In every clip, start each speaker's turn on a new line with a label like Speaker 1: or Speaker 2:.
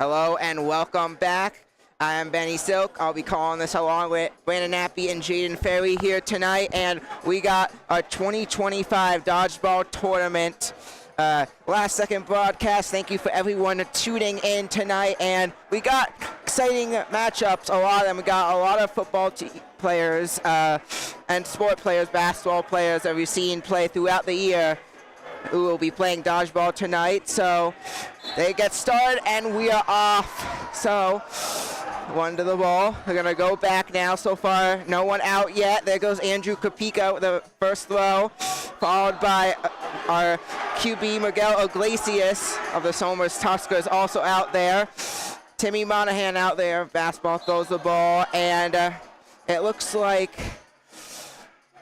Speaker 1: Hello and welcome back. I am Benny Silk. I'll be calling this along with Brandon Nappy and Jaden Ferry here tonight, and we got our 2025 Dodgeball Tournament last second broadcast. Thank you for everyone tuning in tonight, and we got exciting matchups, a lot of them. We got a lot of football players and sport players, basketball players that we've seen play throughout the year who will be playing dodgeball tonight. So they get started and we are off. So one to the ball. They're gonna go back now. So far, no one out yet. There goes Andrew Kapika with the first throw, followed by our QB Miguel Iglesias of the Sophomore Tuskers also out there. Timmy Monahan out there. Basketball throws the ball, and it looks like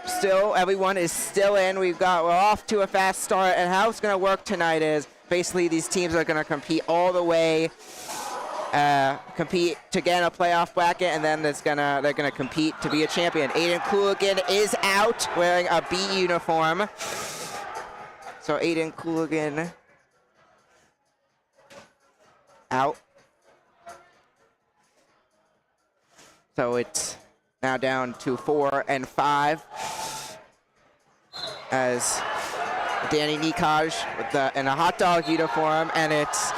Speaker 1: still everyone is still in. We're off to a fast start, and how it's going to work tonight is basically these teams are going to compete all the way, compete to get in a playoff bracket, and then they're going to compete to be a champion. Aiden Cooligan is out wearing a B uniform. So Aiden Cooligan out. So it's now down to 4 and 5 as Danny Nikaj in a hot dog uniform, and it's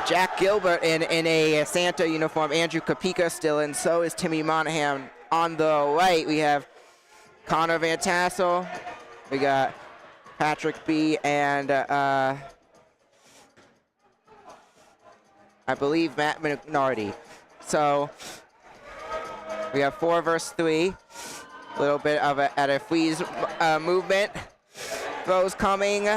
Speaker 1: Jack Gilbert in a Santa uniform. Andrew Kapika still in, so is Timmy Monahan. On the right, we have Connor Van Tassel. We got Patrick B. and I believe Matt McNarty. So we have 4 versus 3. A little bit of a freeze movement. Throws coming.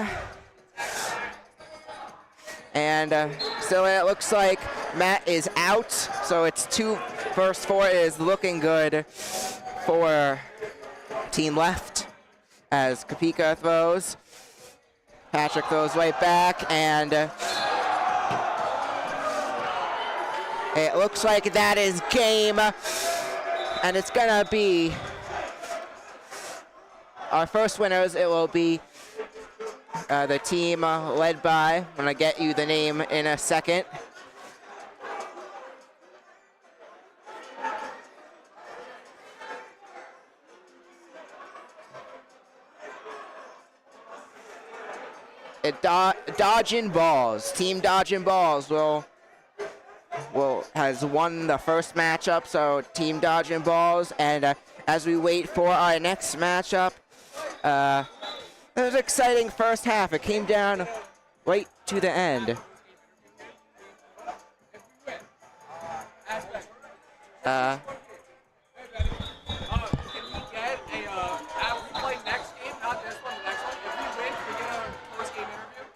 Speaker 1: And still it looks like Matt is out. So it's 2 versus 4. It is looking good for team left as Kapika throws. Patrick throws right back, and it looks like that is game. And it's gonna be our first winners. It will be the team led by, I'm gonna get you the name in a second. Dodging Balls. Team Dodging Balls has won the first matchup, so Team Dodging Balls. And as we wait for our next matchup, it was an exciting first half. It came down right to the end.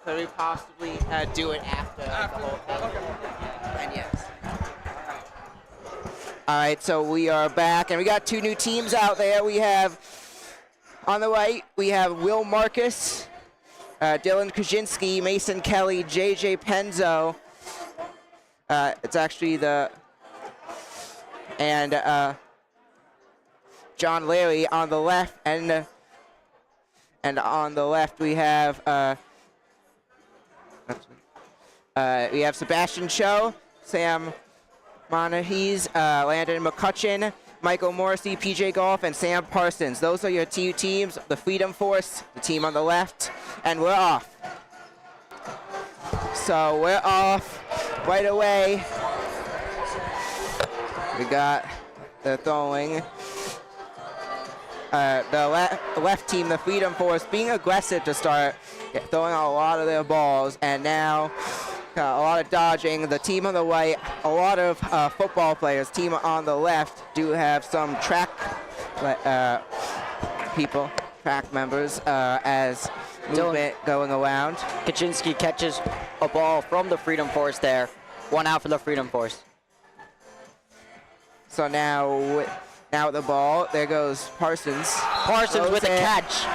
Speaker 1: Could we possibly do it after the whole thing? And yes. All right, so we are back, and we got 2 new teams out there. We have, on the right, we have Will Marcus, Dylan Kaczynski, Mason Kelly, JJ Penzo. It's actually and John Larry on the left, and on the left we have Sebastian Cho, Sam Monahes, Landon McCutcheon, Michael Morrissey, PJ Golf, and Sam Parsons. Those are your 2 teams, the Freedom Force, the team on the left, and we're off. So we're off right away. We got the throwing. The left team, the Freedom Force, being aggressive to start, throwing a lot of their balls, and now a lot of dodging. The team on the right, a lot of football players. Team on the left do have some track track members as movement going around.
Speaker 2: Kaczynski catches a ball from the Freedom Force there. 1 out for the Freedom Force.
Speaker 1: So now the ball, there goes Parsons.
Speaker 2: Parsons with a catch.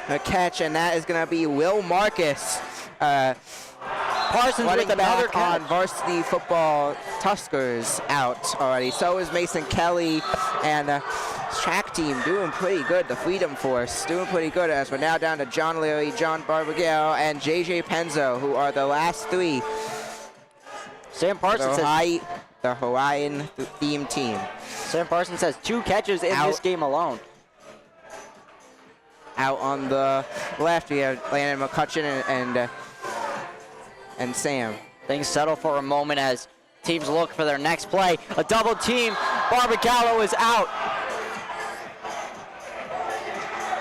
Speaker 1: A catch, and that is going to be Will Marcus.
Speaker 2: Parsons with another catch.
Speaker 1: On varsity football Tuskers out already. So is Mason Kelly, and the track team doing pretty good. The Freedom Force doing pretty good, as we're now down to John Leary, John Barbagale, and JJ Penzo, who are the last 3.
Speaker 2: Sam Parsons says,
Speaker 1: the Hawaiian theme team.
Speaker 2: Sam Parsons has 2 catches in this game alone.
Speaker 1: Out on the left, we have Landon McCutcheon and Sam.
Speaker 2: Things settle for a moment as teams look for their next play. A double team. Barbagallo is out.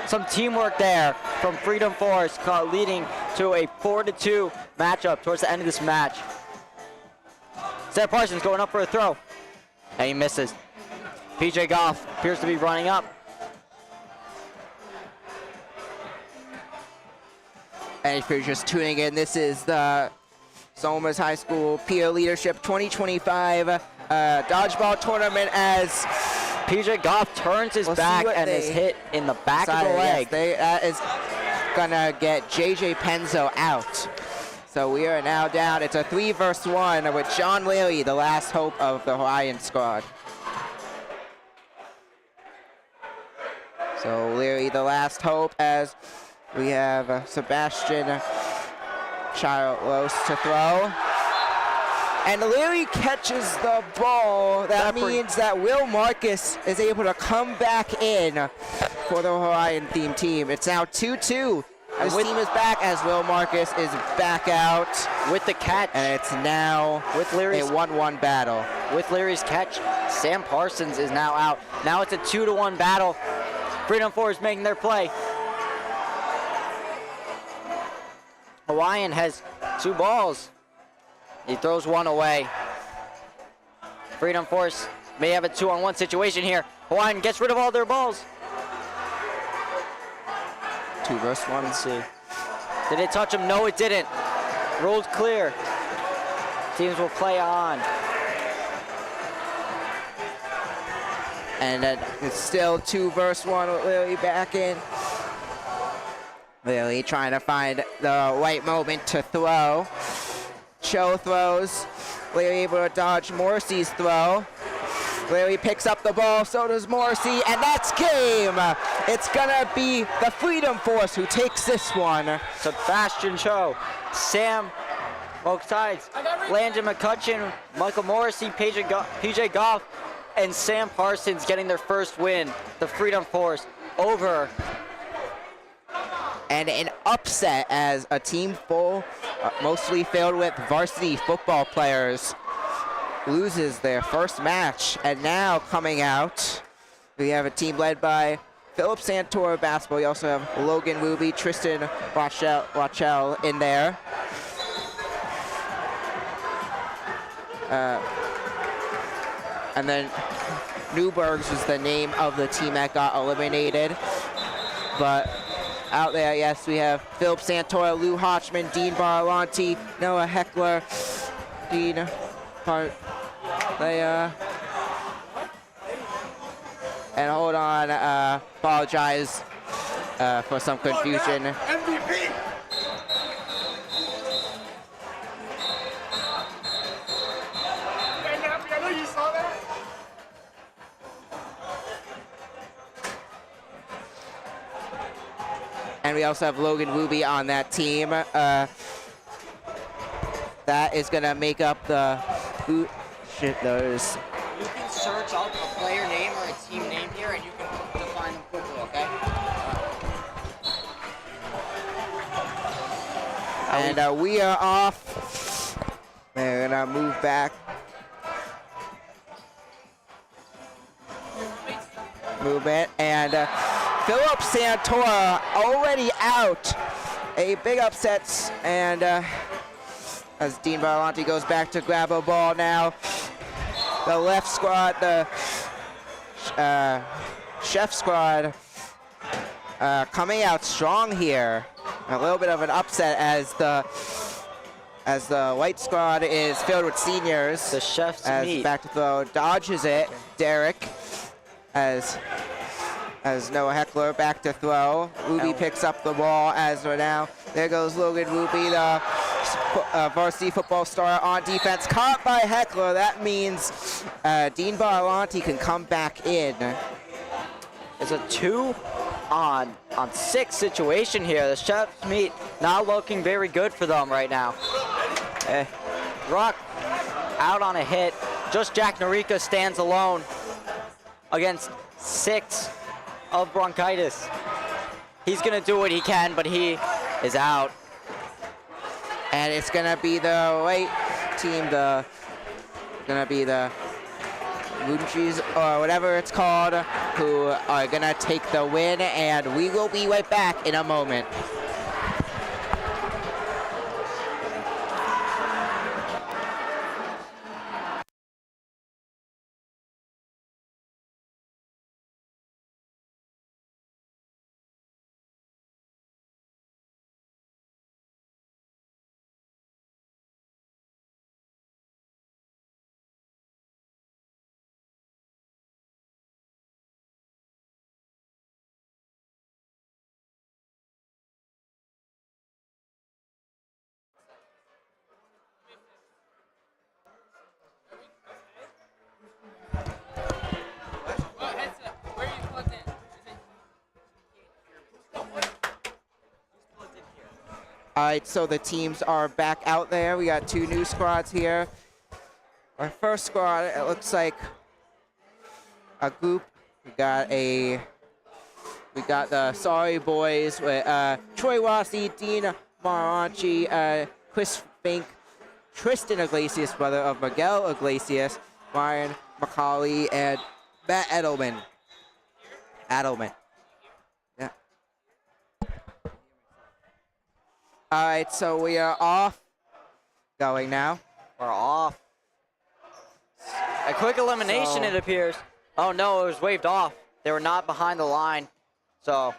Speaker 2: Some teamwork there from Freedom Force, leading to a 4-2 matchup towards the end of this match. Sam Parsons going up for a throw, and he misses. PJ Goff appears to be running up.
Speaker 1: And if you're just tuning in, this is the Sophomore High School Peer Leadership 2025 Dodgeball Tournament as
Speaker 2: PJ Goff turns his back and is hit in the back of the leg.
Speaker 1: Yes, that is gonna get JJ Penzo out. So we are now down. It's a 3 versus 1 with John Leary, the last hope of the Hawaiian squad. So Leary, the last hope, as we have Sebastian Charlos to throw. And Leary catches the ball. That means that Will Marcus is able to come back in for the Hawaiian theme team. It's now 2-2. This team is back as Will Marcus is back out
Speaker 2: with the catch.
Speaker 1: And it's now
Speaker 2: with Leary's,
Speaker 1: a 1-1 battle.
Speaker 2: With Leary's catch, Sam Parsons is now out. Now it's a 2-1 battle. Freedom Force making their play. Hawaiian has 2 balls. He throws 1 away. Freedom Force may have a 2-on-1 situation here. Hawaiian gets rid of all their balls.
Speaker 1: 2 versus 1.
Speaker 2: Let's see. Did it touch him? No, it didn't. Rules clear. Teams will play on.
Speaker 1: And then it's still 2 versus 1 with Lily back in. Lily trying to find the right moment to throw. Cho throws. Larry able to dodge Morrissey's throw. Larry picks up the ball, so does Morrissey, and that's game! It's gonna be the Freedom Force who takes this one.
Speaker 2: Sebastian Cho, Sam, both sides, Landon McCutcheon, Michael Morrissey, PJ Goff, and Sam Parsons getting their first win. The Freedom Force over.
Speaker 1: And an upset as a team full, mostly filled with varsity football players, loses their first match. And now coming out, we have a team led by Philip Santor basketball. We also have Logan Ruby, Tristan Wachell in there. And then Newbergs was the name of the team that got eliminated. But out there, yes, we have Philip Santora, Lou Hotchman, Dean Baralanti, Noah Heckler, Dean and hold on, apologize for some confusion.
Speaker 3: MVP. I know you saw that.
Speaker 1: And we also have Logan Ruby on that team. That is gonna make up the those.
Speaker 2: You can search up a player name or a team name here, and you can define them quickly, okay?
Speaker 1: And we are off. They're gonna move back. Movement and Philip Santora already out. A big upset, and as Dean Baralanti goes back to grab a ball now. The left squad, the chef squad, coming out strong here. A little bit of an upset as the white squad is filled with seniors.
Speaker 2: The chef's
Speaker 1: as
Speaker 2: meat.
Speaker 1: Back to throw, dodges it. Derek as Noah Heckler back to throw. Ruby picks up the ball as we're now. There goes Logan Ruby, the varsity football star on defense. Caught by Heckler. That means Dean Baralanti can come back in.
Speaker 2: It's a 2-on-6 situation here. The chef's meat not looking very good for them right now. Rock out on a hit. Just Jack Norika stands alone against 6 of Bronchitis. He's gonna do what he can, but he is out.
Speaker 1: And it's gonna be the white team, gonna be the Moonchies or whatever it's called, who are gonna take the win, and we will be right back in a moment. All right, so the teams are back out there. We got 2 new squads here. Our first squad, it looks like a group. We got the Sorry Boys with Troy Rossi, Dean Maranchi, Chris Fink, Tristan Iglesias, brother of Miguel Iglesias, Ryan McCauley, and Matt Edelman. Yeah. All right, so we are off. Going now.
Speaker 2: We're off. A quick elimination, it appears. Oh no, it was waved off. They were not behind the line. So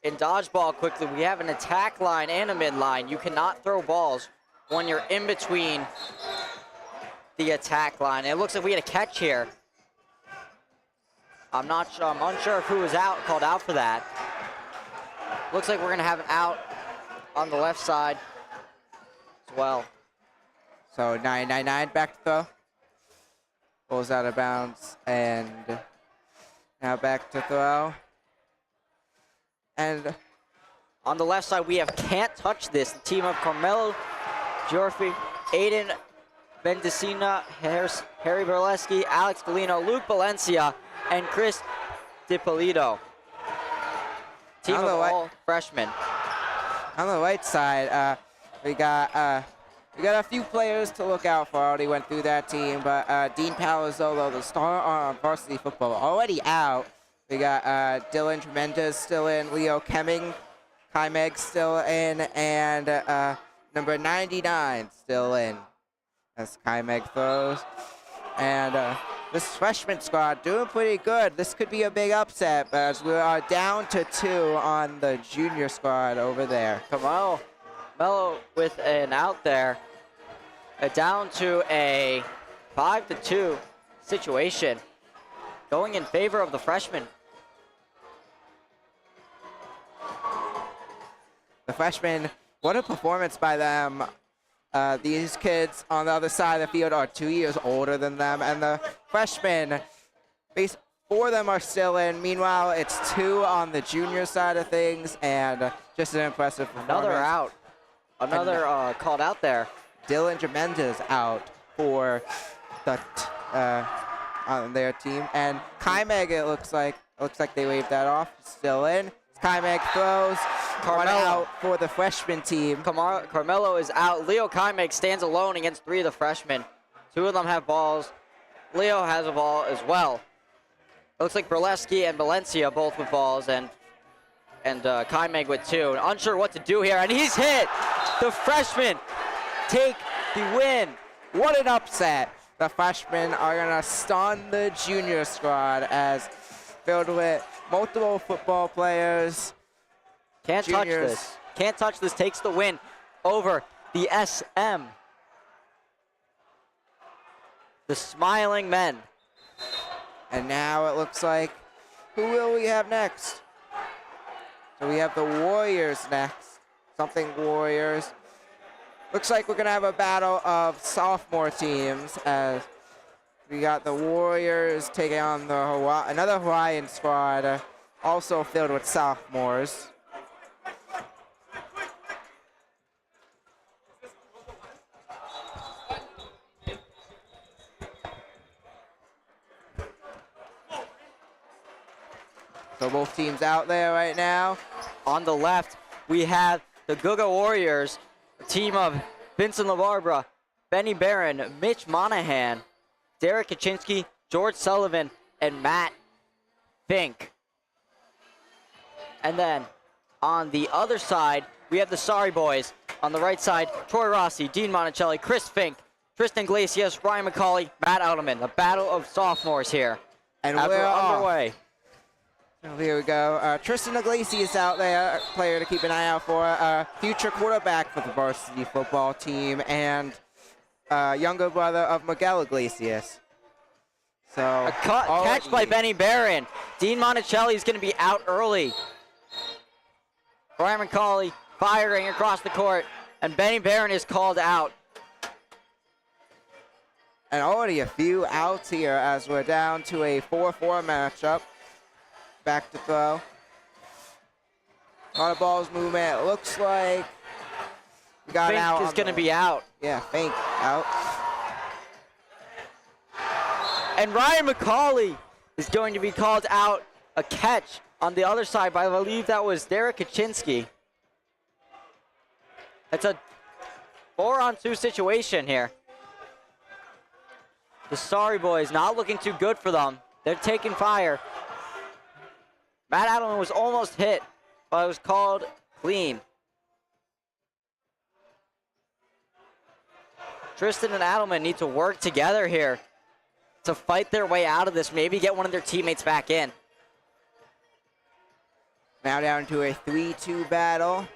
Speaker 2: in dodgeball, quickly, we have an attack line and a mid line. You cannot throw balls when you're in between the attack line. It looks like we had a catch here. I'm unsure if who was called out for that. Looks like we're gonna have an out on the left side as well.
Speaker 1: So 999 back to throw. Pulls out of bounds, and now back to throw. And
Speaker 2: on the left side, we have Can't Touch This, the team of Carmelo Giorfi, Aiden Bendicina, Harry Berleski, Alex Galino, Luke Valencia, and Chris DiPolito. Team of all freshmen.
Speaker 1: On the right side, we got a few players to look out for. Already went through that team, but Dean Palazzolo, the star on varsity football, already out. We got Dylan Tremendous still in, Leo Kemming, Kai Meg still in, and number 99 still in as Kai Meg throws. And this freshman squad doing pretty good. This could be a big upset, but as we are down to 2 on the junior squad over there.
Speaker 2: Kamau Mello with an out there. Down to a 5-2 situation. Going in favor of the freshmen.
Speaker 1: The freshmen, what a performance by them. These kids on the other side of the field are 2 years older than them, and the freshmen, 4 of them are still in. Meanwhile, it's 2 on the junior side of things, and just an impressive performance.
Speaker 2: Another out. Another called out there.
Speaker 1: Dylan Tremendous out for the on their team, and Kai Meg, it looks like they waved that off. Still in. Kai Meg throws. One out for the freshman team.
Speaker 2: Carmelo is out. Leo Kaimeg stands alone against 3 of the freshmen. 2 of them have balls. Leo has a ball as well. It looks like Berleski and Valencia both with balls, and Kaimeg with 2. Unsure what to do here, and he's hit. The freshmen take the win.
Speaker 1: What an upset. The freshmen are going to stun the junior squad as filled with multiple football players.
Speaker 2: Can't touch this. Can't Touch This takes the win over the SM. The Smiling Men.
Speaker 1: And now it looks like, who will we have next? So we have the Warriors next. Something Warriors. Looks like we're going to have a battle of sophomore teams as we got the Warriors taking on the another Hawaiian squad, also filled with sophomores. So both teams out there right now.
Speaker 2: On the left, we have the Goga Warriors, a team of Vincent LaBarbera, Benny Barron, Mitch Monahan, Derek Kaczynski, George Sullivan, and Matt Fink. And then on the other side, we have the Sorry Boys. On the right side, Troy Rossi, Dean Monticelli, Chris Fink, Tristan Glacius, Ryan McCauley, Matt Outelman. The battle of sophomores here.
Speaker 1: And
Speaker 2: As
Speaker 1: we're
Speaker 2: underway.
Speaker 1: Oh, here we go. Tristan Iglesias out there, a player to keep an eye out for. Future quarterback for the varsity football team, and younger brother of Miguel Iglesias. So
Speaker 2: A catch by Benny Barron. Dean Monticelli is going to be out early. Ryan McCauley firing across the court, and Benny Barron is called out.
Speaker 1: And already a few outs here as we're down to a 4-4 matchup. Back to throw. A lot of balls movement. It looks like we got out.
Speaker 2: Fink is going to be out.
Speaker 1: Yeah, Fink out.
Speaker 2: And Ryan McCauley is going to be called out. A catch on the other side, but I believe that was Derek Kaczynski. It's a 4-on-2 situation here. The Sorry Boys not looking too good for them. They're taking fire. Matt Outelman was almost hit, but it was called clean. Tristan and Outelman need to work together here to fight their way out of this, maybe get one of their teammates back in.
Speaker 1: Now down to a 3-2 battle,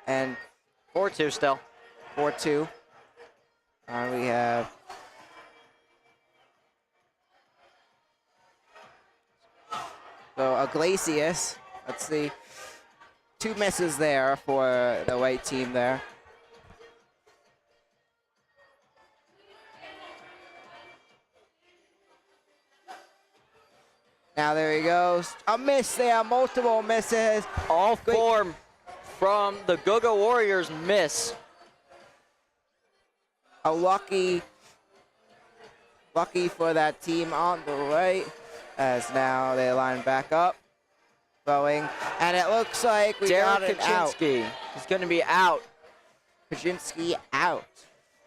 Speaker 1: and
Speaker 2: 4-2 still.
Speaker 1: 4-2. We have so Iglesias. Let's see, 2 misses there for the white team there. Now there he goes. A miss there, multiple misses.
Speaker 2: All 4 from the Goga Warriors miss.
Speaker 1: A lucky for that team on the right, as now they line back up, throwing, and it looks like we got
Speaker 2: Derek
Speaker 1: it out.
Speaker 2: Kaczynski is going to be out.
Speaker 1: Kaczynski out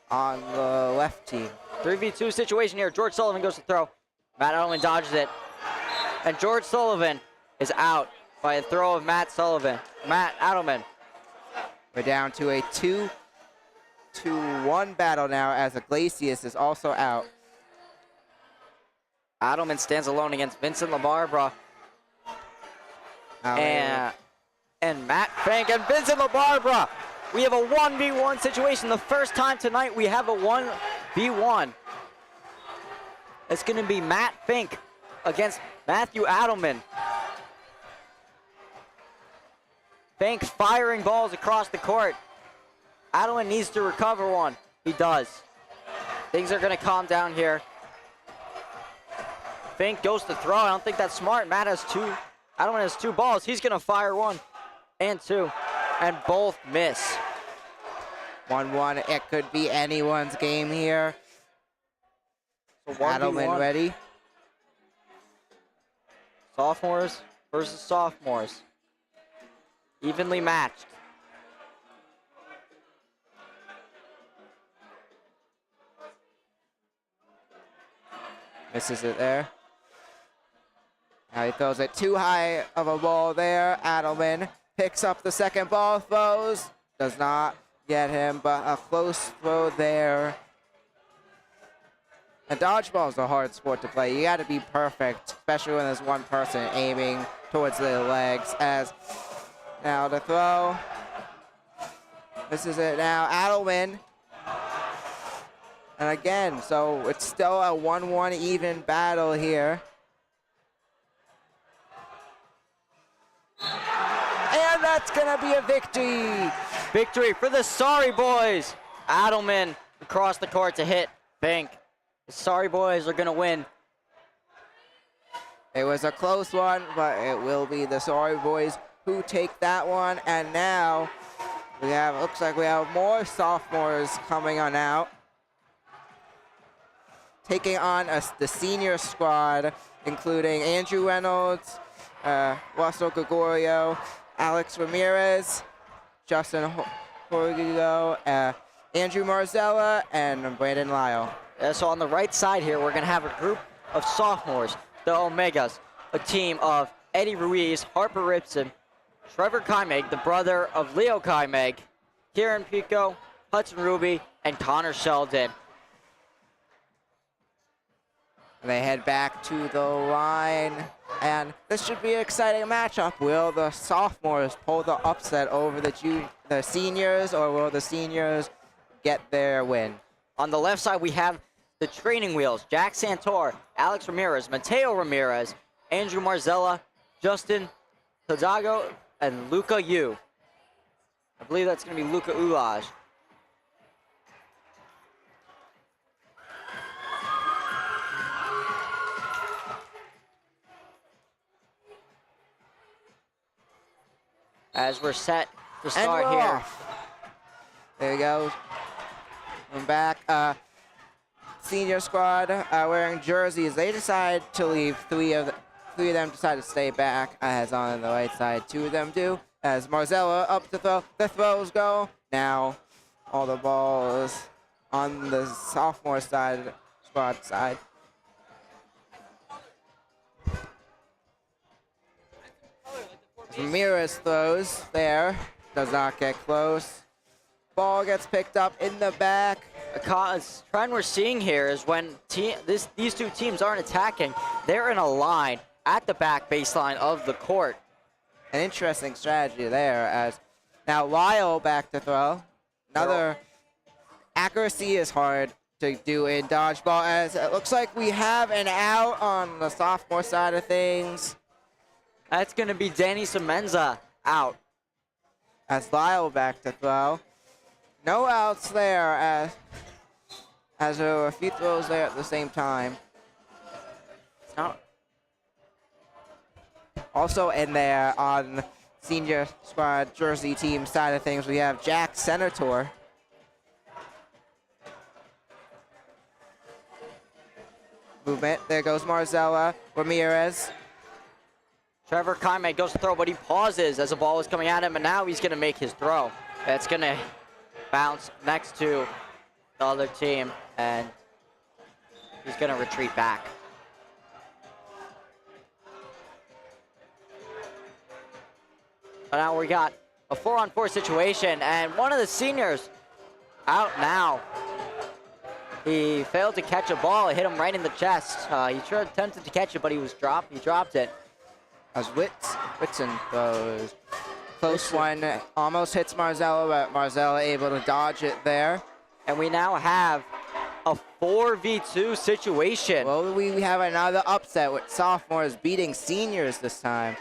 Speaker 1: on the left team.
Speaker 2: 3v2 situation here. George Sullivan goes to throw. Matt Outelman dodges it. And George Sullivan is out by a throw of Matt Outelman.
Speaker 1: We're down to a 2-1 battle now, as Iglesias is also out.
Speaker 2: Outelman stands alone against Vincent LaBarbera. And Matt Fink and Vincent LaBarbera. We have a 1v1 situation. The first time tonight we have a 1v1. It's going to be Matt Fink against Matthew Outelman. Fink firing balls across the court. Outelman needs to recover one. He does. Things are going to calm down here. Fink goes to throw. I don't think that's smart. Outelman has 2 balls. He's going to fire 1 and 2, and both miss.
Speaker 1: 1-1. It could be anyone's game here.
Speaker 2: So
Speaker 1: Outelman ready.
Speaker 2: Sophomores versus sophomores. Evenly matched.
Speaker 1: Misses it there. Now he throws it too high of a ball there. Outelman picks up the second ball, throws. Does not get him, but a close throw there. And dodgeball is a hard sport to play. You got to be perfect, especially when there's one person aiming towards the legs. As now the throw. This is it now. Outelman. And again, so it's still a 1-1 even battle here. And that's going to be a victory.
Speaker 2: Victory for the Sorry Boys. Outelman across the court to hit Fink. The Sorry Boys are going to win.
Speaker 1: It was a close one, but it will be the Sorry Boys who take that one. And now looks like we have more sophomores coming on out. Taking on the senior squad, including Andrew Reynolds, Russell Gregorio, Alex Ramirez, Justin Horgigo, Andrew Marzella, and Brandon Lyle.
Speaker 2: So on the right side here, we're going to have a group of sophomores, the Omegas, a team of Eddie Ruiz, Harper Ripson, Trevor Kaimeg, the brother of Leo Kaimeg, Kieran Pico, Hudson Ruby, and Connor Sheldon.
Speaker 1: They head back to the line, and this should be an exciting matchup. Will the sophomores pull the upset over the seniors, or will the seniors get their win?
Speaker 2: On the left side, we have the training wheels, Jack Santor, Alex Ramirez, Mateo Ramirez, Andrew Marzella, Justin Hidago, and Luca Yu. I believe that's going to be Luca Ulaj. As we're set to start
Speaker 1: and we're
Speaker 2: here.
Speaker 1: Off. There he goes. We're back. Senior squad wearing jerseys. They decide to leave. Three of them decide to stay back. As on the right side, 2 of them do. As Marzella up to throw. The throws go. Now all the balls on the sophomore side, squad side. Ramirez throws there. Does not get close. Ball gets picked up in the back.
Speaker 2: A trend we're seeing here is when these two teams aren't attacking, they're in a line at the back baseline of the court.
Speaker 1: An interesting strategy there, as now Lyle back to throw. Another accuracy is hard to do in dodgeball, as it looks like we have an out on the sophomore side of things.
Speaker 2: That's going to be Danny Semenza out.
Speaker 1: As Lyle back to throw. No outs there, as there were a few throws there at the same time.
Speaker 2: Now,
Speaker 1: also in there on senior squad jersey team side of things, we have Jack Senator. Movement. There goes Marzella. Ramirez.
Speaker 2: Trevor Kaime goes to throw, but he pauses as the ball is coming at him, and now he's going to make his throw. It's going to bounce next to the other team, and he's going to retreat back. But now we got a 4-on-4 situation, and one of the seniors out now. He failed to catch a ball. It hit him right in the chest. He attempted to catch it, but he dropped it.
Speaker 1: As Whitson throws. Close one, almost hits Marzella, but Marzella able to dodge it there.
Speaker 2: And we now have a 4v2 situation.
Speaker 1: Well, we have another upset with sophomores beating seniors this time.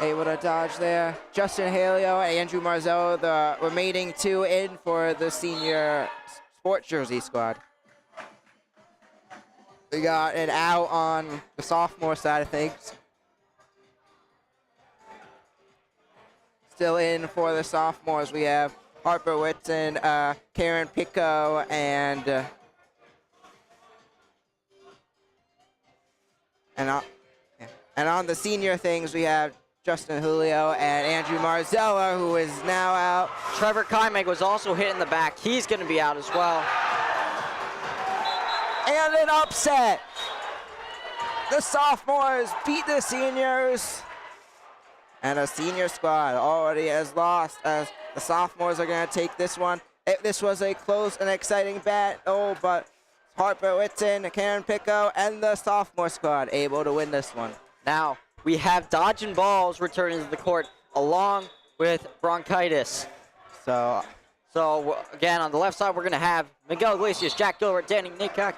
Speaker 1: Able to dodge there. Justin Haleo and Andrew Marzella, the remaining 2 in for the senior sport jersey squad. We got an out on the sophomore side of things. Still in for the sophomores, we have Harper Whitson, Karen Pico, and on the senior things, we have Justin Julio and Andrew Marzella, who is now out.
Speaker 2: Trevor Kaimeg was also hit in the back. He's going to be out as well.
Speaker 1: And an upset. The sophomores beat the seniors. And a senior squad already has lost, as the sophomores are going to take this one. This was a close and exciting battle, but Harper Whitson, Karen Pico, and the sophomore squad able to win this one.
Speaker 2: Now, we have Dodging Balls returning to the court along with Bronchitis.
Speaker 1: So
Speaker 2: again, on the left side, we're going to have Miguel Iglesias, Jack Gilbert, Danny Nikak,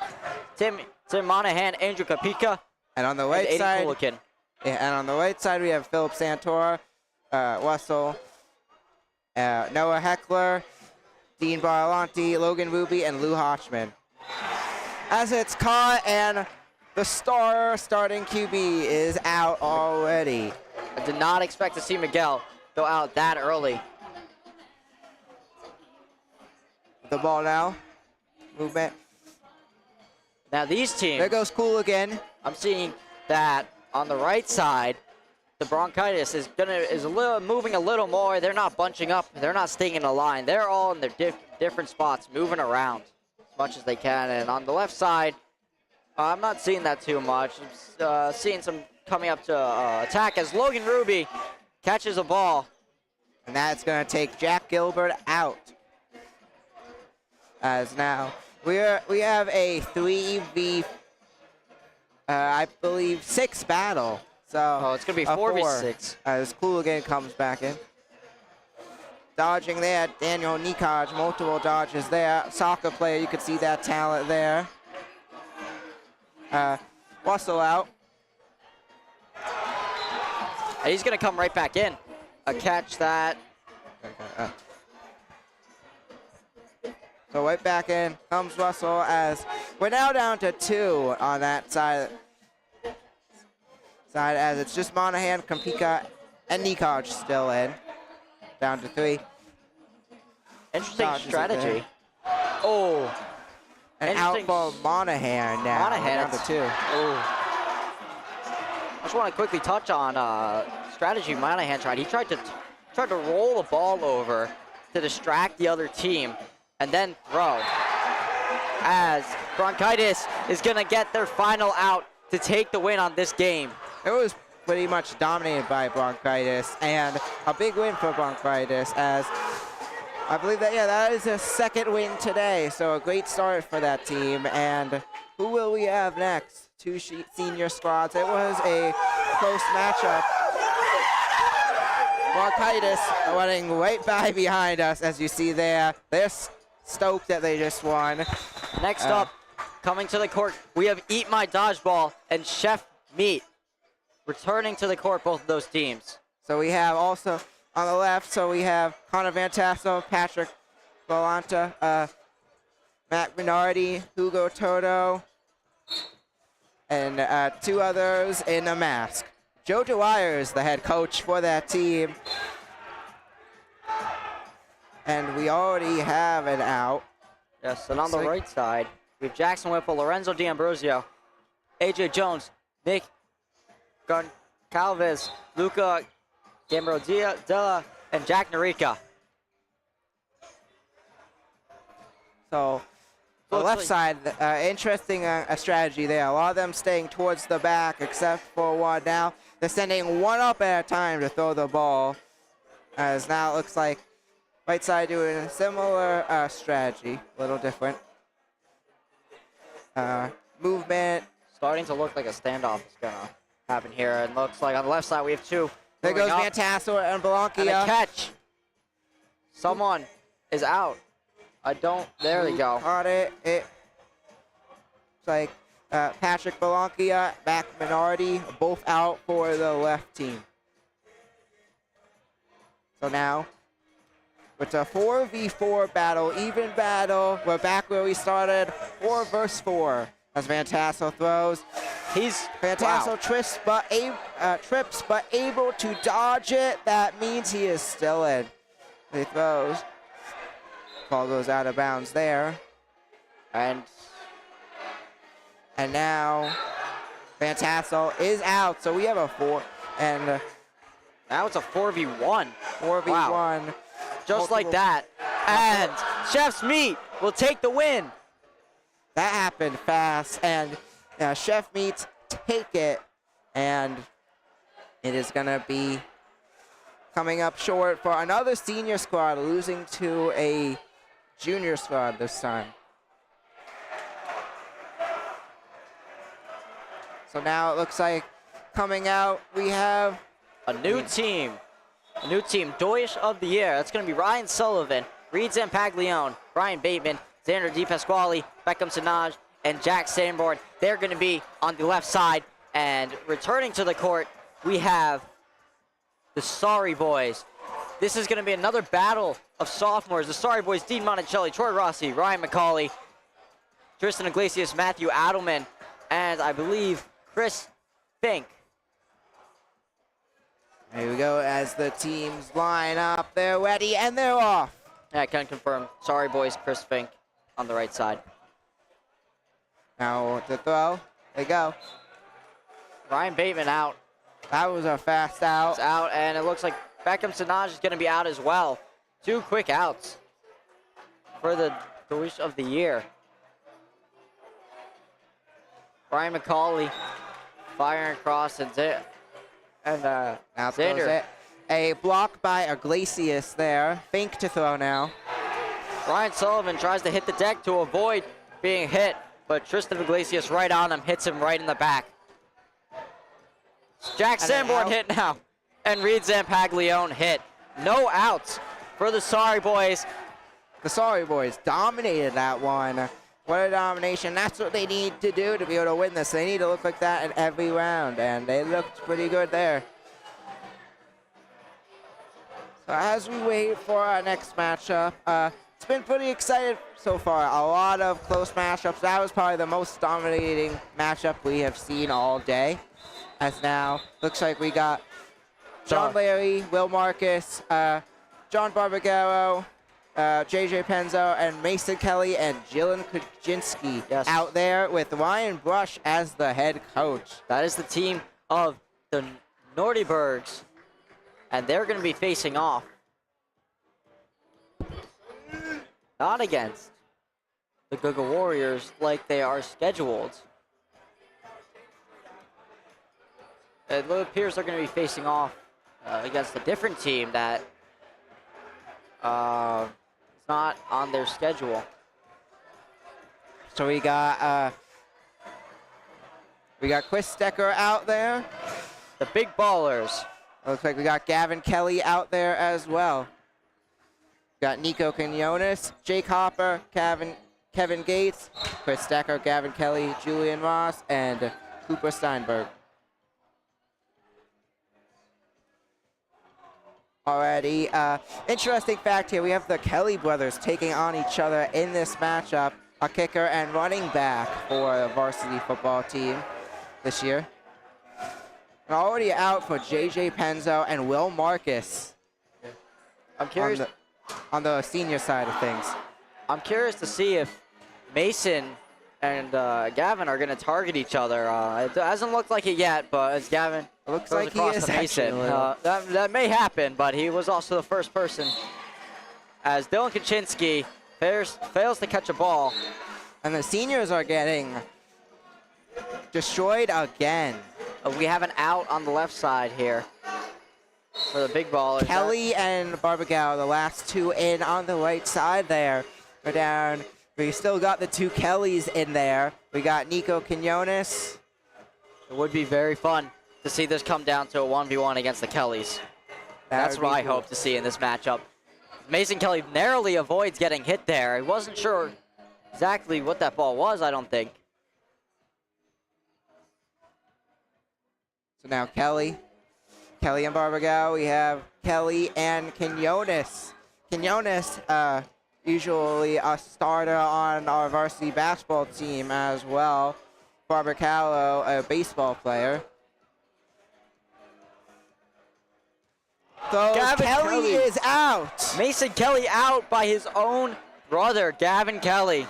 Speaker 2: Tim Monahan, Andrew Kapika,
Speaker 1: and on the right
Speaker 2: and
Speaker 1: side,
Speaker 2: Kulikin.
Speaker 1: yeah, and on the right side we have Philip Santora, Russell, Noah Heckler, Dean Baralanti, Logan Ruby, and Lou Hotchman. As it's caught, and the starting QB is out already.
Speaker 2: I did not expect to see Miguel go out that early.
Speaker 1: The ball now. Movement.
Speaker 2: Now these teams,
Speaker 1: There goes Cool again.
Speaker 2: I'm seeing that on the right side, the Bronchitis is moving a little more. They're not bunching up. They're not staying in a line. They're all in their different spots, moving around as much as they can. And on the left side, I'm not seeing that too much. I'm seeing some coming up to attack as Logan Ruby catches a ball.
Speaker 1: And that's going to take Jack Gilbert out. As now we have a 3v, I believe 6 battle. So
Speaker 2: it's going to be 4v6.
Speaker 1: As Cooligan comes back in. Dodging there, Daniel Nikaj, multiple dodges there. Soccer player, you could see that talent there. Russell out.
Speaker 2: And he's going to come right back in. A catch that.
Speaker 1: So right back in comes Russell as we're now down to 2 on that side. As it's just Monahan, Kampika, and Nikaj still in. Down to 3.
Speaker 2: Interesting strategy. Oh.
Speaker 1: And out for Monahan now.
Speaker 2: Monahan
Speaker 1: down to 2.
Speaker 2: Oh. I just want to quickly touch on strategy Monahan tried. He tried to roll the ball over to distract the other team and then throw. As Bronchitis is going to get their final out to take the win on this game.
Speaker 1: It was pretty much dominated by Bronchitis, and a big win for Bronchitis, as I believe that is a 2nd win today, so a great start for that team. And who will we have next? 2 senior squads. It was a close matchup. Bronchitis running right by behind us, as you see there. They're stoked that they just won.
Speaker 2: Next up, coming to the court, we have Eat My Dodgeball and Chef Meat. Returning to the court, both of those teams.
Speaker 1: So we have also on the left, so we have Connor Van Tassel, Patrick Volanta, Matt Minardi, Hugo Toto, and 2 others in a mask. Joe Dwyer is the head coach for that team. And we already have an out.
Speaker 2: Yes, and on the right side, we have Jackson Whipple, Lorenzo D'Ambrosio, AJ Jones, Nick Goncalves, Luca Gambrodilla, and Jack Narica.
Speaker 1: So the left side, interesting strategy there. A lot of them staying towards the back, except for one. Now they're sending one up at a time to throw the ball. As now it looks like right side doing a similar strategy, a little different. Movement.
Speaker 2: Starting to look like a standoff is going to happen here. And looks like on the left side we have 2.
Speaker 1: There goes Van Tassel and Belanquia.
Speaker 2: And a catch. Someone is out. There they go.
Speaker 1: Caught it. It's like Patrick Belanquia, Mac Minardi, both out for the left team. So now, it's a 4v4 battle, even battle. We're back where we started, 4 versus 4. As Van Tassel throws. Van Tassel trips, but able to dodge it. That means he is still in. He throws. Ball goes out of bounds there. And now Van Tassel is out. So we have a 4. And
Speaker 2: now it's a 4v1.
Speaker 1: 4v1.
Speaker 2: Wow. Just like that. And Chef's Meat will take the win.
Speaker 1: That happened fast, and Chef Meats take it, and it is going to be coming up short for another senior squad, losing to a junior squad this time. So now it looks like coming out, we have
Speaker 2: a new team. A new team, Doyish of the Year. That's going to be Ryan Sullivan, Reed Zampaglione, Brian Bateman, Xander DePasquale, Beckham Sinaj, and Jack Sanborn. They're going to be on the left side. And returning to the court, we have the Sorry Boys. This is going to be another battle of sophomores. The Sorry Boys, Dean Monticelli, Troy Rossi, Ryan McCauley, Tristan Iglesias, Matthew Adelman, and I believe Chris Fink.
Speaker 1: Here we go as the teams line up. They're ready and they're off.
Speaker 2: Yeah, I can confirm. Sorry Boys, Chris Fink on the right side.
Speaker 1: Now to throw, they go.
Speaker 2: Ryan Bateman out.
Speaker 1: That was a fast out.
Speaker 2: It's out, and it looks like Beckham Sinaj is going to be out as well. 2 quick outs for the wish of the year. Brian McCauley firing across, and
Speaker 1: Now throws
Speaker 2: Xander.
Speaker 1: it. A block by Iglesias there. Fink to throw now.
Speaker 2: Ryan Sullivan tries to hit the deck to avoid being hit, but Tristan Iglesias right on him, hits him right in the back. Jack
Speaker 1: And an
Speaker 2: Sanborn
Speaker 1: out.
Speaker 2: hit now, and Reed Zampaglione hit. No outs for the Sorry Boys.
Speaker 1: The Sorry Boys dominated that one. What a domination. That's what they need to do to be able to win this. They need to look like that in every round, and they looked pretty good there. So as we wait for our next matchup, it's been pretty exciting so far. A lot of close matchups. That was probably the most dominating matchup we have seen all day. As now, looks like we got John Larry, Will Marcus, John Barbagaro, JJ Penzo, and Mason Kelly, and Jillian Kaczynski out there with Ryan Brush as the head coach.
Speaker 2: That is the team of the Nordy Bgs, and they're going to be facing off. Not against the Goga Warriors like they are scheduled. It appears they're going to be facing off against a different team that is not on their schedule.
Speaker 1: So we got Chris Stecker out there.
Speaker 2: The Big Ballers.
Speaker 1: Looks like we got Gavin Kelly out there as well. Got Nico Quinones, Jake Hopper, Kevin Gates, Chris Stecker, Gavin Kelly, Julian Ross, and Cooper Steinberg. Already, interesting fact here, we have the Kelly brothers taking on each other in this matchup, a kicker and running back for the varsity football team this year. And already out for JJ Penzo and Will Marcus.
Speaker 2: I'm curious
Speaker 1: On the senior side of things.
Speaker 2: I'm curious to see if Mason and Gavin are going to target each other. It hasn't looked like it yet, but as Gavin
Speaker 1: Looks
Speaker 2: goes
Speaker 1: like he
Speaker 2: across
Speaker 1: is
Speaker 2: to Mason,
Speaker 1: actually.
Speaker 2: that may happen, but he was also the first person. As Dylan Kaczynski fails to catch a ball.
Speaker 1: And the seniors are getting destroyed again.
Speaker 2: We have an out on the left side here for the Big Ballers.
Speaker 1: Kelly and Barbagao, the last two in on the right side there. We're down. We still got the two Kellys in there. We got Nico Quinones.
Speaker 2: It would be very fun to see this come down to a 1v1 against the Kellys. That's what I hope to see in this matchup. Mason Kelly narrowly avoids getting hit there. He wasn't sure exactly what that ball was, I don't think.
Speaker 1: So now Kelly and Barbagao. We have Kelly and Quinones. Quinones, usually a starter on our varsity basketball team as well. Barbacalo, a baseball player. So Kelly is out.
Speaker 2: Mason Kelly out by his own brother, Gavin Kelly.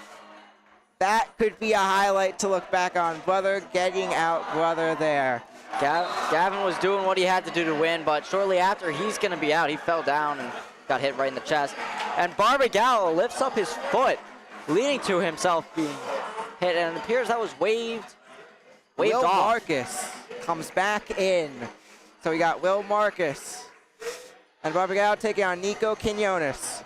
Speaker 1: That could be a highlight to look back on. Brother getting out, brother there.
Speaker 2: Gavin was doing what he had to do to win, but shortly after, he's going to be out. He fell down and got hit right in the chest. And Barbagao lifts up his foot, leading to himself being hit, and it appears that was waved
Speaker 1: Will
Speaker 2: off.
Speaker 1: Marcus comes back in. So we got Will Marcus and Barbagao taking on Nico Quinones.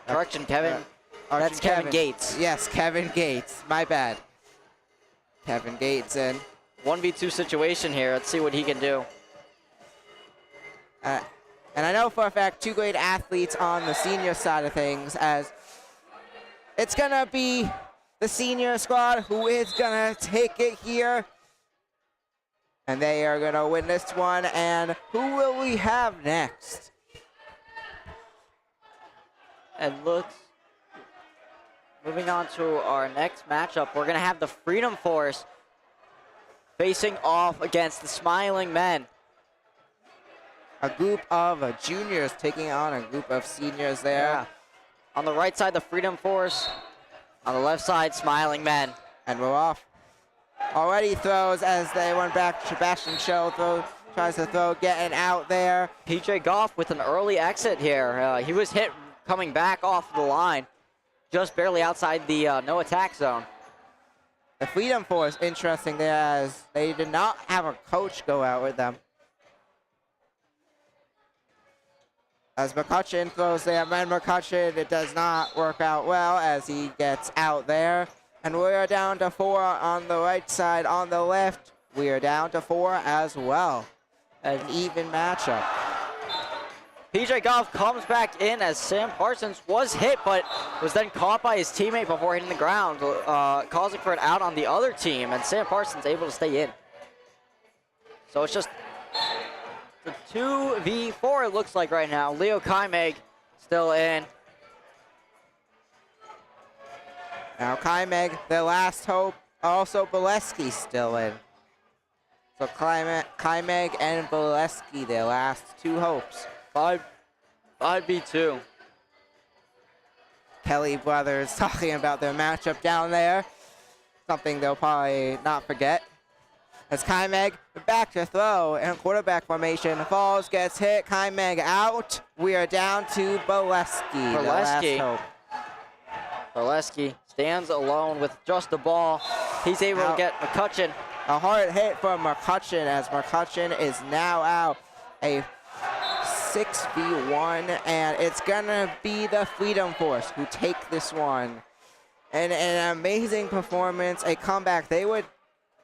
Speaker 2: Correction, Kevin. That's Kevin Gates.
Speaker 1: Yes, Kevin Gates. My bad. Kevin Gates in.
Speaker 2: 1v2 situation here. Let's see what he can do.
Speaker 1: And I know for a fact two great athletes on the senior side of things, as it's going to be the senior squad who is going to take it here. And they are going to win this one. And who will we have next?
Speaker 2: And moving on to our next matchup, we're going to have the Freedom Force facing off against the Smiling Men.
Speaker 1: A group of juniors taking on a group of seniors there.
Speaker 2: Yeah. On the right side, the Freedom Force. On the left side, Smiling Men.
Speaker 1: And we're off. already throws as they went back. Sebastian Show tries to throw, getting out there.
Speaker 2: PJ Goff with an early exit here. He was hit coming back off the line, just barely outside the no attack zone.
Speaker 1: The Freedom Force, interesting there, as they did not have a coach go out with them. As McCutcheon throws there, man, McCutcheon, it does not work out well as he gets out there. And we are down to 4 on the right side. On the left, we are down to 4 as well. An even matchup.
Speaker 2: PJ Goff comes back in as Sam Parsons was hit, but was then caught by his teammate before hitting the ground, causing for an out on the other team, and Sam Parsons able to stay in. So it's just the 2v4 it looks like right now. Leo Kaimeg still in.
Speaker 1: Now Kaimeg, their last hope. Also Boleski still in. So Kaimeg and Boleski, their last 2 hopes.
Speaker 2: 5v2.
Speaker 1: Kelly brothers talking about their matchup down there. Something they'll probably not forget. As Kaimeg back to throw in quarterback formation. Falls, gets hit. Kaimeg out. We are down to Boleski.
Speaker 2: Boleski stands alone with just the ball. He's able to get McCutcheon.
Speaker 1: A hard hit from McCutcheon as McCutcheon is now out. A 6v1, and it's gonna be the Freedom Force who take this one. And an amazing performance, a comeback. They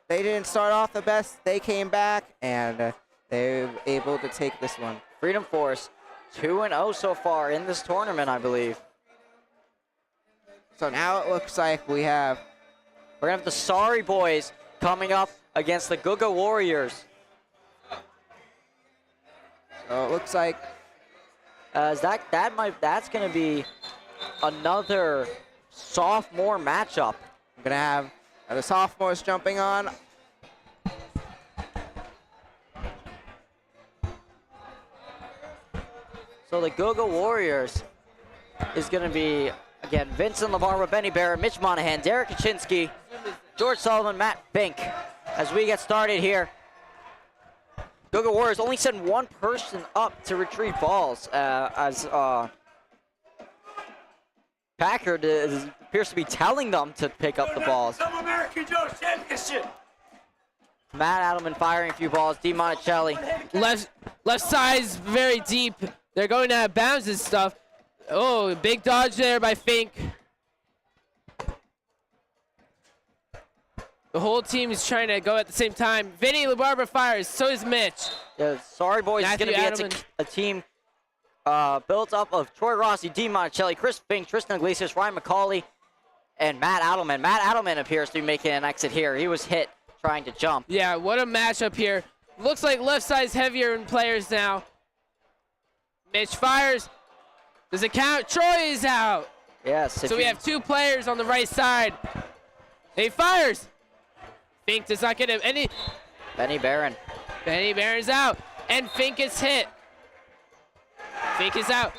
Speaker 1: didn't start off the best. They came back and they were able to take this one.
Speaker 2: Freedom Force 2-0 so far in this tournament, I believe.
Speaker 1: So now it looks like we're gonna
Speaker 2: have the Sorry Boys coming up against the Goga Warriors.
Speaker 1: So it looks like
Speaker 2: that's going to be another sophomore matchup.
Speaker 1: I'm gonna have the sophomores jumping on.
Speaker 2: So the Goga Warriors is going to be, again, Vincent LaBarba, Benny Barrett, Mitch Monahan, Derek Kaczynski, George Sullivan, Matt Fink. As we get started here, Goga Warriors only send 1 person up to retrieve balls, as Packard appears to be telling them to pick up the balls.
Speaker 3: American Joe Championship.
Speaker 2: Matt Adelman firing a few balls. Dean Monticelli.
Speaker 4: Left side's very deep. They're going out of bounds and stuff. Oh, big dodge there by Fink. The whole team is trying to go at the same time. Vinny LaBarba fires, so is Mitch.
Speaker 2: Yeah, Sorry Boys is going to be a team built up of Troy Rossi, Dean Monticelli, Chris Fink, Tristan Iglesias, Ryan McCauley, and Matt Adelman. Matt Adelman appears to be making an exit here. He was hit trying to jump.
Speaker 4: Yeah, what a matchup here. Looks like left side's heavier in players now. Mitch fires. Does it count? Troy is out.
Speaker 2: Yes.
Speaker 4: So we have 2 players on the right side. He fires. Fink does not get him any.
Speaker 2: Benny Barron.
Speaker 4: Benny Barron's out. And Fink is hit. Fink is out.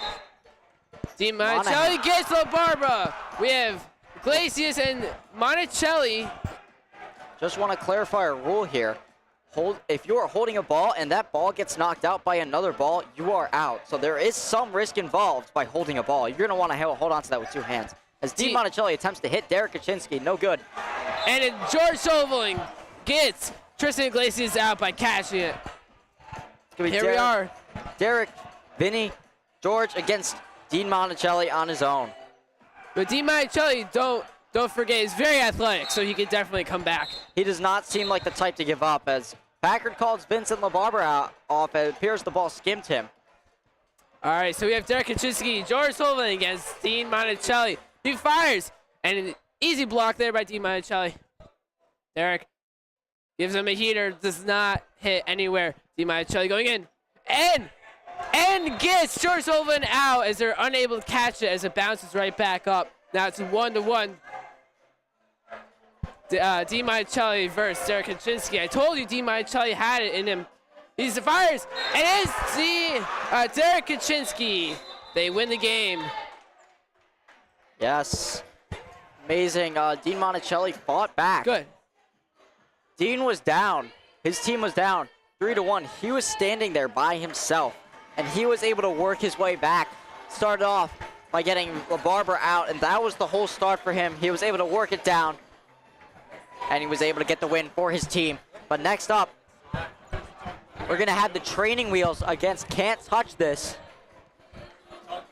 Speaker 4: Dean Monticelli gets LaBarba. We have Iglesias and Monticelli.
Speaker 2: Just want to clarify a rule here. If you are holding a ball and that ball gets knocked out by another ball, you are out. So there is some risk involved by holding a ball. You're going to want to hold on to that with 2 hands. As Dean Monticelli attempts to hit Derek Kaczynski, no good.
Speaker 4: And then George Sullivan gets Tristan Iglesias out by catching it. Here we are.
Speaker 2: Derek, Vinny, George against Dean Monticelli on his own.
Speaker 4: But Dean Monticelli, don't forget, is very athletic, so he could definitely come back.
Speaker 2: He does not seem like the type to give up, as Packard calls Vincent LaBarba off. It appears the ball skimmed him.
Speaker 4: All right, so we have Derek Kaczynski, George Sullivan against Dean Monticelli. He fires, and an easy block there by Dean Monticelli. Derek gives him a heater, does not hit anywhere. Dean Monticelli going in, and gets George Sullivan out as they're unable to catch it as it bounces right back up. Now it's 1-1. Dean Monticelli versus Derek Kaczynski. I told you Dean Monticelli had it in him. He fires, and it's Derek Kaczynski. They win the game.
Speaker 2: Yes. Amazing. Dean Monticelli fought back.
Speaker 4: Good.
Speaker 2: Dean was down. His team was down 3-1. He was standing there by himself, and he was able to work his way back. Started off by getting LaBarbera out, and that was the whole start for him. He was able to work it down, and he was able to get the win for his team. But next up, we're going to have the training wheels against Can't Touch This.
Speaker 1: All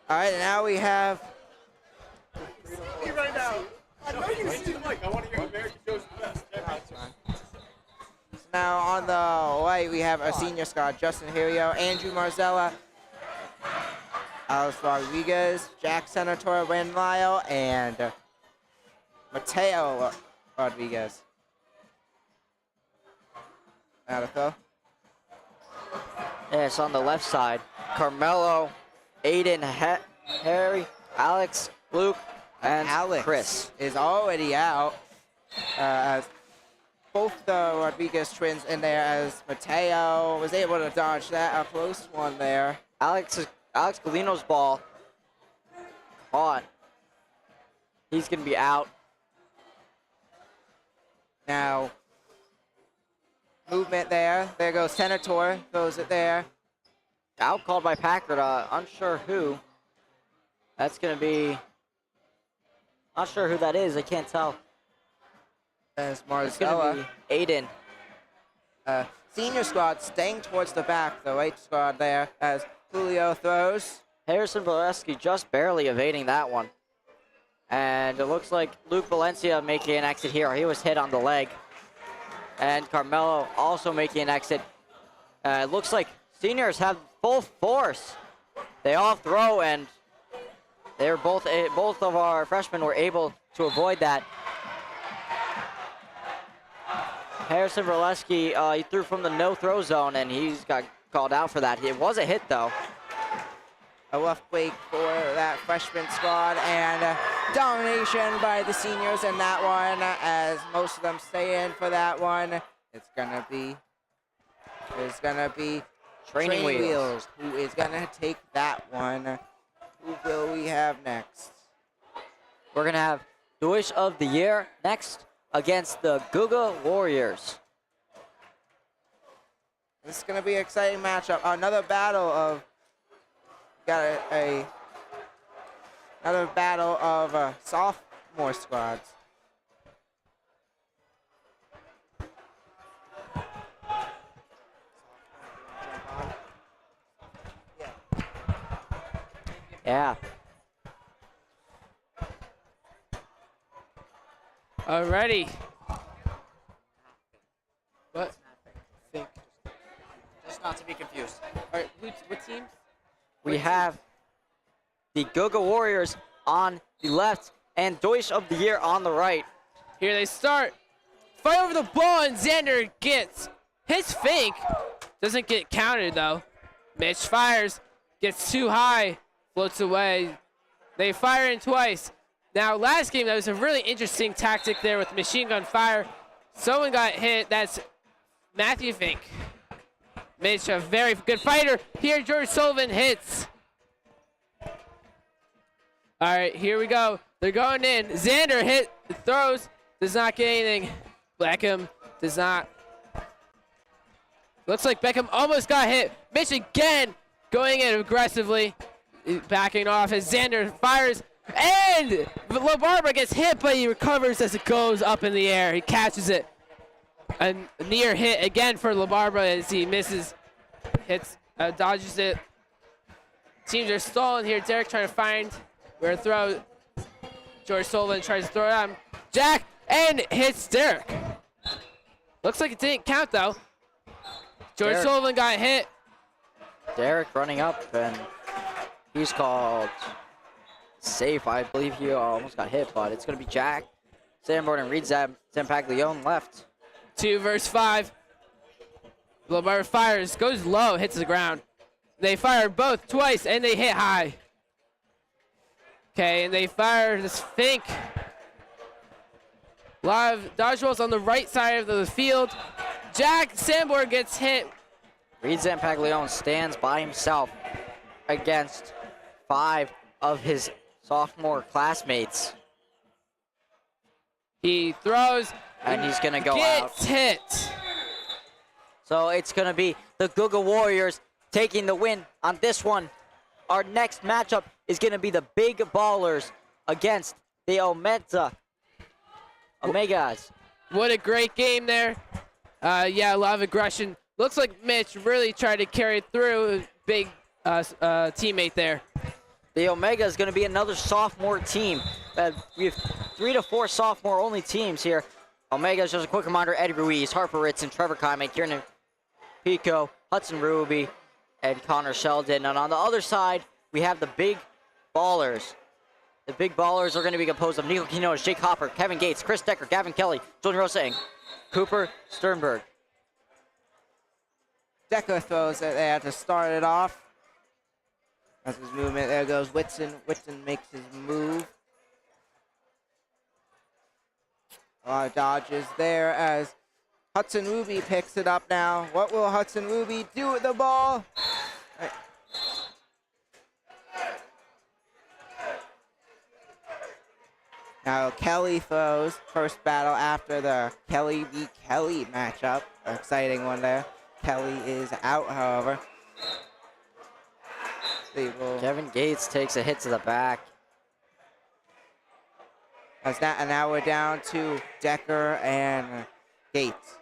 Speaker 1: right, now we have Now on the right, we have our senior squad: Justin Hirio, Andrew Marzella, Alex Rodriguez, Jack Senator, Brandon Lyle, and Mateo Rodriguez. Out of Phil.
Speaker 2: Yes, on the left side, Carmelo, Aiden, Harry, Alex, Luke, and
Speaker 1: Alex
Speaker 2: Chris
Speaker 1: is already out. As both the Rodriguez twins in there, as Mateo was able to dodge that, a close one there.
Speaker 2: Alex Galino's ball caught. He's going to be out.
Speaker 1: Now, movement there. There goes Senator, goes it there.
Speaker 2: Out called by Packard, unsure who. That's going to be, not sure who that is, I can't tell.
Speaker 1: As
Speaker 2: It's going
Speaker 1: Marzella.
Speaker 2: to be Aiden.
Speaker 1: Senior squad staying towards the back, the right squad there, as Julio throws.
Speaker 2: Harrison Valesky just barely evading that one. And it looks like Luke Valencia making an exit here. He was hit on the leg. And Carmelo also making an exit. It looks like seniors have full force. They all throw, and they're both of our freshmen were able to avoid that. Harrison Valesky, he threw from the no-throw zone, and he's got called out for that. It was a hit, though.
Speaker 1: A rough break for that freshman squad, and domination by the seniors in that one, as most of them stay in for that one. It's gonna be
Speaker 2: Training wheels.
Speaker 1: Who is gonna take that one? Who will we have next?
Speaker 2: We're going to have Deutsch of the Year next against the Goga Warriors.
Speaker 1: This is gonna be an exciting matchup. Another battle of another battle of sophomore squads.
Speaker 2: Yeah.
Speaker 4: Alrighty. What? Think.
Speaker 2: Just not to be confused.
Speaker 4: Alright, what teams?
Speaker 2: We have the Goga Warriors on the left and Deutsch of the Year on the right.
Speaker 4: Here they start. Fight over the ball, and Xander gets his fake. Doesn't get counted, though. Mitch fires. Gets too high. Floats away. They fire in twice. Now, last game, that was a really interesting tactic there with machine gun fire. Someone got hit. That's Matthew Fink. Mitch, a very good fighter. Here, George Sullivan hits. All right, here we go. They're going in. Xander throws, does not get anything. Beckham does not. Looks like Beckham almost got hit. Mitch again going in aggressively, backing off as Xander fires. And LaBarbera gets hit, but he recovers as it goes up in the air. He catches it. A near hit again for LaBarbera as he misses, hits, dodges it. Teams are stalling here. Derek trying to find where to throw. George Sullivan tries to throw it at him. Jack, and hits Derek. Looks like it didn't count, though. George Sullivan got hit.
Speaker 2: Derek running up, and he's called safe. I believe he almost got hit, but it's going to be Jack Sanborn and Reed Zampaglione left.
Speaker 4: 2 versus 5. LaBarbera fires, goes low, hits the ground. They fire both twice, and they hit high. Okay, and they fire this Fink. A lot of dodgeballs on the right side of the field. Jack Sanborn gets hit.
Speaker 2: Reed Zampaglione stands by himself against 5 of his sophomore classmates.
Speaker 4: He throws,
Speaker 2: And he's going to go out.
Speaker 4: Gets hit.
Speaker 2: So it's going to be the Goga Warriors taking the win on this one. Our next matchup is going to be the Big Ballers against the Omegas.
Speaker 4: What a great game there. Yeah, a lot of aggression. Looks like Mitch really tried to carry it through. Big teammate there.
Speaker 2: The Omega is going to be another sophomore team. We have 3 to 4 sophomore only teams here. Omega is just a quick reminder: Eddie Ruiz, Harper Ritson, Trevor Kaime, Kieran Pico, Hudson Ruby, and Connor Sheldon. And on the other side, we have the Big Ballers. The Big Ballers are going to be composed of Nico Quinones, Jake Hopper, Kevin Gates, Chris Decker, Gavin Kelly, Jordan Rosa, and Cooper Sternberg.
Speaker 1: Decker throws it there to start it off. That's his movement. There goes Whitson. Whitson makes his move. A lot of dodges there as Hudson Ruby picks it up now. What will Hudson Ruby do with the ball? Now Kelly throws. First battle after the Kelly v. Kelly matchup. An exciting one there. Kelly is out, however.
Speaker 2: Kevin Gates takes a hit to the back.
Speaker 1: And now we're down to Decker and Gates.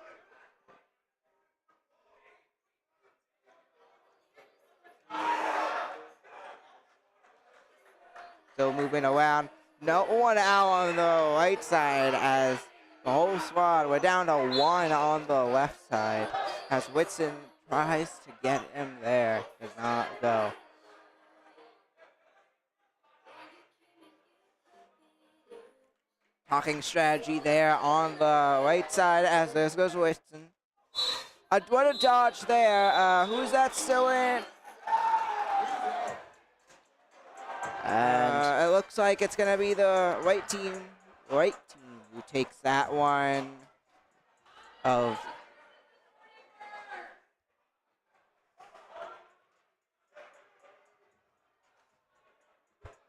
Speaker 1: Still moving around. No one out on the right side as the whole squad. We're down to 1 on the left side as Whitson tries to get him there. Does not go. Talking strategy there on the right side as there goes Whitson. What a dodge there. Who's that still in?
Speaker 2: And
Speaker 1: It looks like it's gonna be the right team who takes that one. Of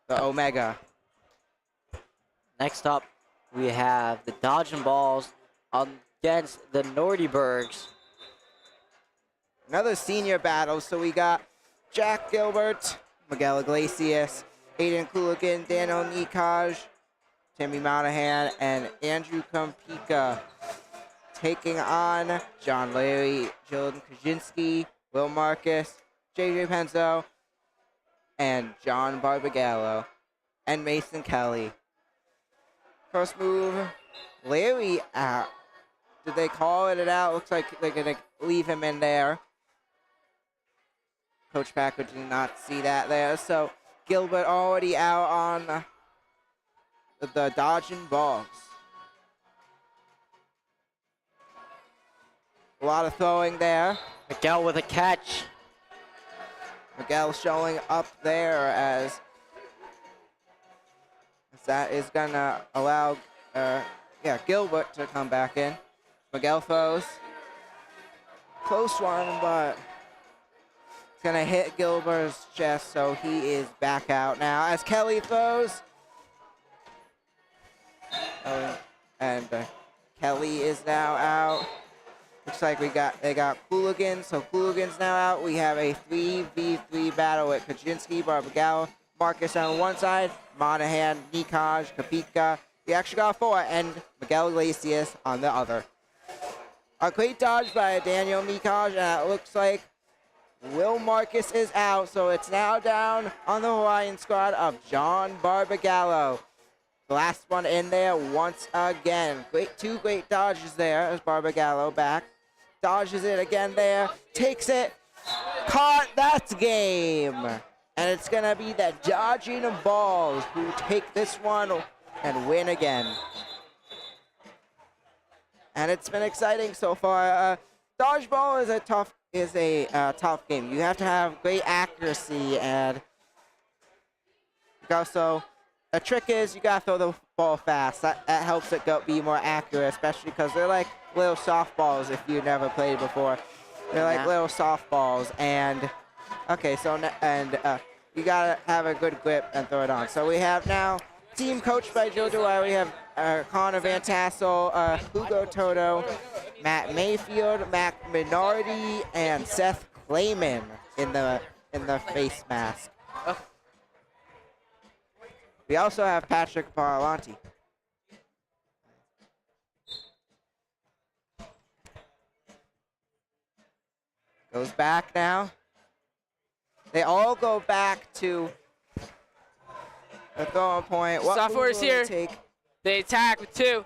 Speaker 1: the Omega.
Speaker 2: next up, we have the Dodge and Balls against the Nordy Bgs.
Speaker 1: Another senior battle. So we got Jack Gilbert, Miguel Iglesias, Aiden Cooligan, Daniel Nikaj, Timmy Monahan, and Andrew Kompika taking on John Larry, Jordan Kaczynski, Will Marcus, JJ Penzo, and John Barbagallo, and Mason Kelly. First move, Larry out. Did they call it out? Looks like they're going to leave him in there. Coach Packer did not see that there. So Gilbert already out on the dodging balls. A lot of throwing there.
Speaker 2: Miguel with a catch.
Speaker 1: Miguel showing up there as that is gonna allow Gilbert to come back in. Miguel throws. Close one, but it's gonna hit Gilbert's chest, so he is back out now as Kelly throws. And Kelly is now out. Looks like they got Cooligan, so Cooligan's now out. We have a 3v3 battle with Kaczynski, Barbagallo, Marcus on one side, Monahan, Nikaj, Kapika. We actually got 4, and Miguel Iglesias on the other. A great dodge by Daniel Nikaj, and it looks like Will Marcus is out, so it's now down on the Hawaiian squad of John Barbagallo. The last one in there once again. Two great dodges there as Barbagallo back. Dodges it again there. Takes it. Caught. That's game. And it's going to be the dodging balls who take this one and win again. And it's been exciting so far. Dodgeball is a tough game. You have to have great accuracy, and also the trick is you gotta throw the ball fast. That helps it be more accurate, especially because they're like little softballs. If you've never played before, they're like little softballs. And you gotta have a good grip and throw it on. So we have now team coached by Joe Dwyer. We have Connor Van Tassel, Hugo Toto, Matt Mayfield, Mac Minardi, and Seth Clayman in the face mask. We also have Patrick Baralanti. Goes back now. They all go back to the throwing point. What
Speaker 4: Sophomore is
Speaker 1: move will
Speaker 4: here.
Speaker 1: they take?
Speaker 4: They attack with 2.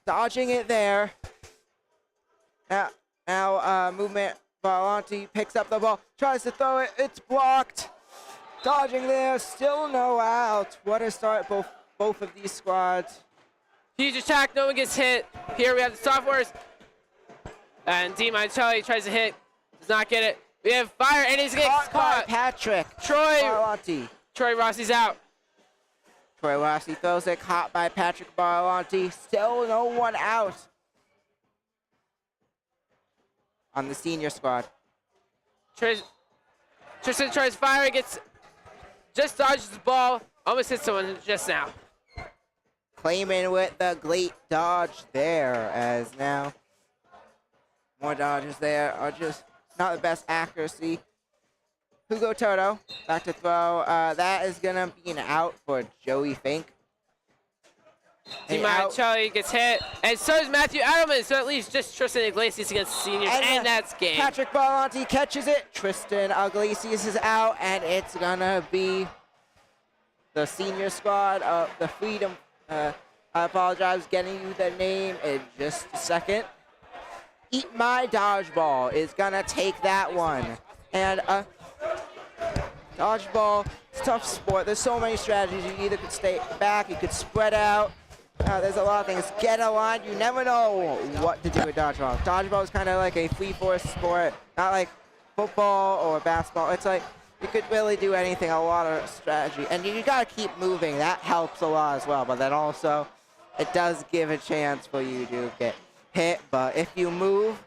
Speaker 1: Dodging it there. Now movement. Baralanti picks up the ball, tries to throw it. It's blocked. Dodging there. Still no out. What a start both of these squads.
Speaker 4: Huge attack. No one gets hit. Here we have the sophomores. And D. Monticelli tries to hit. Does not get it. We have fire, and he's getting
Speaker 1: Caught by
Speaker 4: caught.
Speaker 1: Patrick.
Speaker 4: Troy
Speaker 1: Baralanti.
Speaker 4: Rossi's out.
Speaker 1: Troy Rossi throws it, caught by Patrick Baralanti. Still no one out on the senior squad.
Speaker 4: Tristan tries fire, just dodges the ball, almost hit someone just now.
Speaker 1: Clayman with the great dodge there, as now more dodges there are just not the best accuracy. Hugo Toto back to throw. That is going to be an out for Joey Fink.
Speaker 4: Charlie gets hit, and so does Matthew Adelman, so at least just Tristan Iglesias against seniors, and that's game.
Speaker 1: Patrick Baralanti catches it. Tristan Iglesias is out, and it's going to be the senior squad of the Freedom. I apologize, getting you the name in just a second. Eat My Dodgeball is going to take that one. And dodgeball, it's a tough sport. There's so many strategies. You either could stay back, you could spread out. There's a lot of things. Get a line. You never know what to do with dodgeball. Dodgeball is kind of like a free-force sport, not like football or basketball. It's like you could really do anything, a lot of strategy. And you got to keep moving. That helps a lot as well. But then also, it does give a chance for you to get hit. But if you move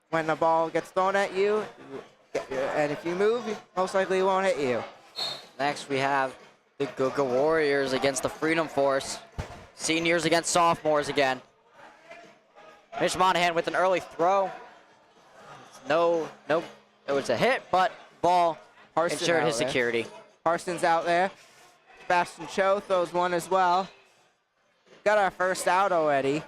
Speaker 1: when the ball gets thrown at you, and if you move, most likely it won't hit you.
Speaker 2: Next, we have the Goga Warriors against the Freedom Force. Seniors against sophomores again. Mitch Monahan with an early throw. No, it was a hit, but ball ensured his security.
Speaker 1: Parsons out there. Sebastian Cho throws one as well. Got our first out already.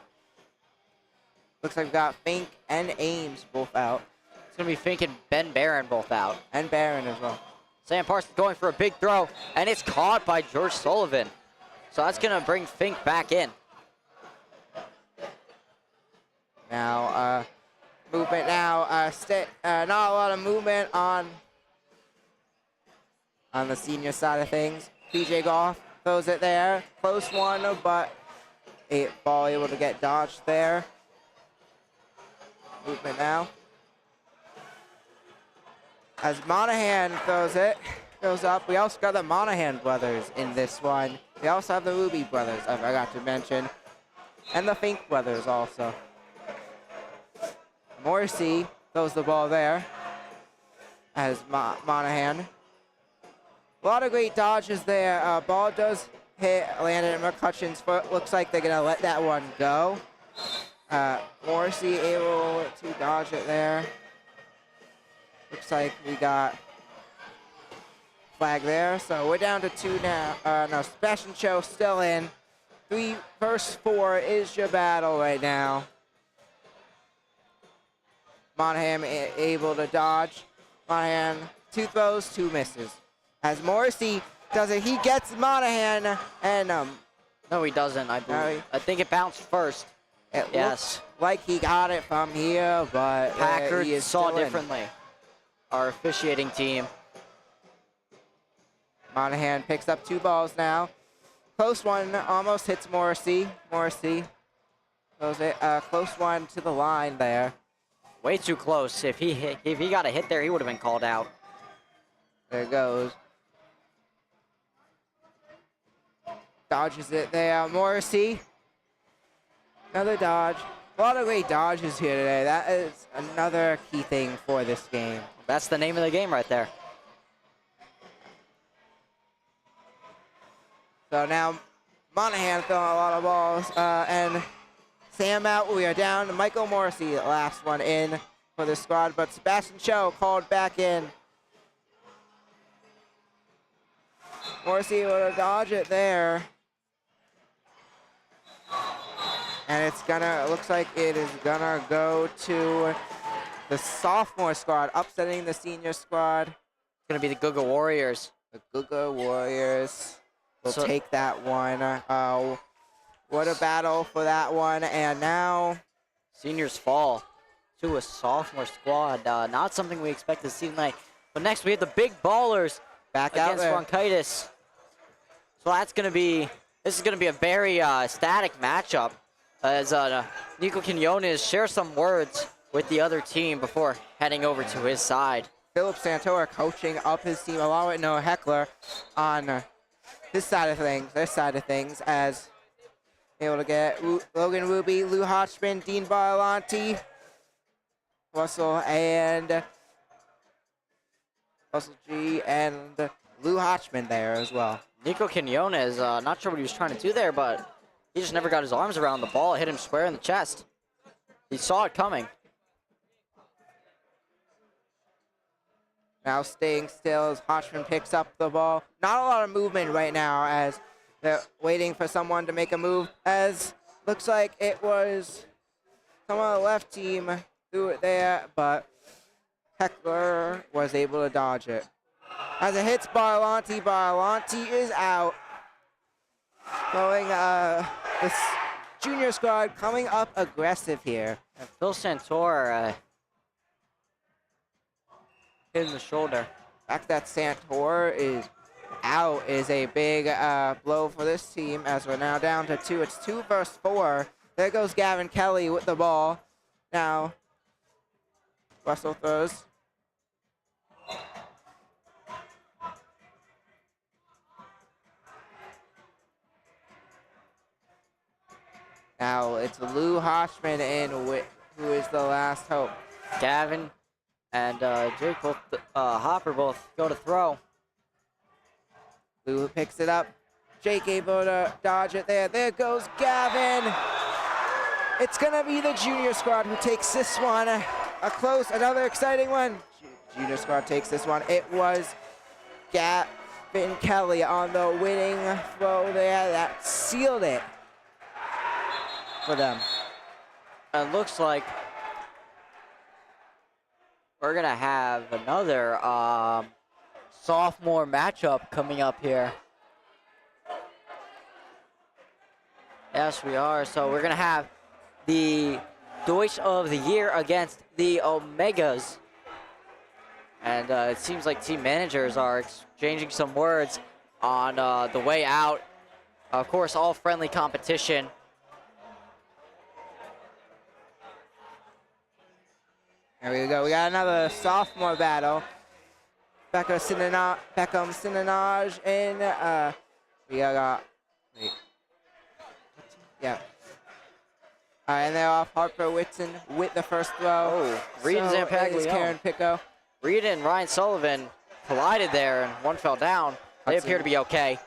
Speaker 1: Looks like we've got Fink and Ames both out.
Speaker 2: It's going to be Fink and Ben Barron both out.
Speaker 1: And Barron as well.
Speaker 2: Sam Parsons going for a big throw, and it's caught by George Sullivan. So that's going to bring Fink back in.
Speaker 1: Now, movement now. Not a lot of movement on the senior side of things. PJ Goff throws it there. Close one, but a ball able to get dodged there. Movement now. As Monahan throws it, goes up. We also got the Monahan brothers in this one. We also have the Ruby brothers, I forgot to mention. And the Fink brothers also. Morrissey throws the ball there as Monahan. A lot of great dodges there. Ball does hit, landed at McCutcheon's foot. Looks like they're going to let that one go. Morrissey able to dodge it there. Looks like we got flag there. So we're down to 2 now. No, Sebastian Cho still in. 3 versus 4 is your battle right now. Monahan able to dodge. Monahan, 2 throws, 2 misses. As Morrissey does it, he gets Monahan, and
Speaker 2: no, he doesn't, I believe. I think it bounced first.
Speaker 1: It looks like he got it from here, but
Speaker 2: Packard
Speaker 1: he is
Speaker 2: saw
Speaker 1: still in.
Speaker 2: differently. Our officiating team.
Speaker 1: Monahan picks up 2 balls now. Close one, almost hits Morrissey. Morrissey throws it, close one to the line there.
Speaker 2: Way too close. If he got a hit there, he would have been called out.
Speaker 1: There it goes. Dodges it there. Morrissey. Another dodge. A lot of great dodges here today. That is another key thing for this game.
Speaker 2: That's the name of the game right there.
Speaker 1: So now Monahan throwing a lot of balls. And Sam out. We are down to Michael Morrissey, the last one in for the squad. But Sebastian Cho called back in. Morrissey able to dodge it there. And it's gonna, looks like it is gonna go to the sophomore squad, upsetting the senior squad.
Speaker 2: It's gonna be the Goga Warriors.
Speaker 1: The Goga Warriors will take that one. What a battle for that one. And now
Speaker 2: seniors fall to a sophomore squad. Not something we expect to see tonight. But next we have the big ballers
Speaker 1: back out
Speaker 2: against
Speaker 1: there.
Speaker 2: Bronchitis. So that's gonna be, this is gonna be a very static matchup as Nico Quinones shares some words with the other team before heading over to his side.
Speaker 1: Philip Santora coaching up his team along with Noah Heckler on his side of things, their side of things, as able to get Logan Ruby, Lou Hotchman, Dean Biolanti, Russell G, and Lou Hotchman there as well.
Speaker 2: Nico Quinones, not sure what he was trying to do there, but he just never got his arms around the ball. It hit him square in the chest. He saw it coming.
Speaker 1: Now staying still as Hotchman picks up the ball. Not a lot of movement right now as they're waiting for someone to make a move, as looks like it was someone on the left team threw it there, but Heckler was able to dodge it. As it hits Biolanti, Biolanti is out. Going, this junior squad coming up aggressive here.
Speaker 2: And Phil Santor hit in the shoulder.
Speaker 1: The fact that Santor is out is a big blow for this team, as we're now down to 2. It's 2 versus 4. There goes Gavin Kelly with the ball. Now, Russell throws. Now it's Lou Hotchman in, who is the last hope.
Speaker 2: Gavin and Jake both, Hopper both go to throw.
Speaker 1: Lou picks it up. Jake able to dodge it there. There goes Gavin. It's gonna be the junior squad who takes this one. Another exciting one. Junior squad takes this one. It was Gavin Kelly on the winning throw there that sealed it for them.
Speaker 2: It looks like we're gonna have another sophomore matchup coming up here. Yes, we are. So we're gonna have the Deutsch of the Year against the Omegas. And it seems like team managers are exchanging some words on the way out. Of course, all friendly competition.
Speaker 1: There we go. We got another sophomore battle. Beckham Sinanaj in. We got. Wait. Yeah. And they're off Harper Whitson with the first throw.
Speaker 2: Oh, Reed and Zampaglione.
Speaker 1: Karen Pico.
Speaker 2: Reed and Ryan Sullivan collided there, and one fell down. They appear to be okay.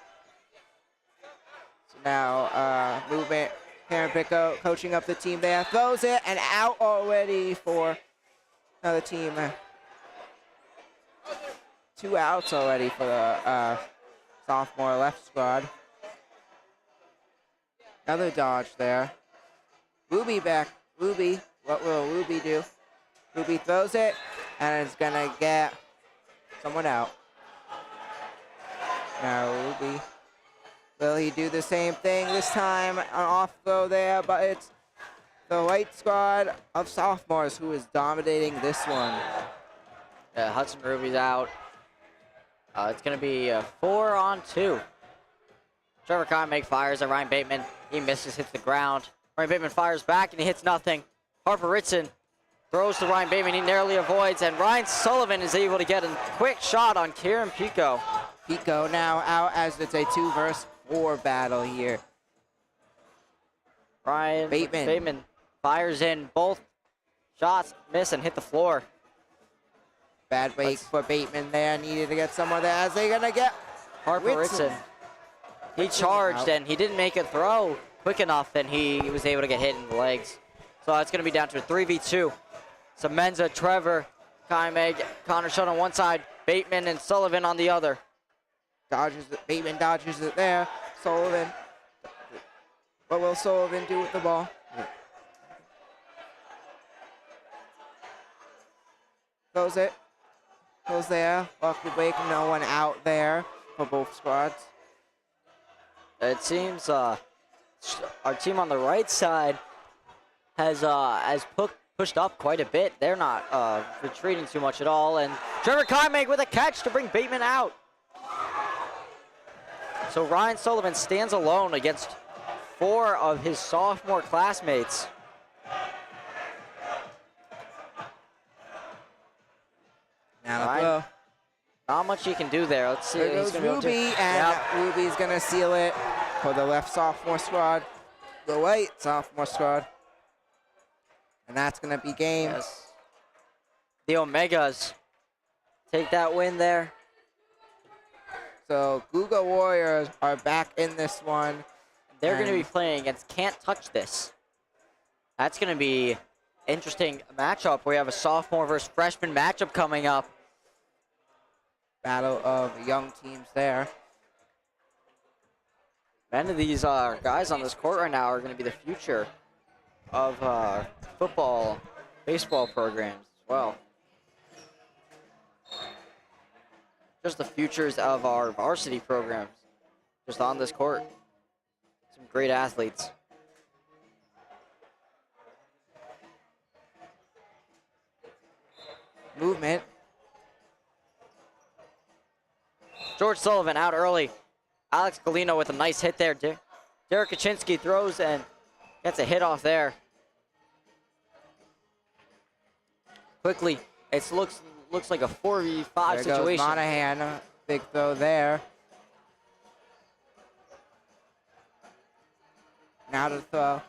Speaker 1: So now, movement. Karen Pico coaching up the team there. Throws it and out already for another team. 2 outs already for the sophomore left squad. Another dodge there. Ruby back. Ruby. What will Ruby do? Ruby throws it, and it's gonna get someone out. Now Ruby. Will he do the same thing this time? An off throw there, but it's the white squad of sophomores who is dominating this one.
Speaker 2: Yeah, Hudson Ruby's out. It's going to be 4-on-2. Trevor Conmake fires at Ryan Bateman. He misses, hits the ground. Ryan Bateman fires back, and he hits nothing. Harper Ritson throws to Ryan Bateman. He narrowly avoids, and Ryan Sullivan is able to get a quick shot on Kieran Pico.
Speaker 1: Pico now out as it's a 2 versus 4 battle here.
Speaker 2: Ryan Bateman fires in. Both shots miss and hit the floor.
Speaker 1: Bad break for Bateman there. Needed to get someone there as they're going to get
Speaker 2: Harper Ritson. He charged and he didn't make a throw quick enough, and he was able to get hit in the legs. So it's going to be down to a 3v2. Semenza, Trevor, Kaimeg, Connor Shun on one side, Bateman and Sullivan on the other.
Speaker 1: Bateman dodges it there. Sullivan. What will Sullivan do with the ball? Goes it. Goes there. Lucky break. No one out there for both squads.
Speaker 2: It seems our team on the right side has pushed up quite a bit. They're not retreating too much at all. And Trevor Kaimeg with a catch to bring Bateman out. So Ryan Sullivan stands alone against 4 of his sophomore classmates.
Speaker 1: Now
Speaker 2: Not much he can do there. Let's see.
Speaker 1: there goes Ruby, and Ruby's gonna seal it for the left sophomore squad, the right sophomore squad, and that's gonna be game.
Speaker 2: Yes. The Omegas take that win there.
Speaker 1: So Goga Warriors are back in this one.
Speaker 2: They're going to be playing against Can't Touch This. That's going to be interesting matchup. We have a sophomore versus freshman matchup coming up.
Speaker 1: Battle of young teams there.
Speaker 2: Many of these guys on this court right now are going to be the future of football, baseball programs as well. Just the futures of our varsity programs, just on this court. Some great athletes.
Speaker 1: Movement.
Speaker 2: George Sullivan out early. Alex Galino with a nice hit there. Derek Kaczynski throws and gets a hit off there. Quickly, it looks like a 4v5
Speaker 1: There
Speaker 2: situation.
Speaker 1: goes Monahan, big throw there. Now to throw.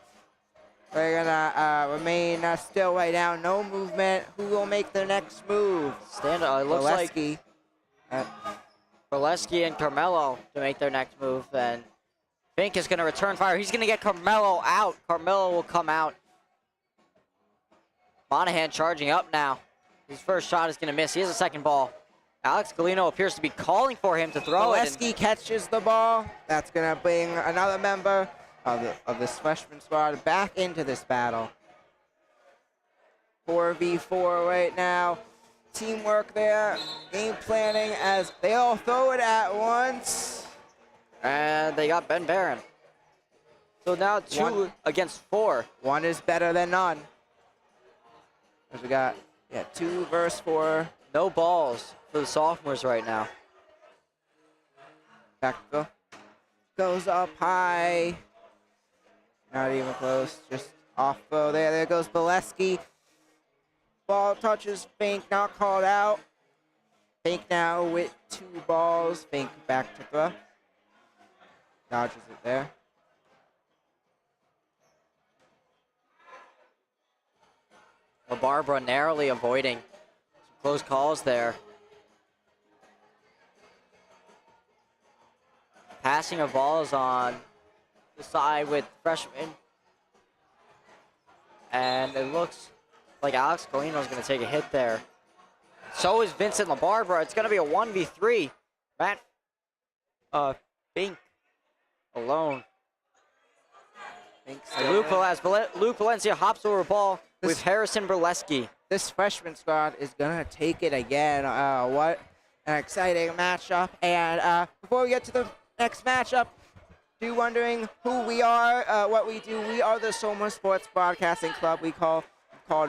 Speaker 1: We're gonna remain still right now, no movement. Who will make the next move?
Speaker 2: Stand up. It looks like
Speaker 1: Oleski.
Speaker 2: Boleski and Carmelo to make their next move, and Fink is going to return fire. He's going to get Carmelo out. Carmelo will come out. Monahan charging up now. His first shot is going to miss. He has a second ball. Alex Galino appears to be calling for him to throw it.
Speaker 1: Oleski catches the ball. That's going to bring another member of this freshman squad back into this battle. 4v4 right now. Teamwork there, game planning as they all throw it at once.
Speaker 2: And they got Ben Barron. So now 2 against 4.
Speaker 1: One is better than none. As we got, 2 versus 4.
Speaker 2: No balls for the sophomores right now.
Speaker 1: Back go. Goes up high. Not even close, just off throw there. There goes Boleski. Ball touches Fink, not called out. Fink now with 2 balls. Fink back to throw. Dodges it there.
Speaker 2: LaBarbara narrowly avoiding some close calls there. Passing of balls on the side with freshman. And it looks like Alex Galino is going to take a hit there. So is Vincent LaBarbara. It's going to be a 1v3. Matt Fink alone. Luke Valencia hops over a ball with Harrison Burleski.
Speaker 1: This freshman squad is going to take it again. What an exciting matchup. And before we get to the next matchup, if you're wondering who we are, what we do, we are the Sophomore Sports Broadcasting Club. We called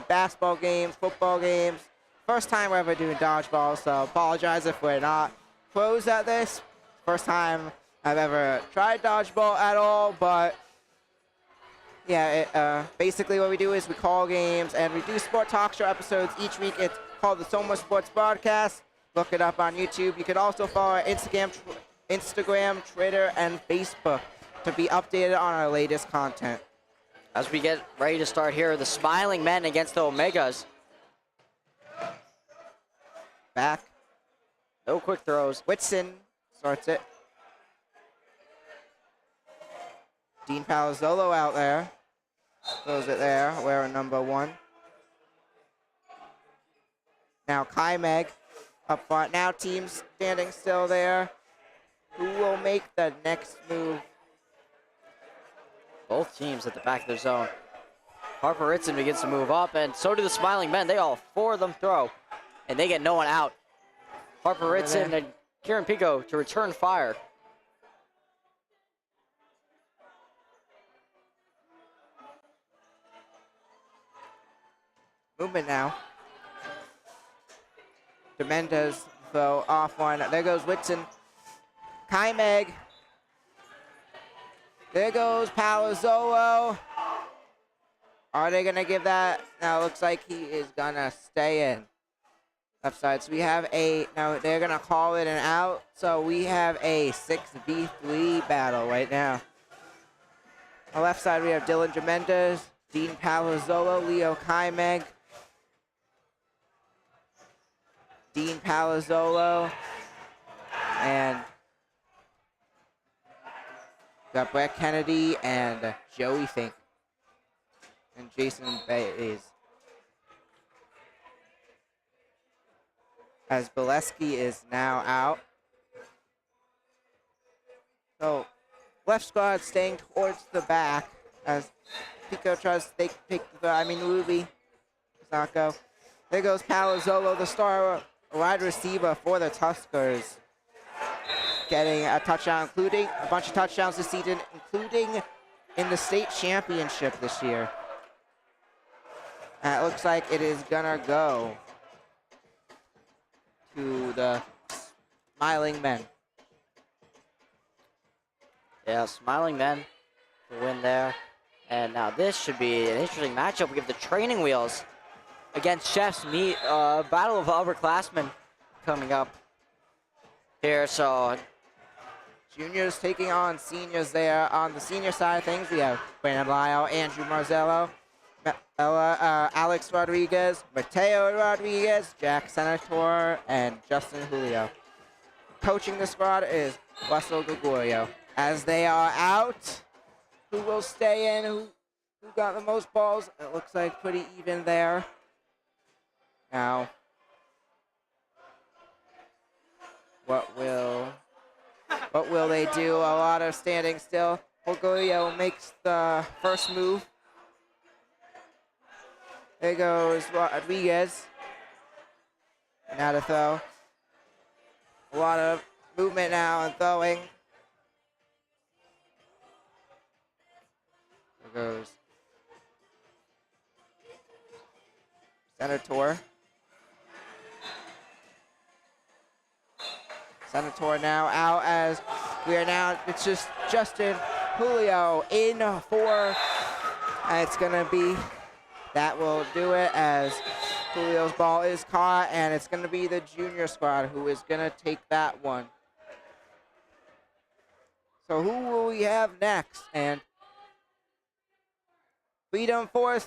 Speaker 1: basketball games, football games. First time we're ever doing dodgeball, so apologize if we're not pros at this. First time I've ever tried dodgeball at all, but yeah, basically what we do is we call games and we do sport talk show episodes each week. It's called the Sophomore Sports Broadcast. Look it up on YouTube. You can also follow our Instagram, Twitter, and Facebook to be updated on our latest content.
Speaker 2: As we get ready to start here, the Smiling Men against the Omegas.
Speaker 1: Back.
Speaker 2: No quick throws.
Speaker 1: Whitson starts it. Dean Palazzolo out there. Throws it there, wearing number 1. Now Kai Meg up front. Now teams standing still there. Who will make the next move?
Speaker 2: Both teams at the back of their zone. Harper Ritson begins to move up, and so do the Smiling Men. They all 4 of them throw, and they get no one out. Harper Ritson and Kieran Pico to return fire.
Speaker 1: Movement now. Demendez, though, off one. There goes Whitson. Kai Meg. There goes Palazzolo. Are they going to give that? No, it looks like he is going to stay in. Left side. So we have a, no, they're going to call it an out. So we have a 6v3 battle right now. On the left side, we have Dylan Demendez, Dean Palazzolo, Leo Kai Meg. Dean Palazzolo, and got Brett Kennedy and Joey Fink and Jason Bays. As Bileski is now out. So left squad staying towards the back as Pico tries to take Ruby does not go. There goes Palazzolo, the star wide receiver for the Tuskers, getting a touchdown, including a bunch of touchdowns this season, including in the state championship this year. And it looks like it is gonna go to the Smiling Men.
Speaker 2: Yeah, Smiling Men to win there. And now this should be an interesting matchup. We have the Training Wheels against Chef's Meat, battle of upperclassmen coming up here. So
Speaker 1: Juniors taking on seniors there. On the senior side of things, we have Brandon Lyle, Andrew Marzello, Alex Rodriguez, Mateo Rodriguez, Jack Senator, and Justin Julio. Coaching the squad is Russell Gregorio. As they are out, who will stay in? Who got the most balls? It looks like pretty even there. Now, what will they do? A lot of standing still. Gregorio makes the first move. There goes Rodriguez. Now to throw. A lot of movement now and throwing. There goes Senator. Senator now out as we are now, it's just Justin Julio in for, and it's gonna be, that will do it as Julio's ball is caught, and it's gonna be the junior squad who is gonna take that one. So who will we have next? And Freedom Force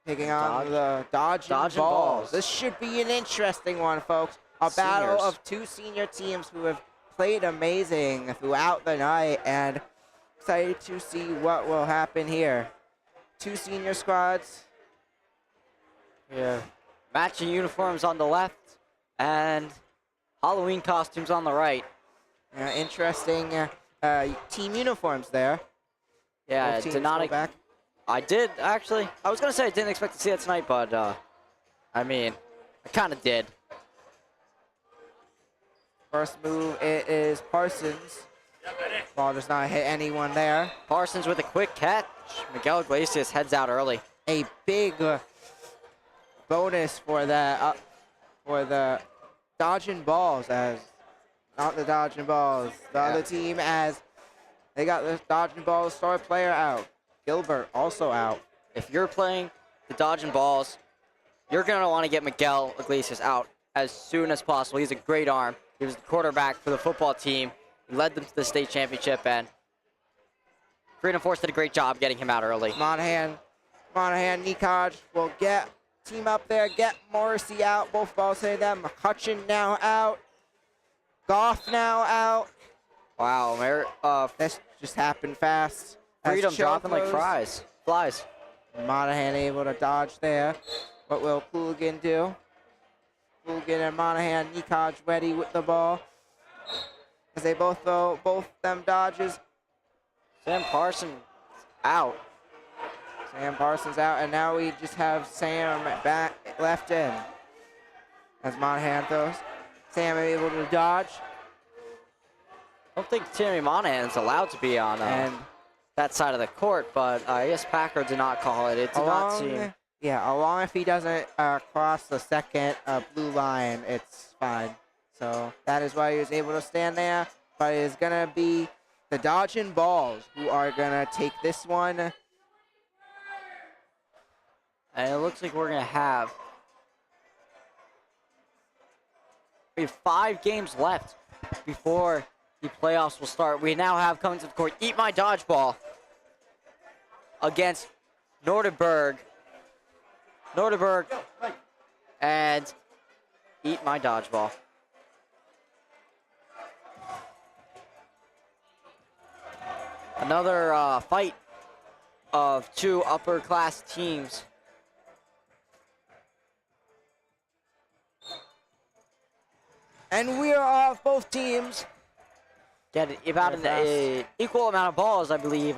Speaker 1: taking on the Dodging Balls. This should be an interesting one, folks. A battle of 2 senior teams who have played amazing throughout the night, and excited to see what will happen here. 2 senior squads.
Speaker 2: yeah, matching uniforms on the left and Halloween costumes on the right.
Speaker 1: Interesting team uniforms there.
Speaker 2: Yeah,
Speaker 1: Both teams
Speaker 2: did not.
Speaker 1: go back.
Speaker 2: I did actually. I was gonna say I didn't expect to see it tonight, but I mean, I kind of did.
Speaker 1: First move, it is Parsons. Ball does not hit anyone there.
Speaker 2: Parsons with a quick catch. Miguel Iglesias heads out early.
Speaker 1: A big bonus for the Dodging Balls, as not the Dodging Balls. The other team, as they got the Dodging Balls star player out. Gilbert also out.
Speaker 2: If you're playing the Dodging Balls, you're gonna want to get Miguel Iglesias out as soon as possible. He's a great arm. He was the quarterback for the football team. He led them to the state championship, and Freedom Force did a great job getting him out early.
Speaker 1: Monahan, Nikaj will get team up there, get Morrissey out. Both balls hit them. McCutcheon now out. Goff now out.
Speaker 2: Wow,
Speaker 1: That's just happened fast.
Speaker 2: Freedom dropping like flies.
Speaker 1: Monahan able to dodge there. What will Cooligan do? Cooligan and Monahan, Nikaj ready with the ball. As they both throw, both them dodges.
Speaker 2: Sam Parsons out.
Speaker 1: Sam Parsons out, and now we just have Sam back left in. As Monahan throws. Sam able to dodge.
Speaker 2: I don't think Timmy Monahan's allowed to be on that side of the court, but I guess Packer did not call it. It did not seem.
Speaker 1: Yeah, along if he doesn't cross the second blue line, it's fine. So that is why he was able to stand there. But it is going to be the dodging balls who are going to take this one.
Speaker 2: And it looks like we're going to have 5 games left before the playoffs will start. We now have coming to the court, Eat My Dodgeball against Nordy Bgs. And Eat My Dodgeball. Another fight of 2 upper-class teams.
Speaker 1: And we are off both teams.
Speaker 2: Get about an equal amount of balls, I believe.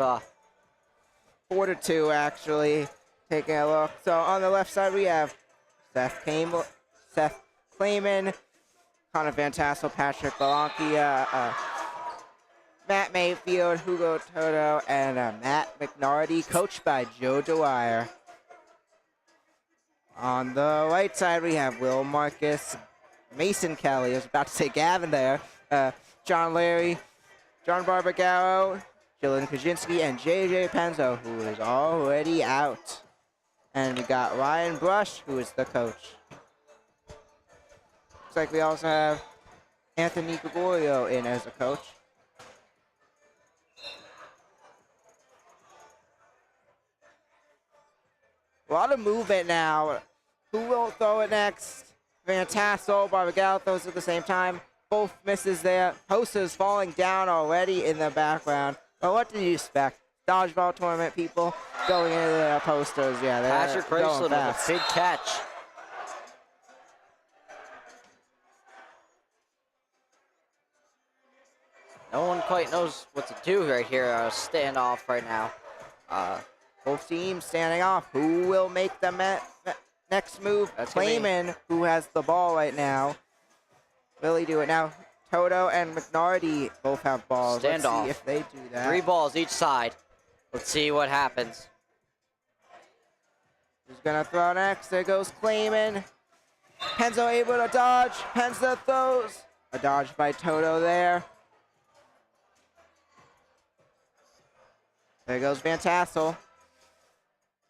Speaker 1: 4-2, actually. Taking a look. So on the left side, we have Seth Clayman, Connor Van Tassel, Patrick Balankia, Matt Mayfield, Hugo Toto, and Matt McNarty, coached by Joe Dwyer. On the right side, we have Will Marcus, Mason Kelly, I was about to say Gavin there, John Larry, John Barbagaro, Jalen Kaczynski, and JJ Penzo, who is already out. And we got Ryan Brush, who is the coach. Looks like we also have Anthony Gregorio in as a coach. A lot of movement now. Who will throw it next? Van Tassel, Barbagaro throws at the same time. Both misses there. Posters falling down already in the background. But what did you expect? Dodgeball tournament people going into their posters. Yeah, they're
Speaker 2: Patrick Graceland with a big catch. No one quite knows what to do right here. Standoff right now.
Speaker 1: Both teams standing off. Who will make the next move? Clayman, who has the ball right now. Will he do it now? Toto and McNarty both have balls.
Speaker 2: Standoff.
Speaker 1: Let's see if they do that.
Speaker 2: 3 balls each side. Let's see what happens.
Speaker 1: Who's gonna throw next? There goes Clayman. Penzo able to dodge. Penzo throws. A dodge by Toto there. There goes Van Tassel.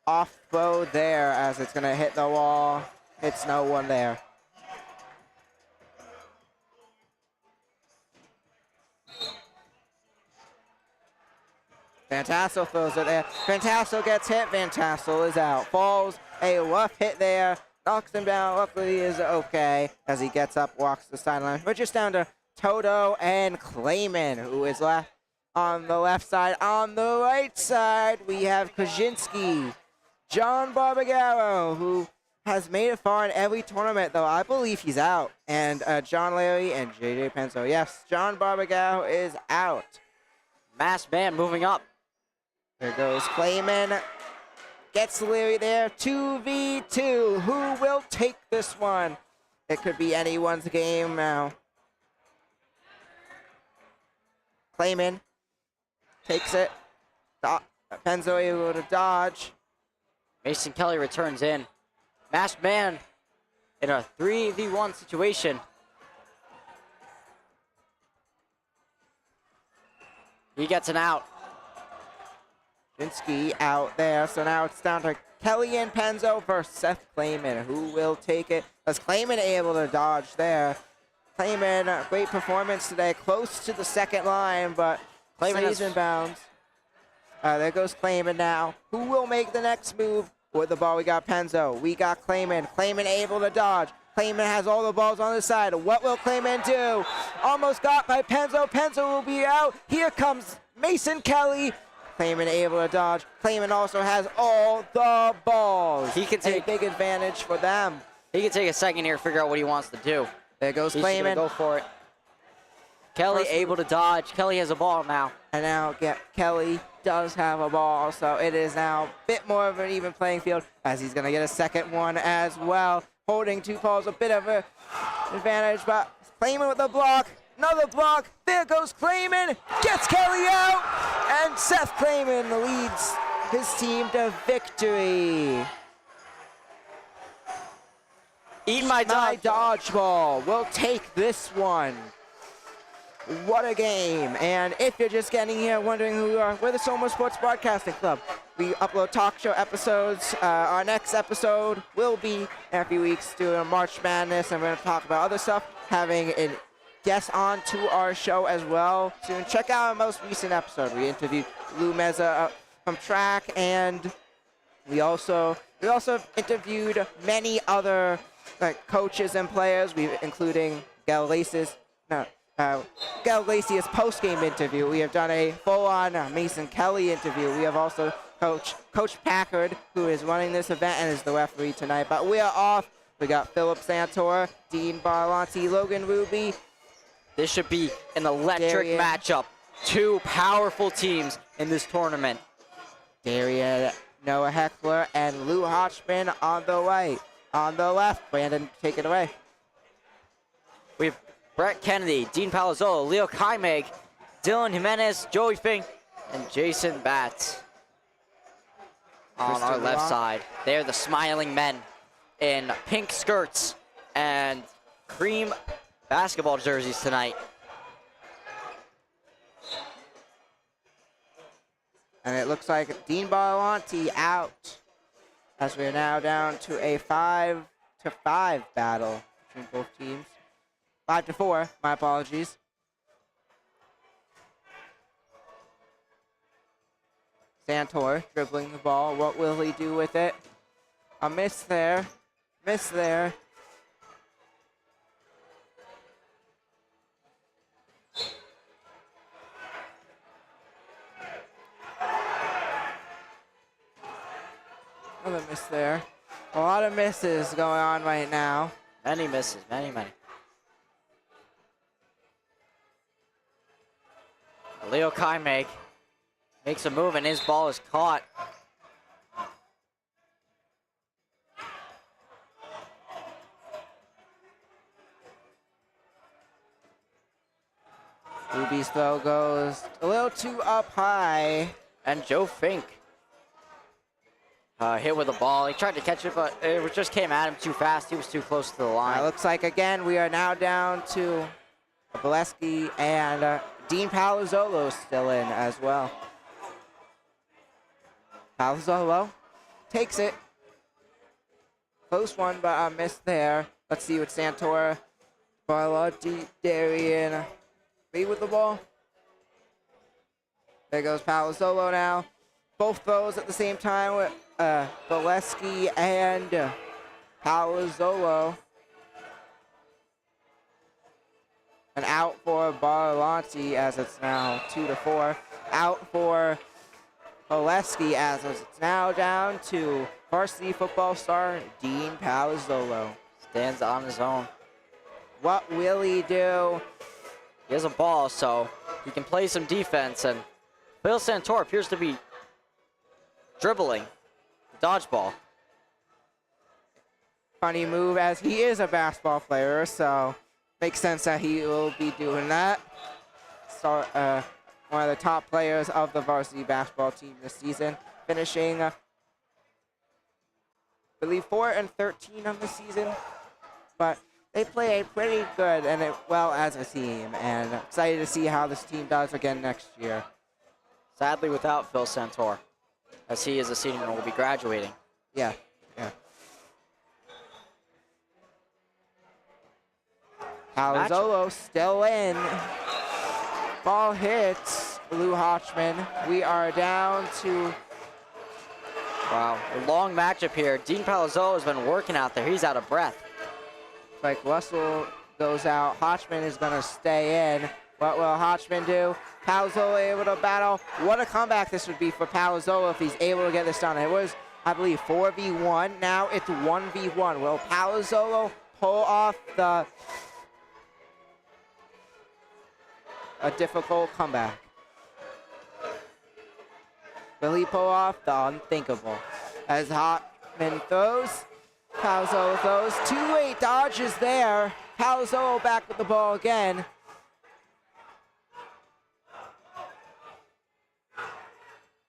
Speaker 1: Off throw there as it's gonna hit the wall. Hits no one there. Van Tassel throws it there. Van Tassel gets hit. Van Tassel is out. Falls. A rough hit there. Knocks him down. Luckily he is okay as he gets up, walks the sideline. We're just down to Toto and Clayman, who is left on the left side. On the right side, we have Kaczynski. John Barbagaro, who has made it far in every tournament, though I believe he's out. And John Larry and JJ Penzo. Yes, John Barbagaro is out.
Speaker 2: Masked man moving up.
Speaker 1: There goes Clayman. Gets Leary there. 2v2. Who will take this one? It could be anyone's game now. Clayman takes it. Penzo able to dodge.
Speaker 2: Mason Kelly returns in. Masked man in a 3v1 situation. He gets an out.
Speaker 1: Kaczynski out there, so now it's down to Kelly and Penzo versus Seth Clayman. Who will take it? Was Clayman able to dodge there? Clayman, great performance today, close to the second line, but
Speaker 2: Clayman
Speaker 1: stays in bounds. There goes Clayman now. Who will make the next move? With the ball, we got Penzo. We got Clayman. Clayman able to dodge. Clayman has all the balls on the side. What will Clayman do? Almost got by Penzo. Penzo will be out. Here comes Mason Kelly. Clayman able to dodge. Clayman also has all the balls.
Speaker 2: He can take
Speaker 1: a big advantage for them.
Speaker 2: He can take a second here to figure out what he wants to do.
Speaker 1: There goes
Speaker 2: He's gonna
Speaker 1: Clayman.
Speaker 2: go for it. Kelly able to dodge. Kelly has a ball now.
Speaker 1: And now Kelly does have a ball, so it is now a bit more of an even playing field as he's going to get a second one as well. Holding two balls, a bit of an advantage, but Clayman with a block. Another block. There goes Clayman. Gets Kelly out. And Seth Clayman leads his team to victory.
Speaker 2: Eat my
Speaker 1: dodgeball will take this one. What a game. And if you're just getting here wondering who we are, we're the Sophomore Sports Broadcasting Club. We upload talk show episodes. Our next episode will be in a few weeks doing March Madness, and we're going to talk about other stuff, having a guest on to our show as well soon. Check out our most recent episode. We interviewed Lou Meza from track, and we also interviewed many other coaches and players, including Galatius post-game interview. We have done a full-on Mason Kelly interview. We have also Coach Packard, who is running this event and is the referee tonight. But we are off. We got Philip Santor, Dean Barlanti, Logan Ruby.
Speaker 2: This should be an electric matchup. Two powerful teams in this tournament.
Speaker 1: Darian, Noah Heckler, and Lou Hotchman on the right. On the left, Brandon, take it away.
Speaker 2: We have Brett Kennedy, Dean Palazzolo, Leo Kaimeg, Dylan Jimenez, Joey Fink, and Jason Batts on our left side. They're the smiling men in pink skirts and cream basketball jerseys tonight.
Speaker 1: And it looks like Dean Barlanti out, as we're now down to a 5-5 battle between both teams. 5-4, my apologies. Santor dribbling the ball. What will he do with it? A miss there. Miss there. Another miss there. A lot of misses going on right now.
Speaker 2: Many misses, many. Leo Kaimeg makes a move and his ball is caught.
Speaker 1: Ruby's throw goes a little too up high.
Speaker 2: And Joe Fink hit with the ball. He tried to catch it, but it just came at him too fast. He was too close to the line.
Speaker 1: Looks like, again, we are now down to Boleski and Dean Palazzolo still in as well. Palazzolo takes it. Close one, but a miss there. Let's see what Santora, Barlotti, Darian, be with the ball. There goes Palazzolo now. Both throws at the same time with Boleski and Palazzolo. And out for Barlanti as it's now 2-4. Out for Boleski as it's now down to varsity football star Dean Palazzolo.
Speaker 2: Stands on his own.
Speaker 1: What will he do?
Speaker 2: He has a ball, so he can play some defense, and Phil Santor appears to be dribbling the dodgeball.
Speaker 1: Funny move, as he is a basketball player, so makes sense that he will be doing that. One of the top players of the varsity basketball team this season, finishing, I believe, 4-13 on the season. But they play pretty good and well as a team, and I'm excited to see how this team does again next year.
Speaker 2: Sadly, without Phil Santor, as he is a senior and will be graduating.
Speaker 1: Yeah. Palazzolo still in. Ball hits Lou Hotchman. We are down to...
Speaker 2: Wow, a long matchup here. Dean Palazzolo has been working out there. He's out of breath.
Speaker 1: Like Russell goes out. Hotchman is going to stay in. What will Hotchman do? Palazzolo able to battle. What a comeback this would be for Palazzolo if he's able to get this done. It was, I believe, 4v1. Now it's 1v1. Will Palazzolo pull off a difficult comeback? Will he pull off the unthinkable? As Hotman throws, Palazzolo throws. 2 late dodges there. Palazzolo back with the ball again.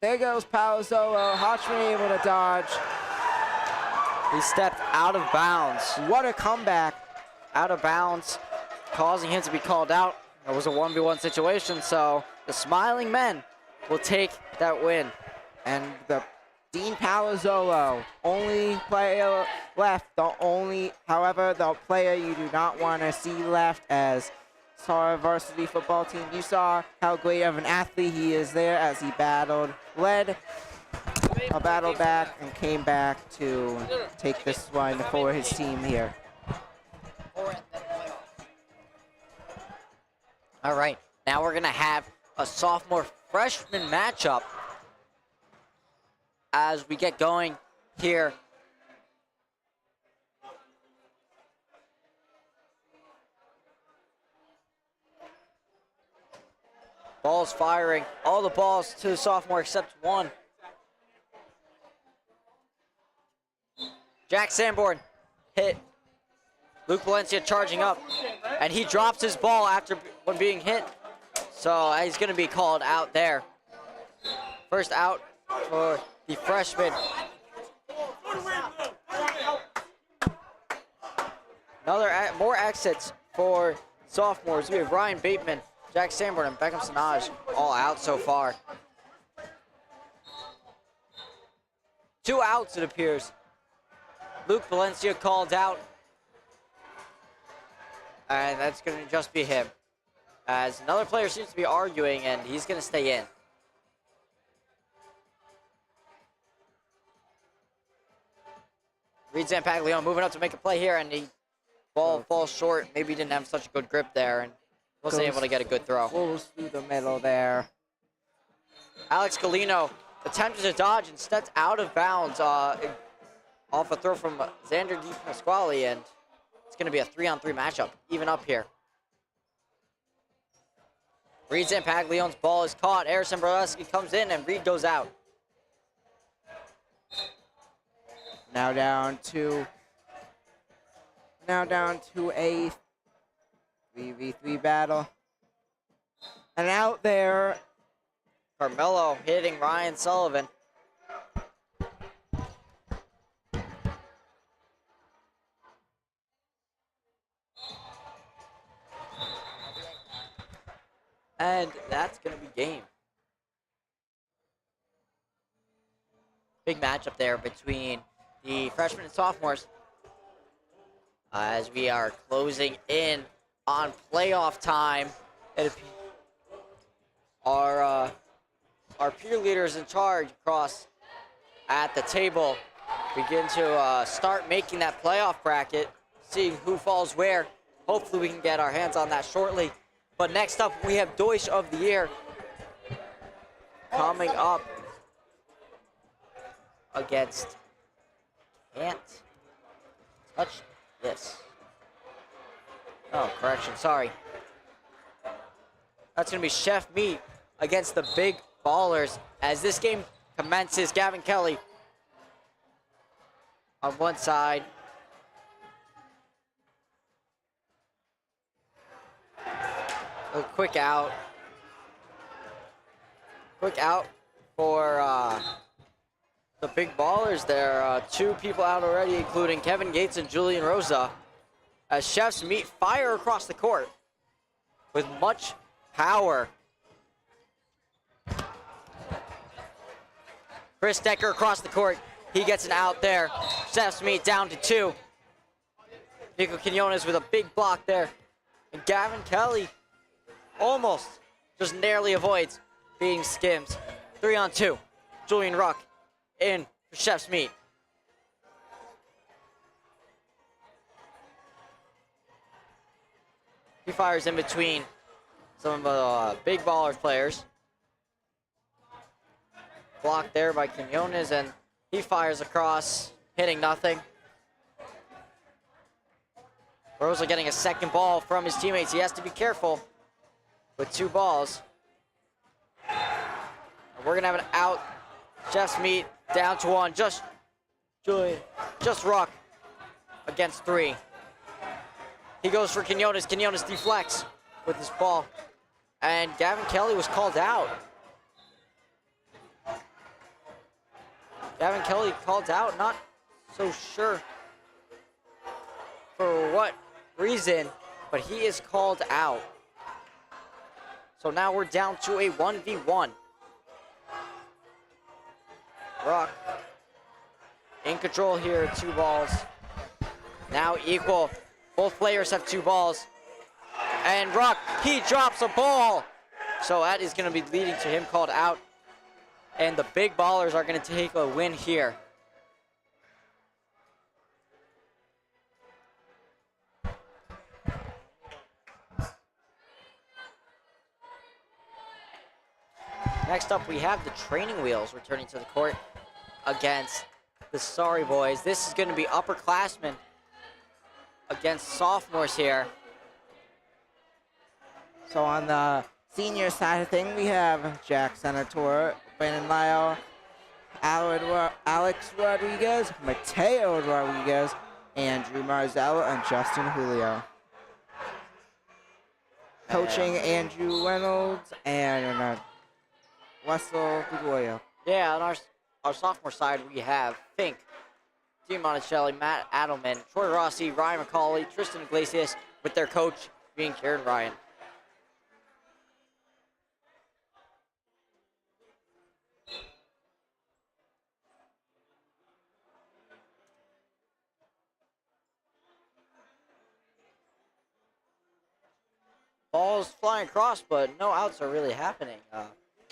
Speaker 1: There goes Palazzolo. Hotman able to dodge.
Speaker 2: He stepped out of bounds.
Speaker 1: What a comeback.
Speaker 2: Out of bounds, causing him to be called out. It was a 1v1 situation, so the Smiling Men will take that win.
Speaker 1: And the Dean Palazzolo, only player left. However, the player you do not want to see left as our varsity football team. You saw how great of an athlete he is there as he led a battle back and came back to take this one for his team here.
Speaker 2: All right, now we're gonna have a sophomore freshman matchup as we get going here. Balls firing, all the balls to the sophomore except one. Jack Sanborn hit. Luke Valencia charging up, and he drops his ball when being hit. So he's gonna be called out there. First out for the freshman. More exits for sophomores. We have Ryan Bateman, Jack Sanborn, and Beckham Sanaj all out so far. 2 outs, it appears. Luke Valencia called out. And that's going to just be him. As another player seems to be arguing, and he's going to stay in. Reed Zampaglione moving up to make a play here, and the ball falls short. Maybe he didn't have such a good grip there, and wasn't able to get a good throw.
Speaker 1: Goes through the middle there.
Speaker 2: Alex Galino attempted to dodge and stepped out of bounds off a throw from Xander Di Pasquale, and it's going to be a 3-on-3 matchup, even up here. Reed Zampaglione's ball is caught. Harrison Borleski comes in, and Reed goes out.
Speaker 1: Now down to a 3v3 battle. And out there,
Speaker 2: Carmelo hitting Ryan Sullivan. And that's going to be game. Big matchup there between the freshmen and sophomores. As we are closing in on playoff time. Our peer leaders in charge across at the table begin to start making that playoff bracket, seeing who falls where. Hopefully we can get our hands on that shortly. But next up, we have Deutsch of the Year coming up against, can't touch this. Oh, correction, sorry. That's going to be Chef Meat against the Big Ballers as this game commences. Gavin Kelly on one side. A quick out. Quick out for the Big Ballers there. 2 people out already, including Kevin Gates and Julian Rosa. As Chefs Meat fire across the court with much power. Chris Decker across the court. He gets an out there. Chefs Meat down to 2. Nico Quinones with a big block there. And Gavin Kelly almost just narrowly avoids being skimmed. 3-on-2. Julian Ruck in for Chef's Meat. He fires in between some of the big ballers players. Blocked there by Quinones, and he fires across, hitting nothing. Rosa getting a second ball from his teammates. He has to be careful with 2 balls. And we're gonna have an out. Chef's meet down to 1. Just Ruck against 3. He goes for Quinones. Quinones deflects with his ball. And Gavin Kelly was called out. Gavin Kelly called out, not so sure for what reason, but he is called out. So now we're down to a 1v1. Ruck in control here, 2 balls. Now equal. Both players have 2 balls. And Ruck, he drops a ball. So that is going to be leading to him called out. And the big ballers are going to take a win here. Next up, we have the training wheels returning to the court against the Sorry Boys. This is going to be upperclassmen against sophomores here.
Speaker 1: So on the senior side of things, we have Jack Senator, Brandon Lyle, Alex Rodriguez, Mateo Rodriguez, Andrew Marzella, and Justin Julio. Coaching Andrew Reynolds and Wessel DeGoya.
Speaker 2: Yeah, on our sophomore side, we have Fink, Dean Monticelli, Matt Adelman, Troy Rossi, Ryan McCauley, Tristan Iglesias, with their coach being Kieran Ryan. Ball's flying across, but no outs are really happening.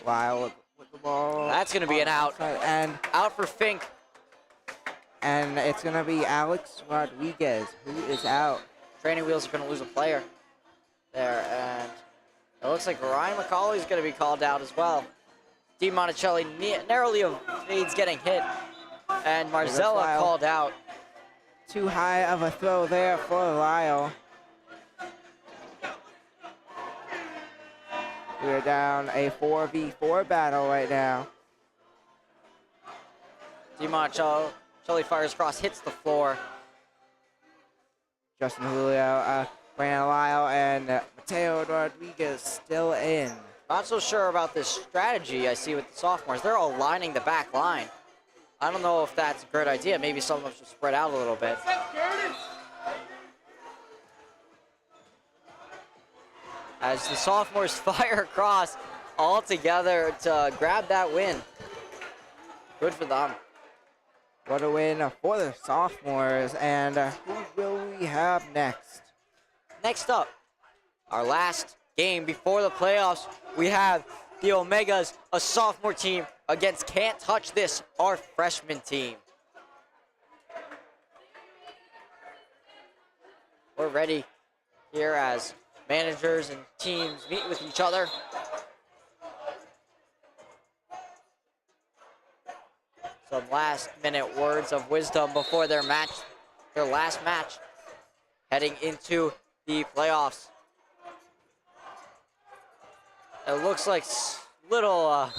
Speaker 1: Lyle with the ball.
Speaker 2: That's going to be an out.
Speaker 1: And
Speaker 2: Out for Fink.
Speaker 1: And it's going to be Alex Rodriguez who is out.
Speaker 2: Training wheels are going to lose a player there. And it looks like Ryan McCauley is going to be called out as well. Dean Monticelli narrowly evades getting hit. And Marzella called out.
Speaker 1: Too high of a throw there for Lyle. We're down a 4v4 battle right now.
Speaker 2: Dean Monticelli fires across, hits the floor.
Speaker 1: Justin Julio, Brandon Lyle, and Mateo Rodriguez still in.
Speaker 2: Not so sure about this strategy I see with the sophomores. They're all lining the back line. I don't know if that's a great idea. Maybe some of them should spread out a little bit. As the sophomores fire across all together to grab that win. Good for them.
Speaker 1: What a win for the sophomores. And who will we have next?
Speaker 2: Next up, our last game before the playoffs, we have the Omegas, a sophomore team, against Can't Touch This, our freshman team. We're ready here as managers and teams meet with each other. Some last-minute words of wisdom before their last match, heading into the playoffs. It looks like little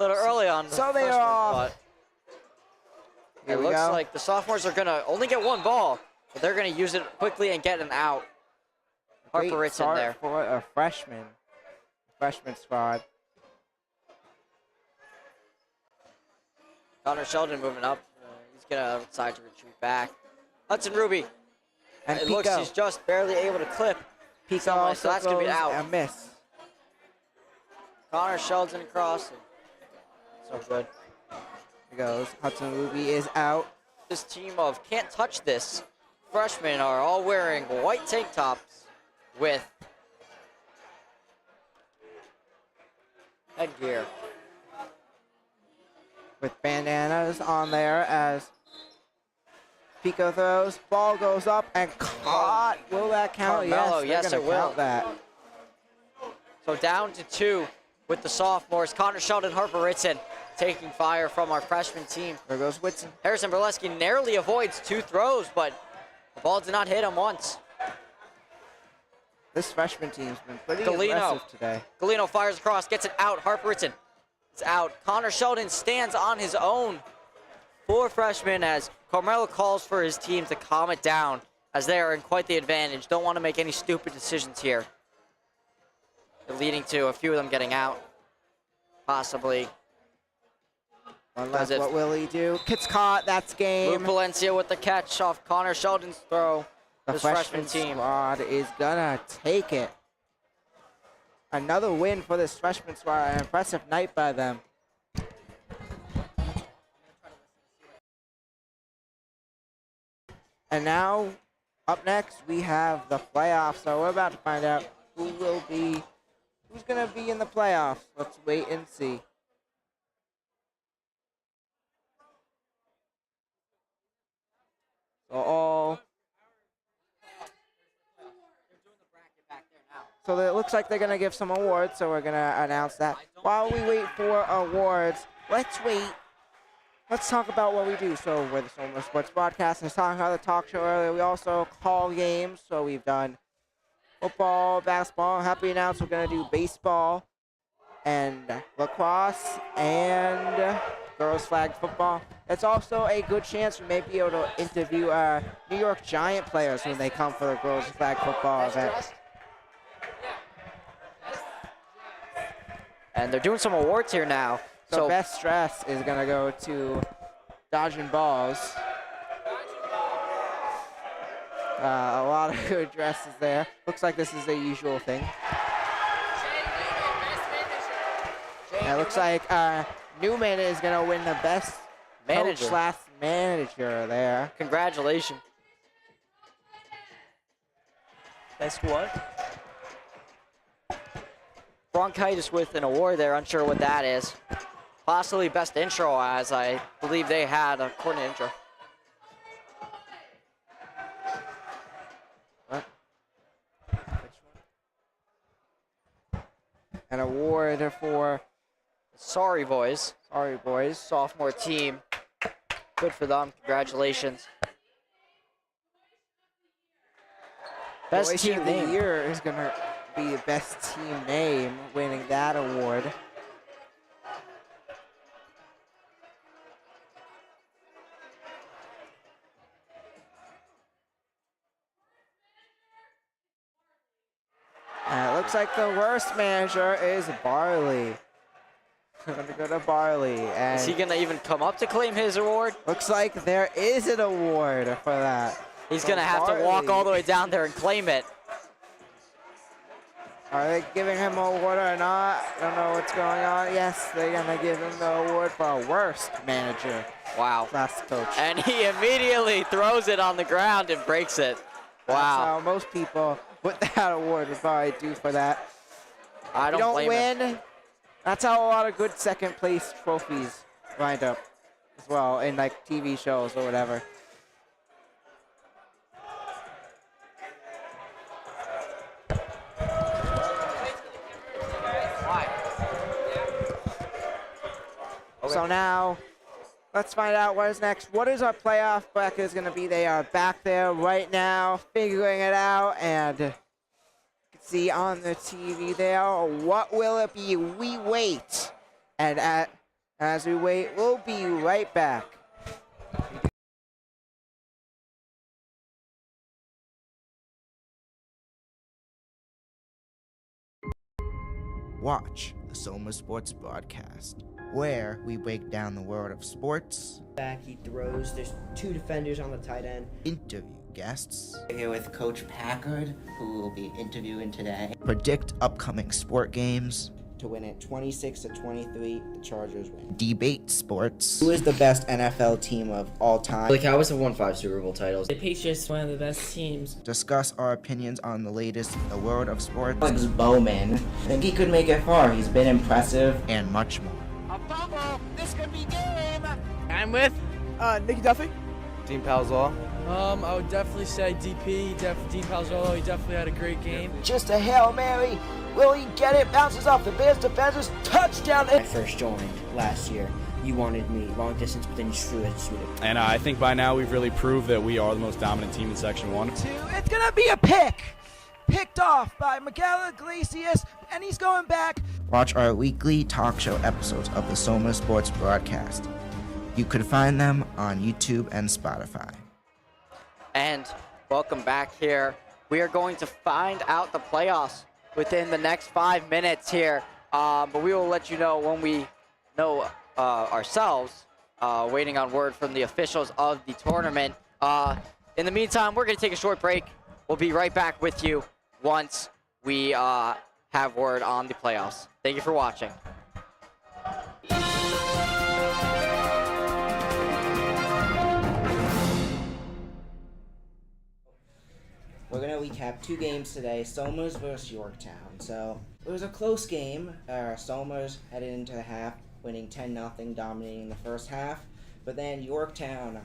Speaker 2: early on.
Speaker 1: So they are off.
Speaker 2: It looks like the sophomores are gonna only get 1 ball, but they're gonna use it quickly and get an out. Harper Ritz in there
Speaker 1: for a freshman squad.
Speaker 2: Connor Sheldon moving up. He's gonna decide to retreat back. Hudson Ruby.
Speaker 1: And
Speaker 2: it
Speaker 1: Pico.
Speaker 2: looks he's just barely able to clip.
Speaker 1: Pico
Speaker 2: Someone, so that's gonna be
Speaker 1: goes
Speaker 2: out.
Speaker 1: A miss.
Speaker 2: Connor Sheldon across. So good.
Speaker 1: Here goes. Hudson Ruby is out.
Speaker 2: This team of Can't Touch This freshmen are all wearing white tank tops with headgear.
Speaker 1: With bandanas on there as Pico throws. Ball goes up and caught. Will that count?
Speaker 2: Carmelo,
Speaker 1: Yes,
Speaker 2: yes,
Speaker 1: they're
Speaker 2: it
Speaker 1: gonna
Speaker 2: will.
Speaker 1: count that.
Speaker 2: So down to 2 with the sophomores. Connor Sheldon, Harper Ritson taking fire from our freshman team.
Speaker 1: There goes Whitson.
Speaker 2: Harrison Burleski narrowly avoids 2 throws, but the ball did not hit him once.
Speaker 1: This freshman team's been pretty
Speaker 2: Galeno.
Speaker 1: aggressive today.
Speaker 2: Galeno fires across, gets it out. Harper Ritson is out. Connor Sheldon stands on his own. 4 freshmen as Carmelo calls for his team to calm it down as they are in quite the advantage. Don't want to make any stupid decisions here. Leading to a few of them getting out, possibly.
Speaker 1: Unless, what will he do? Gets caught, that's game.
Speaker 2: Luke Valencia with the catch off Connor Sheldon's throw.
Speaker 1: The
Speaker 2: This
Speaker 1: freshman
Speaker 2: team.
Speaker 1: squad is gonna take it. Another win for this freshman squad. An impressive night by them. And now, up next, we have the playoffs. So we're about to find out who's gonna be in the playoffs. Let's wait and see. So it looks like they're going to give some awards, so we're going to announce that. While we wait for awards, let's talk about what we do. So we're the Sophomore Sports Broadcast, and I was talking about the talk show earlier. We also call games, so we've done football, basketball. Happy to announce we're going to do baseball and lacrosse and girls flag football. It's also a good chance we may be able to interview New York Giant players when they come for the girls flag football event.
Speaker 2: And they're doing some awards here now.
Speaker 1: So best dress is going to go to Dodging Balls. A lot of good dresses there. Looks like this is the usual thing. It looks like Newman is going to win the best
Speaker 2: Manager.
Speaker 1: Manager there.
Speaker 2: Congratulations.
Speaker 3: Best what?
Speaker 2: Bronchitis with an award there, unsure what that is. Possibly best intro, as I believe they had a coordinated intro.
Speaker 1: What? An award for
Speaker 2: Sorry Boys,
Speaker 1: Sorry Boys.
Speaker 2: sophomore team. Good for them, congratulations. Best
Speaker 1: Voice
Speaker 2: team
Speaker 1: of the
Speaker 2: name.
Speaker 1: year is going to be the best team name, winning that award. And it looks like the worst manager is Barley. Gonna go to Barley, and
Speaker 2: Is he gonna even come up to claim his award?
Speaker 1: looks like there is an award for that.
Speaker 2: He's
Speaker 1: So
Speaker 2: gonna have to walk
Speaker 1: Barley-
Speaker 2: all the way down there and claim it.
Speaker 1: Are they giving him an award or not? I don't know what's going on. Yes, they're gonna give him the award for worst manager.
Speaker 2: Wow.
Speaker 1: Last coach.
Speaker 2: And he immediately throws it on the ground and breaks it.
Speaker 1: That's
Speaker 2: Wow.
Speaker 1: how most people with that award would probably do for that.
Speaker 2: I
Speaker 1: If you
Speaker 2: don't
Speaker 1: don't
Speaker 2: blame him.
Speaker 1: win, that's how a lot of good second place trophies wind up as well in like TV shows or whatever. So now, let's find out what is next. What is our playoff bracket is going to be? They are back there right now, figuring it out, and you can see on the TV there. What will it be? We wait, and as we wait, we'll be right back. Watch the Sophomore Sports Broadcast, where we break down the world of sports,
Speaker 5: Back, he throws. There's 2 defenders on the tight end.
Speaker 1: interview guests. Here with Coach Packard, who will be interviewing today. Predict upcoming sport games. To win it 26-23, the Chargers win. Debate sports. Who is the best NFL team of all time?
Speaker 6: The Cowboys have won 5 Super Bowl titles.
Speaker 7: The Patriots, one of the best teams.
Speaker 1: Discuss our opinions on the latest in the world of sports. Alex Bowman. I think he could make it far. He's been impressive. And much more.
Speaker 4: A fumble. This could be game. I'm with
Speaker 3: Nicky Duffy.
Speaker 6: Dean Palzall.
Speaker 3: I would definitely say DP. Dean Palzolo. He definitely had a great game.
Speaker 1: Just a Hail Mary.
Speaker 3: Will he get it? Bounces off the Bears defenders. Touchdown.
Speaker 5: When I first joined last year, you wanted me long distance, but then you shoot it.
Speaker 8: And I think by now we've really proved that we are the most dominant team in Section 1.
Speaker 3: It's going to be a pick. Picked off by Miguel Iglesias, and he's going back.
Speaker 1: Watch our weekly talk show episodes of the Sophomore Sports broadcast. You could find them on YouTube and Spotify.
Speaker 2: And welcome back here. We are going to find out the playoffs within the next 5 minutes here. But we will let you know when we know ourselves, waiting on word from the officials of the tournament. In the meantime, we're going to take a short break. We'll be right back with you once we have word on the playoffs. Thank you for watching.
Speaker 5: We're going to recap 2 games today, Somers versus Yorktown. So, it was a close game. Somers headed into the half, winning 10-0, dominating the first half. But then Yorktown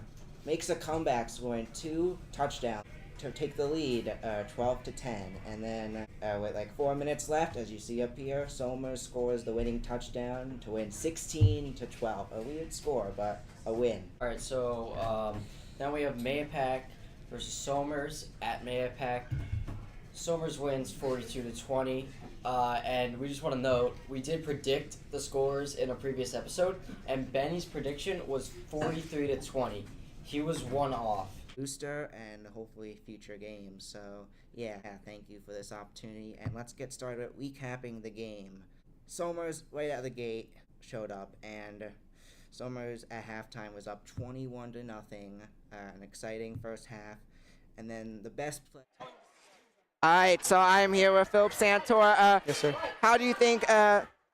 Speaker 5: makes a comeback, scoring 2 touchdowns to take the lead, 12-10. And then, with like 4 minutes left, as you see up here, Somers scores the winning touchdown to win 16-12. A weird score, but a win.
Speaker 9: All right, so now we have Mayapack versus Somers at Mayapack. Somers wins 42-20, and we just want to note we did predict the scores in a previous episode, and Benny's prediction was 43-20. He was 1 off.
Speaker 5: Booster and hopefully future games. So yeah, thank you for this opportunity, and let's get started recapping the game. Somers right out of the gate showed up, and Somers at halftime was up 21-0. An exciting first half, and then the best play.
Speaker 1: All right, so I am here with Philip Santor.
Speaker 3: Yes, sir.
Speaker 1: How do you think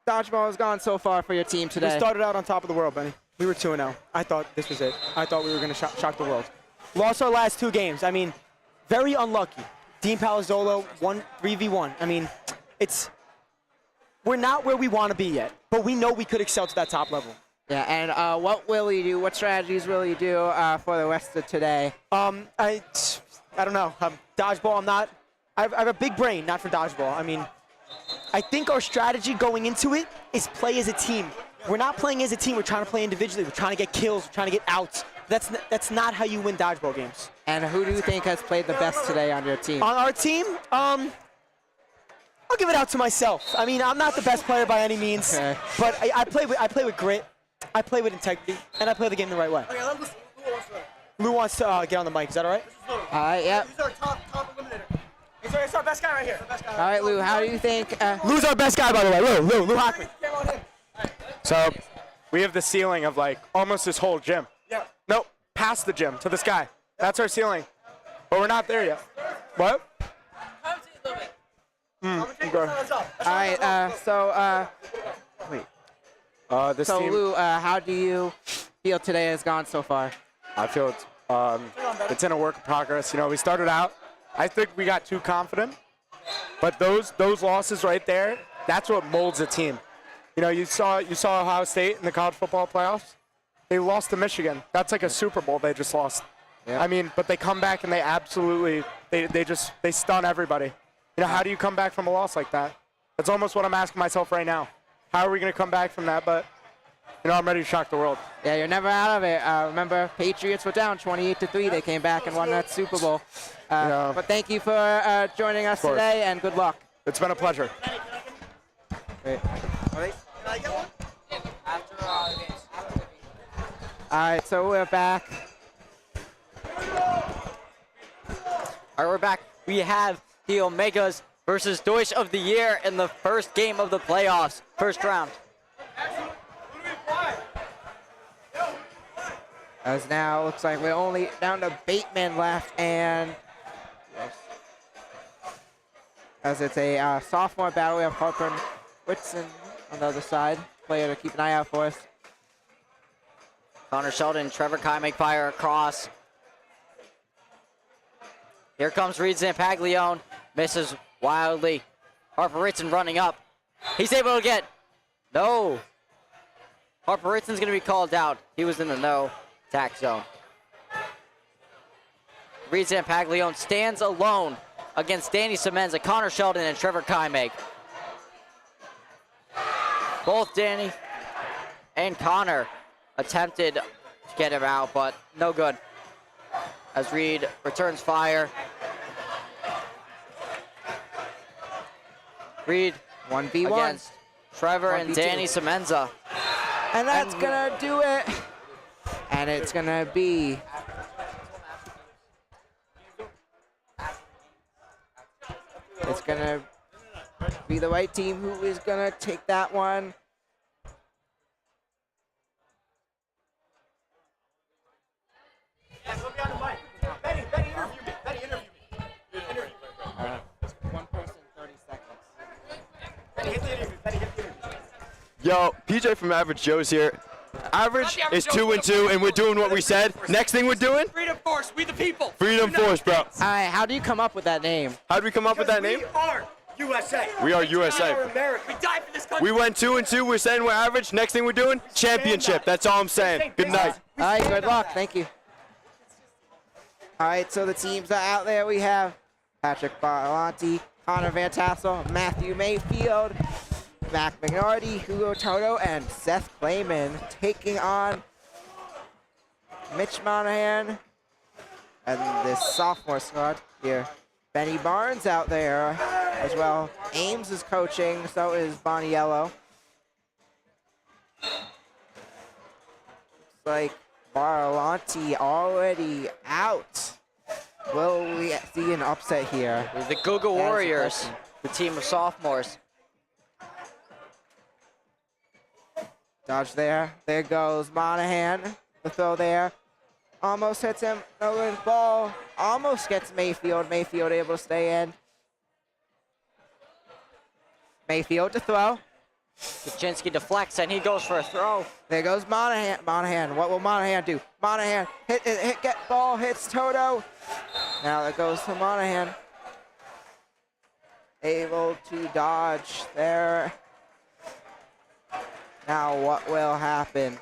Speaker 1: dodgeball has gone so far for your team today?
Speaker 3: We started out on top of the world, Benny. We were 2-0. I thought this was it. I thought we were going to shock the world. Lost our last 2 games. I mean, very unlucky. Dean Palazzolo won 3v1. I mean, we're not where we want to be yet, but we know we could excel to that top level.
Speaker 1: Yeah, and what will you do? What strategies will you do for the rest of today?
Speaker 3: I don't know. Dodgeball, I have a big brain, not for dodgeball. I mean, I think our strategy going into it is play as a team. We're not playing as a team. We're trying to play individually. We're trying to get kills. We're trying to get outs. That's not how you win dodgeball games.
Speaker 1: And who do you think has played the best today on your team?
Speaker 3: On our team, I'll give it out to myself. I mean, I'm not the best player by any means,
Speaker 1: Okay.
Speaker 3: but I play with grit. I play with integrity, and I play the game the right way. Lou wants to get on the mic. Is that all right?
Speaker 1: All right, yep.
Speaker 3: He's our top eliminator. He's our best guy right here.
Speaker 1: All right, Lou, how do you think?
Speaker 3: Lou's our best guy, by the way. Lou Hockman.
Speaker 10: So we have the ceiling of like almost this whole gym. Yeah. Nope, past the gym to the sky. That's our ceiling. But we're not there yet. What? Okay.
Speaker 1: All right, so wait.
Speaker 10: This
Speaker 1: So
Speaker 10: team,
Speaker 1: Lou, how do you feel today has gone so far?
Speaker 10: I feel it's in a work in progress. You know, we started out, I think we got too confident, but those losses right there, that's what molds a team. You know, you saw Ohio State in the college football playoffs. They lost to Michigan. That's like a Super Bowl they just lost.
Speaker 1: Yep.
Speaker 10: I mean, but they come back and they absolutely they stun everybody. You know, how do you come back from a loss like that? That's almost what I'm asking myself right now. How are we going to come back from that? But you know, I'm ready to shock the world.
Speaker 1: Yeah, you're never out of it. Remember, Patriots were down 28-3. They came back and won that Super Bowl. But thank you for joining us today, and good luck.
Speaker 10: It's been a pleasure.
Speaker 1: Great. All right, so we're back.
Speaker 2: All right, we're back. We have the Omegas versus Deutsch of the Year in the first game of the playoffs, first round.
Speaker 1: As now looks like we're only down to Bateman left, and as it's a sophomore battle, we have Harper Whitson on the other side, player to keep an eye out for us.
Speaker 2: Connor Sheldon, Trevor Kai make fire across. Here comes Reed Zampaglione, misses wildly. Harper Ritson running up. He's able to get, no. Harper Ritson's gonna be called out. He was in the no attack zone. Reed Zampaglione stands alone against Danny Semenza, Connor Sheldon, and Trevor Kaimeg. Both Danny and Connor attempted to get him out, but no good. As Reed returns fire. Reed
Speaker 1: 1v1
Speaker 2: against Trevor and
Speaker 1: 1v2.
Speaker 2: Danny Semenza.
Speaker 1: And that's gonna do it. And it's gonna be the white team who is gonna take that one. One person, 30 seconds.
Speaker 11: Yo, PJ from Average Joe's here. Average is 2-2, and we're doing what we said. Next thing we're doing?
Speaker 12: Freedom Force, we the people.
Speaker 11: Freedom Force, bro.
Speaker 1: All right, how do you come up with that name?
Speaker 11: How'd we come up with that name?
Speaker 12: We are USA.
Speaker 11: We are USA.
Speaker 12: We are America. We died for this country.
Speaker 11: We went 2-2. We're saying we're average. Next thing we're doing? Championship. That's all I'm saying. Good night.
Speaker 1: All right, good luck. Thank you. All right, so the teams are out there. We have Patrick Barlanti, Connor Van Tassel, Matthew Mayfield, Mac McNarty, Hugo Toto, and Seth Clayman taking on Mitch Monahan and this sophomore squad here. Benny Barnes out there as well. Ames is coaching, so is Boniello. Looks like Barlanti already out. Will we see an upset here?
Speaker 2: The Goga Warriors, the team of sophomores.
Speaker 1: Dodge there. There goes Monahan. The throw there. Almost hits him. No good ball. Almost gets Mayfield. Mayfield able to stay in. Mayfield to throw.
Speaker 2: Kaczynski deflects and he goes for a throw.
Speaker 1: There goes Monahan. Monahan. What will Monahan do? Monahan get ball, hits Toto. Now it goes to Monahan. Able to dodge there. Now what will happen?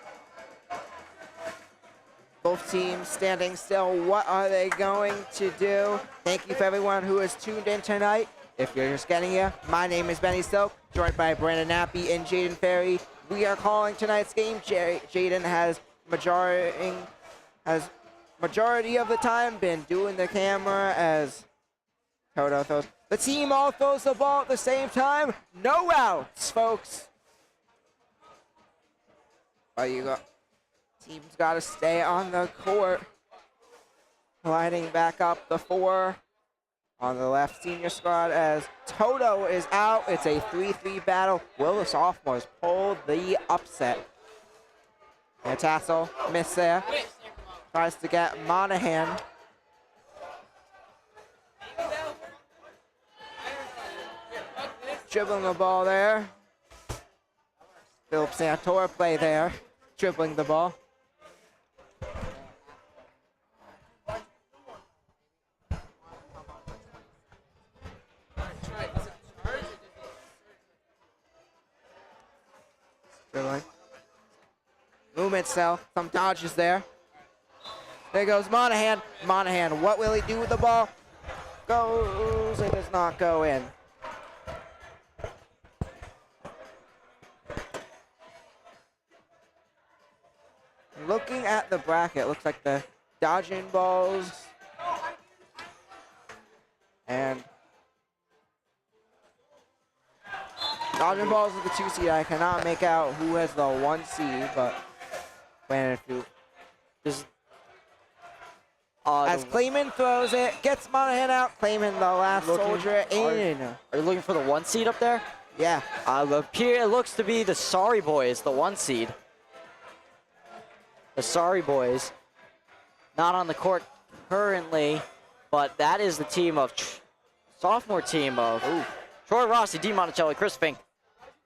Speaker 1: Both teams standing still. What are they going to do? Thank you for everyone who has tuned in tonight. If you're just getting here, my name is Benny Stoke, joined by Brandon Nappy and Jaden Ferry. We are calling tonight's game. Jaden has majority of the time been doing the camera as Toto throws. The team all throws the ball at the same time. No outs, folks. But team's got to stay on the court. Lining back up the 4 on the left senior squad as Toto is out. It's a 3-3 battle. Will the sophomores pull the upset? And Tassel missed there. Tries to get Monahan. Dribbling the ball there. Philip Santor play there, dribbling the ball. Dribbling. Movement cell, some dodges there. There goes Monahan. Monahan, what will he do with the ball? Goes, it does not go in. Looking at the bracket, looks like the dodging balls and dodging balls is the 2 seed. I cannot make out who has the 1 seed, but when as Clayman throws it, gets Monahan out. Clayman, the last soldier in.
Speaker 2: Are you looking for the 1 seed up there?
Speaker 1: Yeah.
Speaker 2: It looks to be the Sorry Boys, the 1 seed. The Sorry Boys, not on the court currently, but that is the team of sophomore team of Troy Rossi, D. Monticelli, Chris Fink,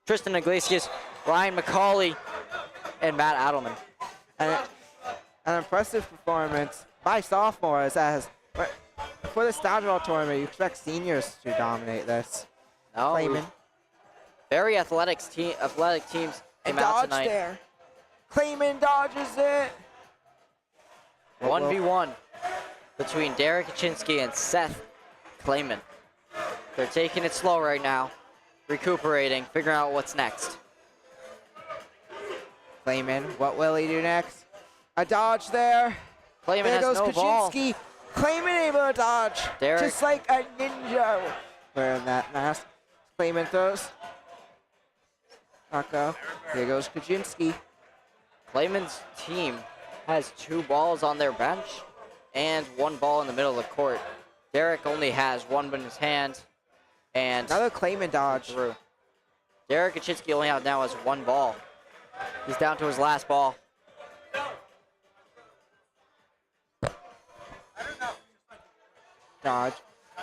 Speaker 2: Tristan Iglesias, Ryan McCauley, and Matt Adelman.
Speaker 1: And an impressive performance by sophomores as for this dodgeball tournament, you expect seniors to dominate this.
Speaker 2: No,
Speaker 1: Clayman.
Speaker 2: Very athletic teams came out tonight.
Speaker 1: There. Clayman dodges it.
Speaker 2: 1v1 between Derek Kaczynski and Seth Clayman. They're taking it slow right now, recuperating, figuring out what's next.
Speaker 1: Clayman, what will he do next? A dodge there.
Speaker 2: Clayman
Speaker 1: There
Speaker 2: has
Speaker 1: goes
Speaker 2: no ball.
Speaker 1: Kaczynski. Clayman able to dodge.
Speaker 2: Derek.
Speaker 1: Just like a ninja. Wearing that mask. Clayman throws. Not go. Here goes Kaczynski.
Speaker 2: Clayman's team has 2 balls on their bench and 1 ball in the middle of the court. Derek only has 1 in his hand and
Speaker 1: Another Clayman dodge.
Speaker 2: through. Derek Kaczynski only now has 1 ball. He's down to his last ball.
Speaker 1: Dodge.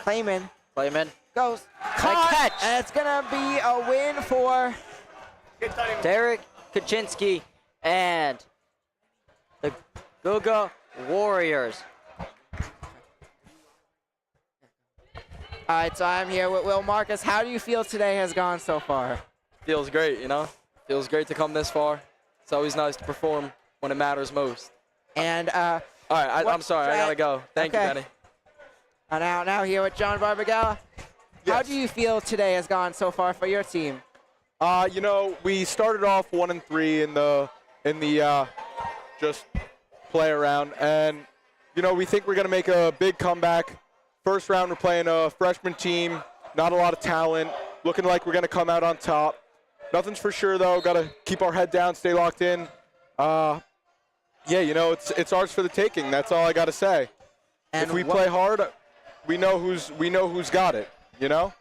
Speaker 1: Clayman
Speaker 2: Clayman.
Speaker 1: goes. Caught.
Speaker 2: catch.
Speaker 1: And it's going to be a win for
Speaker 2: Derek Kaczynski and the Goga Warriors.
Speaker 1: All right, so I'm here with Will Marcus. How do you feel today has gone so far?
Speaker 6: Feels great, you know? Feels great to come this far. It's always nice to perform when it matters most.
Speaker 1: And
Speaker 6: All right, I'm sorry, I gotta go. Thank you,
Speaker 1: Okay.
Speaker 6: Benny.
Speaker 1: now here with John Barbagella. How do you feel today has gone so far for your team?
Speaker 10: You know, we started off 1-3 in the just play around, and you know, we think we're gonna make a big comeback. First round, we're playing a freshman team, not a lot of talent, looking like we're gonna come out on top. Nothing's for sure though. Gotta keep our head down, stay locked in. Yeah, you know, it's ours for the taking. That's all I gotta say.
Speaker 1: And
Speaker 10: if we play hard, we know who's got it. You know.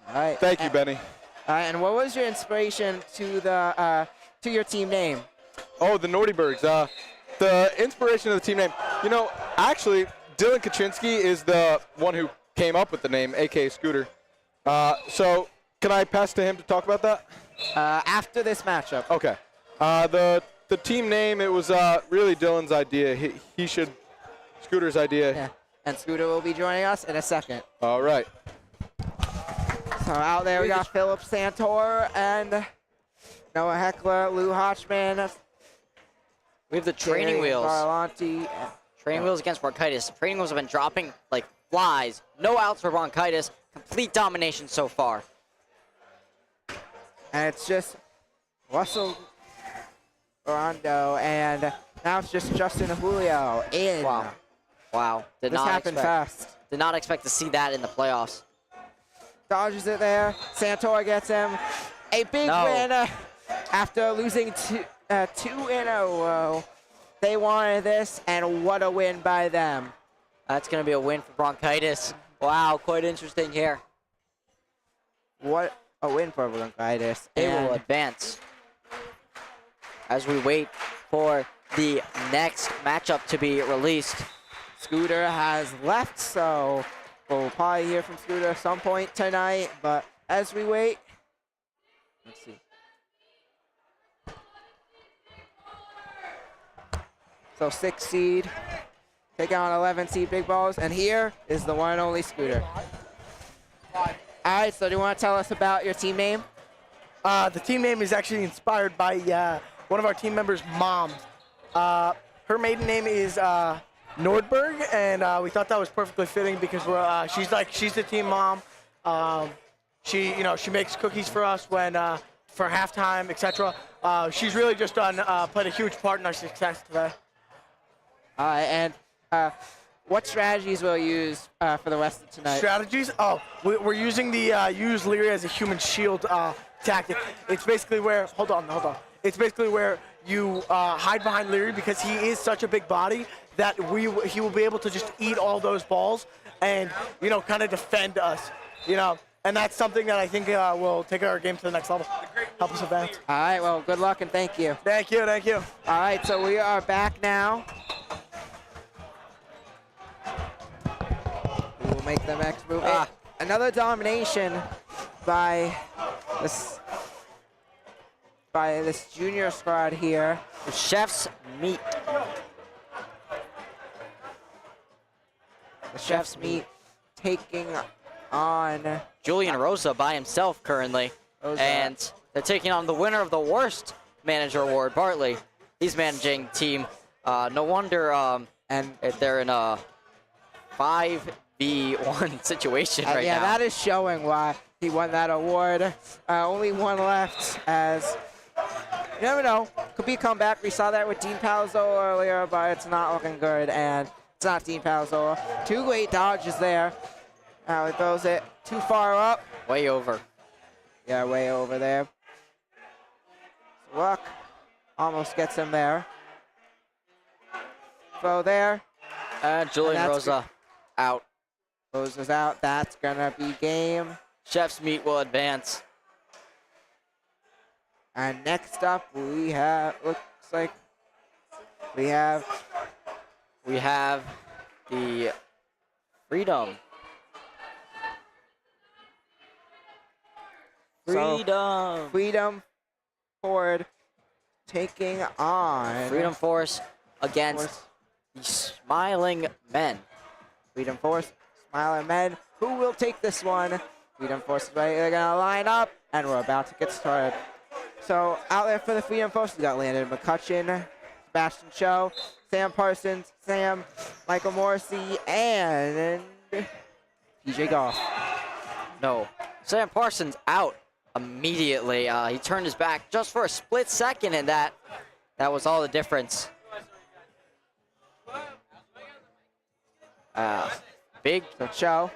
Speaker 1: All right.
Speaker 10: Thank you, Benny.
Speaker 1: And what was your inspiration to to your team name?
Speaker 10: Oh, the Nordy Bgs. The inspiration of the team name. You know, actually, Dylan Kaczynski is the one who came up with the name, a.k.a. Scooter. So can I pass to him to talk about that?
Speaker 1: After this matchup.
Speaker 10: Okay. The team name, it was really Dylan's idea. Scooter's idea.
Speaker 1: Yeah. And Scooter will be joining us in a second.
Speaker 10: All right.
Speaker 1: So out there we got Philip Santor and Noah Heckler, Lou Hotchman.
Speaker 2: We have the training
Speaker 1: Dave
Speaker 2: wheels.
Speaker 1: Barlanti.
Speaker 2: Training wheels against Bronchitis. Training wheels have been dropping like flies. No outs for Bronchitis. Complete domination so far.
Speaker 1: And it's just Russell Rondo, and now it's just Justin Julio in.
Speaker 2: Wow.
Speaker 1: This happened fast.
Speaker 2: Did not expect to see that in the playoffs.
Speaker 1: Dodges it there. Santor gets him. A big win after losing two in a row. They wanted this, and what a win by them.
Speaker 2: That's going to be a win for Bronchitis. Wow, quite interesting here.
Speaker 1: What a win for Bronchitis.
Speaker 2: They will advance as we wait for the next matchup to be released.
Speaker 1: Scooter has left, so we'll probably hear from Scooter at some point tonight. But as we wait, let's see. So 6 seed, take on 11 seed Big Balls, and here is the one and only Scooter. All right, so do you want to tell us about your team name?
Speaker 3: The team name is actually inspired by one of our team members' moms. Her maiden name is Nordberg, and we thought that was perfectly fitting because she's the team mom. She makes cookies for us when for halftime, etc. She's really just played a huge part in our success today.
Speaker 1: All right, and what strategies will you use for the rest of tonight?
Speaker 3: Strategies? Oh, we're using the use Leary as a human shield tactic. It's basically where, hold on. It's basically where you hide behind Leary because he is such a big body that he will be able to just eat all those balls and, kind of defend us, And that's something that I think will take our game to the next level. Help us advance.
Speaker 1: All right, well, good luck and thank you.
Speaker 3: Thank you.
Speaker 1: All right, so we are back now. We will make the next move. Another domination by this junior squad here.
Speaker 2: The Chef's Meat.
Speaker 1: The Chef's Meat taking on
Speaker 2: Julian Rosa by himself currently.
Speaker 1: Rosa.
Speaker 2: And they're taking on the winner of the worst manager award, Bartley. He's managing team. No wonder
Speaker 1: and
Speaker 2: they're in a 5v1 situation right now.
Speaker 1: Yeah, that is showing why he won that award. Only one left as you never know. Could be a comeback. We saw that with Dean Palazzolo earlier, but it's not looking good, and it's not Dean Palazzolo. 2 great dodges there. Now he throws it too far up.
Speaker 2: Way over.
Speaker 1: Yeah, way over there. Luck almost gets him there. Throw there.
Speaker 2: And Julian Rosa out.
Speaker 1: Rosa's out. That's gonna be game.
Speaker 2: Chef's meat will advance.
Speaker 1: And next up, we have, looks like we have
Speaker 2: the Freedom.
Speaker 1: Freedom Ford taking on
Speaker 2: Freedom Force against the Smiling Men.
Speaker 1: Freedom Force, Smiling Men. Who will take this one? Freedom Force is ready. They're gonna line up, and we're about to get started. So out there for the Freedom Force, we got Landon McCutcheon, Sebastian Cho, Sam Parsons, Sam, Michael Morrissey, and PJ Goff.
Speaker 2: No, Sam Parsons out immediately. He turned his back just for a split second, and that was all the difference. Big
Speaker 1: Cho.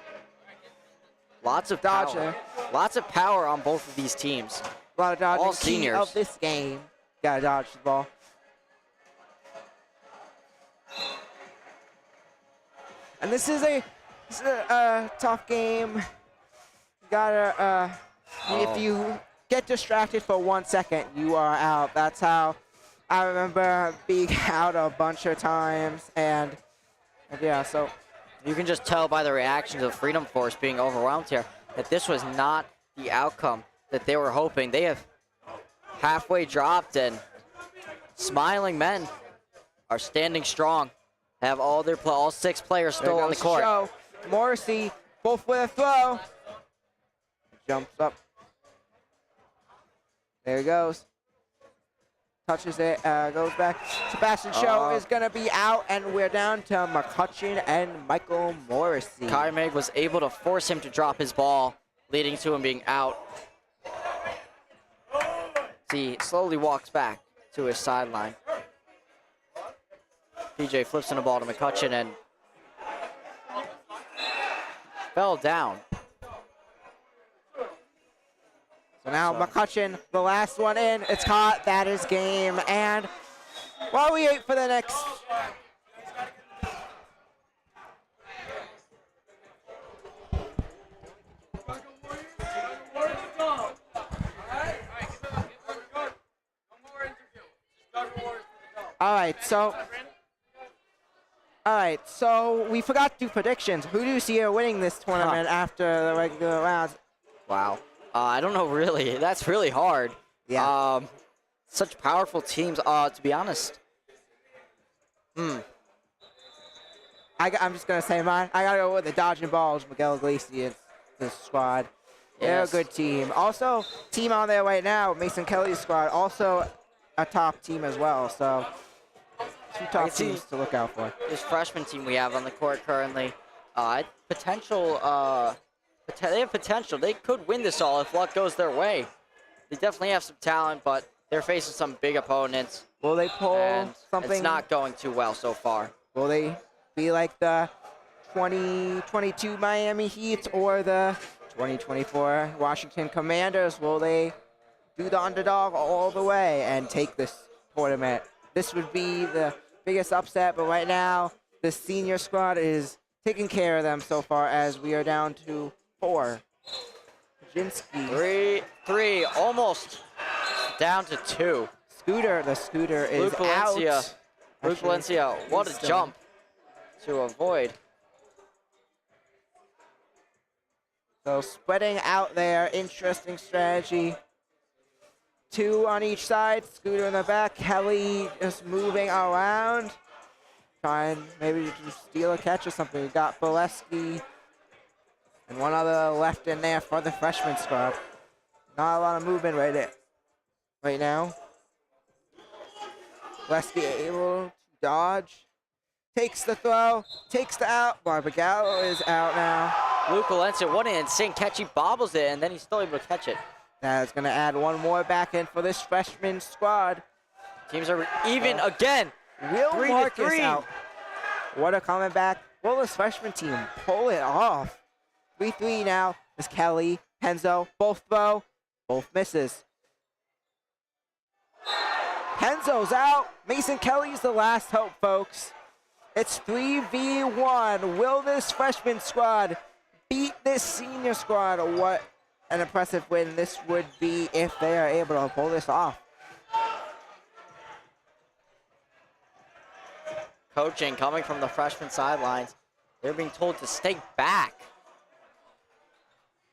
Speaker 2: Lots of
Speaker 1: Dodger.
Speaker 2: power. Lots of power on both of these teams.
Speaker 1: A lot of dodging.
Speaker 2: All
Speaker 1: Key
Speaker 2: seniors.
Speaker 1: of this game. Gotta dodge the ball. And this is a tough game. You gotta, if you get distracted for 1 second, you are out. That's how I remember being out a bunch of times. And yeah, so.
Speaker 2: You can just tell by the reactions of Freedom Force being overwhelmed here that this was not the outcome that they were hoping. They have halfway dropped, and Smiling Men are standing strong. Have all 6 players still on the court.
Speaker 1: Show. Morrissey, both with a throw. Jumps up. There he goes. Touches it, goes back. Sebastian Cho is going to be out, and we're down to McCutcheon and Michael Morrissey.
Speaker 2: Kai Meg was able to force him to drop his ball, leading to him being out. He slowly walks back to his sideline. PJ flips in the ball to McCutcheon and fell down.
Speaker 1: So now McCutcheon, the last one in. It's caught. That is game. And while we wait for the next. All right, so we forgot to do predictions. Who do you see winning this tournament after the regular rounds?
Speaker 2: Wow. I don't know, really. That's really hard.
Speaker 1: Yeah.
Speaker 2: Such powerful teams, to be honest.
Speaker 1: I'm just going to say mine. I got to go with the Dodging Balls, Miguel Iglesias, the squad. They're a good team. Also, team on there right now, Mason Kelly's squad, also a top team as well. So, 2 top teams to look out for.
Speaker 2: This freshman team we have on the court currently, they have potential. They could win this all if luck goes their way. They definitely have some talent, but they're facing some big opponents.
Speaker 1: Will they pull something?
Speaker 2: It's not going too well so far.
Speaker 1: Will they be like the 2022 Miami Heat or the 2024 Washington Commanders? Will they do the underdog all the way and take this tournament? This would be the biggest upset, but right now, the senior squad is taking care of them so far as we are down to 4. Kaczynski.
Speaker 2: 3, almost down to 2.
Speaker 1: The scooter is out.
Speaker 2: Luke Valencia, what a jump to avoid.
Speaker 1: So spreading out there, interesting strategy. 2 on each side, Scooter in the back, Kelly just moving around. Trying maybe to steal a catch or something. We got Boleski and one other left in there for the freshman squad. Not a lot of movement right now. Boleski able to dodge. Takes the throw, takes the out. Barbagallo is out now.
Speaker 2: Luke Valencia, what an insane catch. He bobbles it, and then he's still able to catch it.
Speaker 1: That's going to add one more back in for this freshman squad.
Speaker 2: Teams are even again.
Speaker 1: Will
Speaker 2: 3 to
Speaker 1: Marcus
Speaker 2: 3.
Speaker 1: out. What a coming back. Will this freshman team pull it off? 3-3 now. Is Kelly, Penzo, both throw, both misses. Penzo's out. Mason Kelly's the last hope, folks. It's 3v1. Will this freshman squad beat this senior squad? What an impressive win this would be if they are able to pull this off.
Speaker 2: Coaching coming from the freshman sidelines. They're being told to stay back.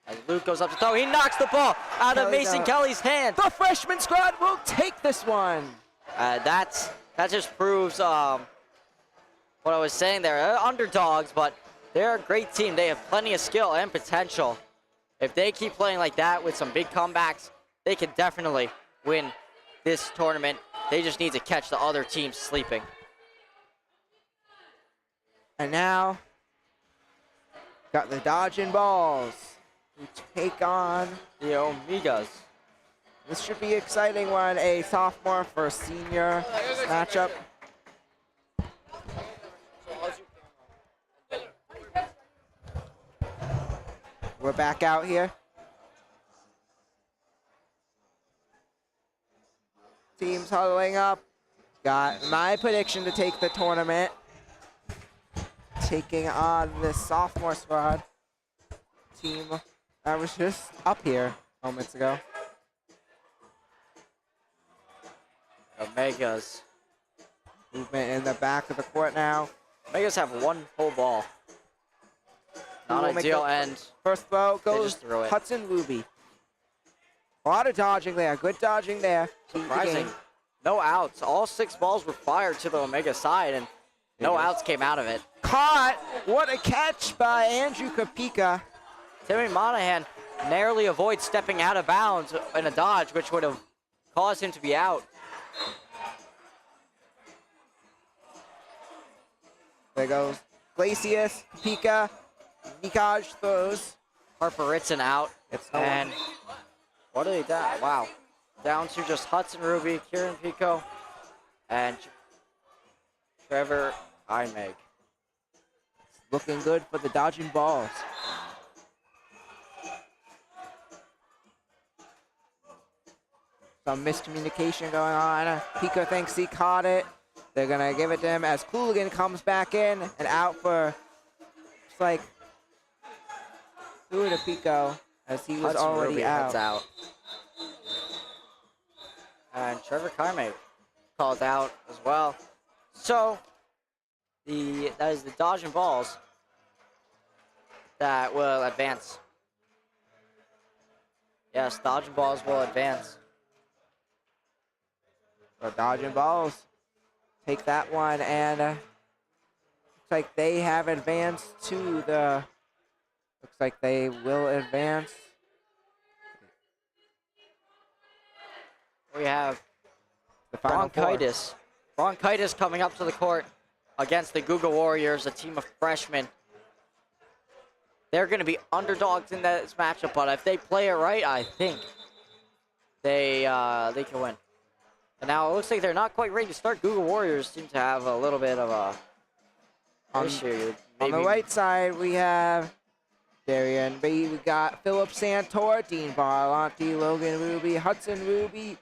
Speaker 2: As Luke goes up to throw, he knocks the ball out of Mason Kelly's hand.
Speaker 1: The freshman squad will take this one.
Speaker 2: That just proves what I was saying there. They're underdogs, but they're a great team. They have plenty of skill and potential. If they keep playing like that with some big comebacks, they can definitely win this tournament. They just need to catch the other teams sleeping.
Speaker 1: And now, got the dodging balls who take on
Speaker 2: the Omegas.
Speaker 1: This should be an exciting one. A sophomore for a senior matchup. We're back out here. Teams huddling up. Got my prediction to take the tournament. Taking on this sophomore squad. Team that was just up here moments ago.
Speaker 2: Omegas.
Speaker 1: Movement in the back of the court now.
Speaker 2: Omegas have one whole ball. Not ideal, and
Speaker 1: first throw
Speaker 2: they
Speaker 1: goes
Speaker 2: just throw it.
Speaker 1: Hudson Ruby. A lot of dodging there. Good dodging there.
Speaker 2: Surprising. No outs. All 6 balls were fired to the Omega side, and no outs came out of it.
Speaker 1: Caught. What a catch by Andrew Kapika.
Speaker 2: Timmy Monahan narrowly avoids stepping out of bounds in a dodge, which would have caused him to be out.
Speaker 1: There goes Glacius, Kapika, Nikaj throws.
Speaker 2: Harper Ritson out. And what are they down? Wow. Down to just Hudson Ruby, Kieran Pico, and Trevor Imeg.
Speaker 1: Looking good for the dodging balls. Some miscommunication going on. Pico thinks he caught it. They're going to give it to him as Cooligan comes back in and out for, it's like, threw it to Pico as he was
Speaker 2: Hudson
Speaker 1: already
Speaker 2: Ruby
Speaker 1: out.
Speaker 2: heads out. And Trevor Carme called out as well. So, that is the dodging balls that will advance. Yes, dodging balls will advance.
Speaker 1: So dodging balls take that one, and looks like they have advanced to the, looks like they will advance.
Speaker 2: We have
Speaker 1: the final
Speaker 2: Bronchitis. Bronchitis coming up to the court against the Goga Warriors, a team of freshmen. They're going to be underdogs in this matchup, but if they play it right, I think they can win. And now it looks like they're not quite ready to start. Goga Warriors seem to have a little bit of a issue.
Speaker 1: On the right side, we have Darian B. We got Philip Santor, Dean Barlanti, Logan Ruby, Hudson Ruby,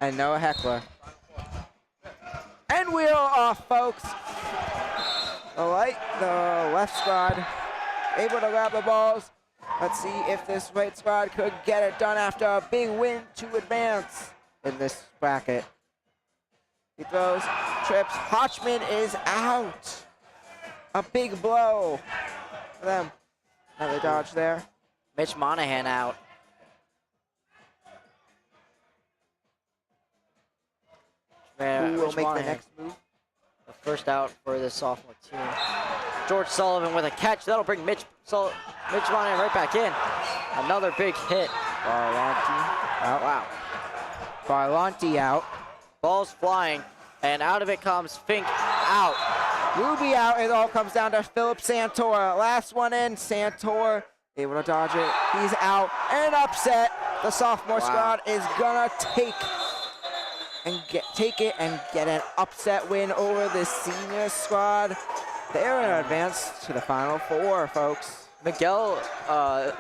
Speaker 1: and Noah Heckler. And we're off, folks. The left squad able to grab the balls. Let's see if this right squad could get it done after a big win to advance in this bracket. He throws, trips. Hotchman is out. A big blow for them. Another dodge there.
Speaker 2: Mitch Monahan out.
Speaker 1: Who will
Speaker 2: Mitch
Speaker 1: make
Speaker 2: Monahan,
Speaker 1: the next move?
Speaker 2: the first out for the sophomore team. George Sullivan with a catch. That'll bring Mitch Monahan right back in. Another big hit.
Speaker 1: Barlanti out.
Speaker 2: Wow.
Speaker 1: Barlanti out.
Speaker 2: Ball's flying, and out of it comes Fink out.
Speaker 1: Ruby out. It all comes down to Philip Santor. Last one in. Santor able to dodge it. He's out. And upset. the sophomore squad is gonna take it and get an upset win over the senior squad. They're gonna advance to the Final Four, folks.
Speaker 2: Miguel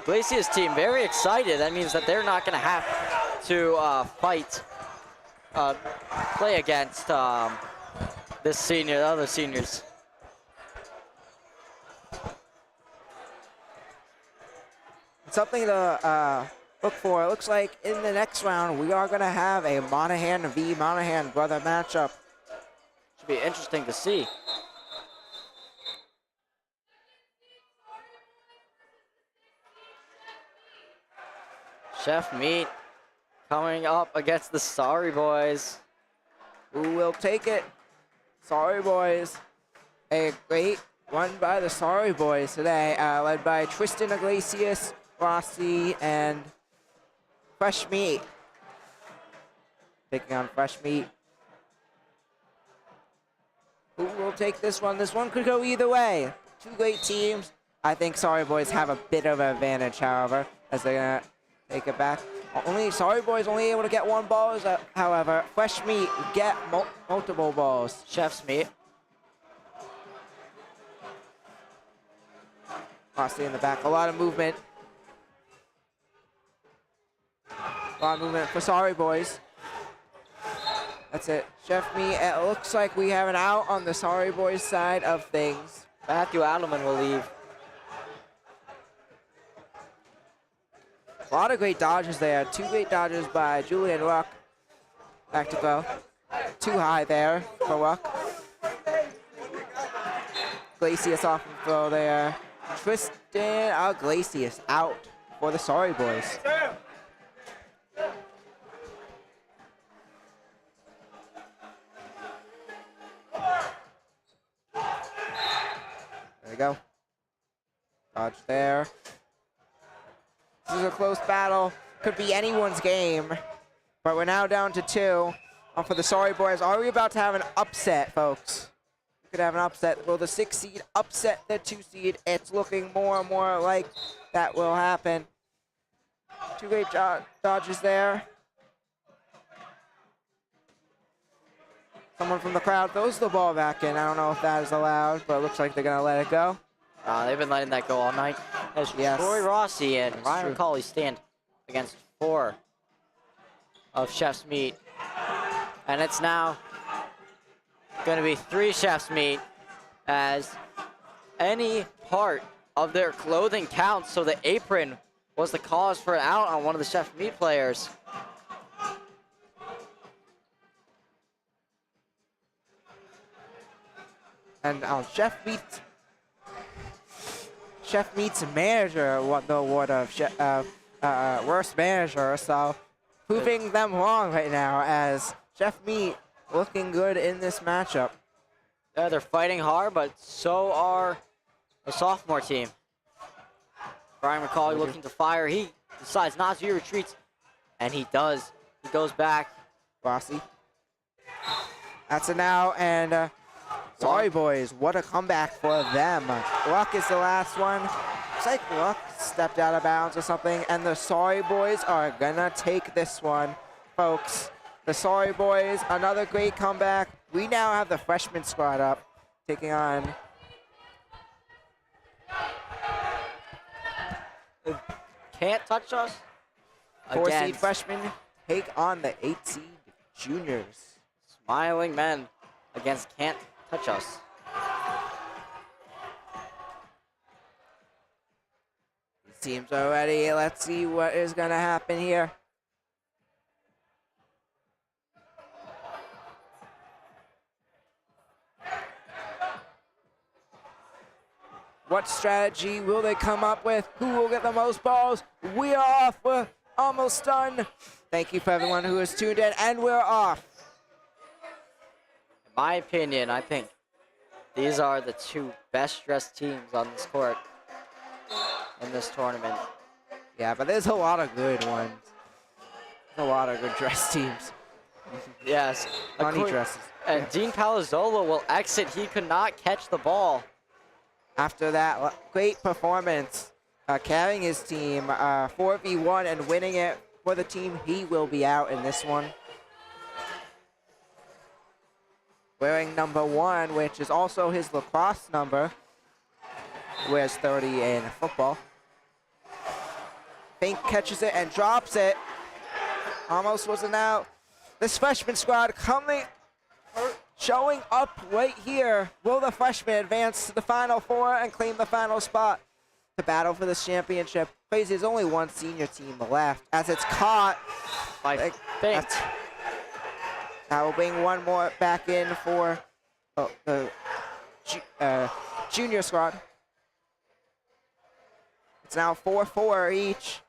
Speaker 2: Glacier's team very excited. That means that they're not gonna have to play against the other seniors.
Speaker 1: Something to look for. It looks like in the next round we are gonna have a Monahan v. Monahan brother matchup.
Speaker 2: Should be interesting to see. Chef Meat coming up against the Sorry Boys.
Speaker 1: Who will take it? Sorry Boys. A great run by the Sorry Boys today, led by Tristan Iglesias, Rossi, and Fresh Meat. Taking on Fresh Meat. Who will take this one? This one could go either way. Two great teams. I think Sorry Boys have a bit of an advantage, however, as they're gonna take it back. Sorry Boys only able to get one ball, however. Fresh Meat get multiple balls.
Speaker 2: Chef's Meat.
Speaker 1: Rossi in the back. A lot of movement. A lot of movement for Sorry Boys. That's it. Chef Meat, it looks like we have an out on the Sorry Boys side of things.
Speaker 2: Matthew Adelman will leave.
Speaker 1: A lot of great dodges there. Two great dodges by Julian Ruck. Back to throw. Too high there for Ruck. Glacius off the throw there. Tristan Glacius out for the Sorry Boys. There we go. Dodge there. This is a close battle. Could be anyone's game. But we're now down to 2 for the Sorry Boys. Are we about to have an upset, folks? We could have an upset. Will the 6 seed upset the 2 seed? It's looking more and more like that will happen. Two great dodges there. Someone from the crowd throws the ball back in. I don't know if that is allowed, but it looks like they're going to let it go.
Speaker 2: They've been letting that go all night. As
Speaker 1: Yes.
Speaker 2: Troy Rossi and
Speaker 1: That's
Speaker 2: Ryan
Speaker 1: true.
Speaker 2: McCauley stand against 4 of Chef's Meat. And it's now going to be 3 Chef's Meat, as any part of their clothing counts, so the apron was the cause for an out on one of the Chef Meat players.
Speaker 1: And Chef Meat's manager won the award of worst manager, so proving them wrong right now, as Chef Meat looking good in this matchup.
Speaker 2: Yeah, they're fighting hard, but so are the sophomore team. Brian McCauley looking to fire. He decides not to. He retreats, and he does. He goes back.
Speaker 1: Rossi. That's a now, and Sorry Boys, what a comeback for them. Luck is the last one. Looks like Luck stepped out of bounds or something, and the Sorry Boys are gonna take this one, folks. The Sorry Boys, another great comeback. We now have the freshman squad up, taking on
Speaker 2: Can't touch us.
Speaker 1: 4
Speaker 2: Again,
Speaker 1: seed freshmen take on the 8 seed juniors.
Speaker 2: Smiling men against Can't Touch Us.
Speaker 1: These teams are ready. Let's see what is gonna happen here. What strategy will they come up with? Who will get the most balls? We are off. We're almost done. Thank you for everyone who has tuned in, and we're off.
Speaker 2: In my opinion, I think these are the 2 best dressed teams on this court in this tournament.
Speaker 1: Yeah, but there's a lot of good ones. There's a lot of good dressed teams.
Speaker 2: Yes.
Speaker 1: Funny dresses.
Speaker 2: And Dean Palazzolo will exit. He could not catch the ball.
Speaker 1: After that great performance, carrying his team 4v1 and winning it for the team. He will be out in this one. Wearing number 1, which is also his lacrosse number. Wears 30 in football. Fink catches it and drops it. Almost wasn't out. This freshman squad showing up right here. Will the freshmen advance to the Final Four and claim the final spot to battle for this championship? Crazy, there's only one senior team left as it's caught.
Speaker 2: By Fink.
Speaker 1: That will bring one more back in for the junior squad. It's now 4-4 each.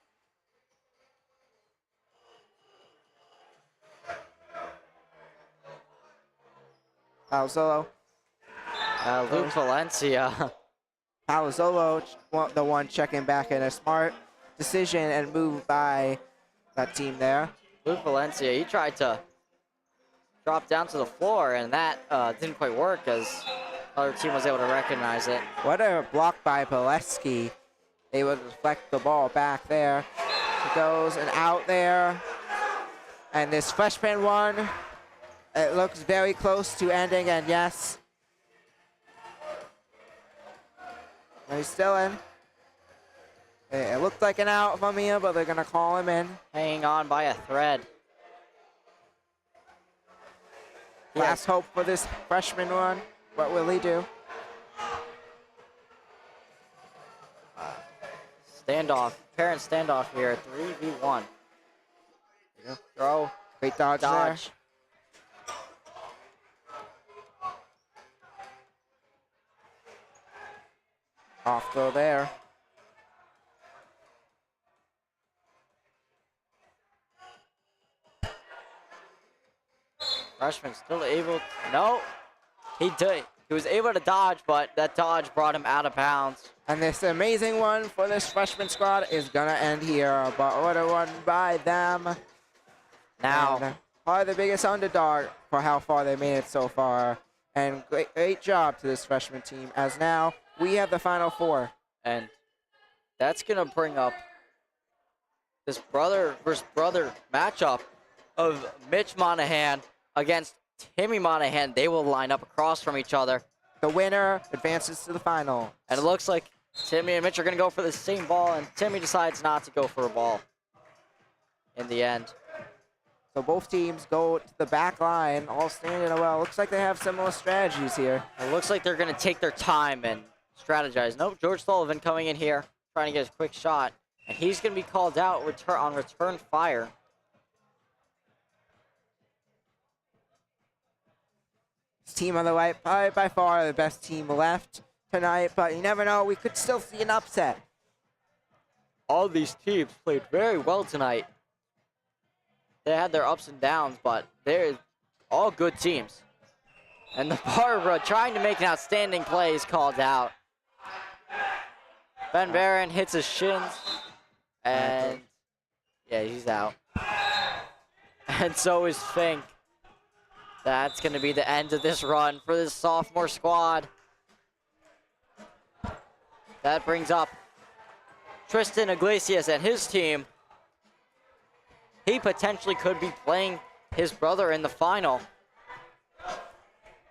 Speaker 1: Palazzolo.
Speaker 2: Luke Valencia.
Speaker 1: Palazzolo, the one checking back in. A smart decision and move by that team there.
Speaker 2: Luke Valencia, he tried to drop down to the floor, and that didn't quite work as other team was able to recognize it.
Speaker 1: What a block by Pileski. Able to deflect the ball back there. It goes and out there. And this freshman one, it looks very close to ending, and yes. He's still in. It looked like an out from here, but they're gonna call him in.
Speaker 2: Hanging on by a thread.
Speaker 1: Last hope for this freshman run. What will he do?
Speaker 2: Standoff, parent standoff here, 3v1. Throw,
Speaker 1: great dodge there. Off throw there.
Speaker 2: Freshman still able, no, he did. He was able to dodge, but that dodge brought him out of bounds.
Speaker 1: And this amazing one for this freshman squad is gonna end here, but what a run by them.
Speaker 2: Now,
Speaker 1: and probably the biggest underdog for how far they made it so far. And great job to this freshman team, as now we have the Final Four.
Speaker 2: And that's gonna bring up this brother versus brother matchup of Mitch Monahan against Timmy Monahan. They will line up across from each other.
Speaker 1: The winner advances to the final.
Speaker 2: And it looks like Timmy and Mitch are going to go for the same ball, and Timmy decides not to go for a ball in the end.
Speaker 1: So both teams go to the back line, all standing well. Looks like they have similar strategies here.
Speaker 2: It looks like they're going to take their time and strategize. Nope, George Sullivan coming in here, trying to get a quick shot. And he's going to be called out on return fire.
Speaker 1: This team on the right, probably by far the best team left tonight, but you never know, we could still see an upset.
Speaker 2: All these teams played very well tonight. They had their ups and downs, but they're all good teams. And the Barbara trying to make an outstanding play is called out. Ben Barron hits his shins, and yeah, he's out. And so is Fink. That's going to be the end of this run for this sophomore squad. That brings up Tristan Iglesias and his team. He potentially could be playing his brother in the final.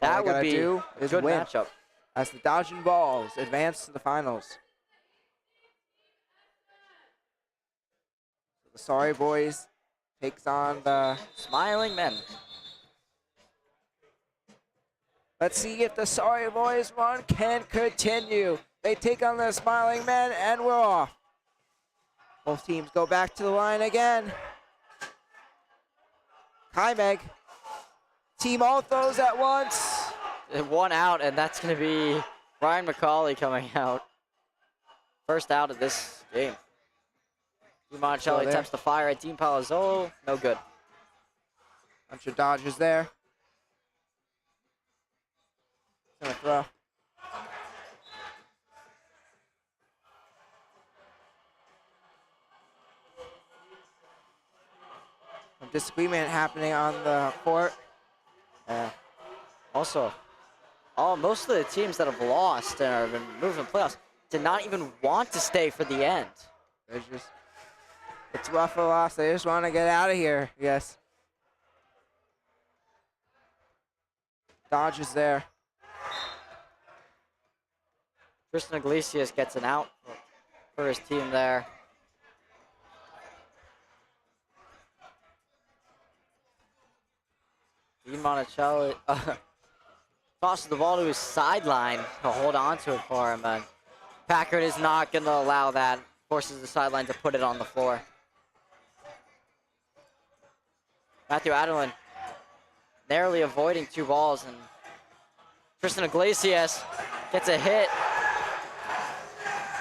Speaker 2: That would be a good matchup.
Speaker 1: As the Dodging Balls advance to the finals. The Sorry Boys takes on the
Speaker 2: Smiling Men.
Speaker 1: Let's see if the Sorry Boys run can continue. They take on the Smiling Men, and we're off. Both teams go back to the line again. Kaimeg. Team all throws at once.
Speaker 2: One out, and that's going to be Ryan McCauley coming out. First out of this game. Dean Monticelli attempts to fire at Dean Palazzolo. No good.
Speaker 1: Bunch of dodges there. Gonna throw. Some disagreement happening on the court.
Speaker 2: Also, most of the teams that have lost and have been moving playoffs did not even want to stay for the end.
Speaker 1: It's rough a loss. They just want to get out of here. Yes. Dodge is there.
Speaker 2: Tristan Iglesias gets an out for his team there. Dean Monticelli tosses the ball to his sideline to hold on to it for him. And Packard is not going to allow that. Forces the sideline to put it on the floor. Matthew Adelin narrowly avoiding 2 balls, and Tristan Iglesias gets a hit.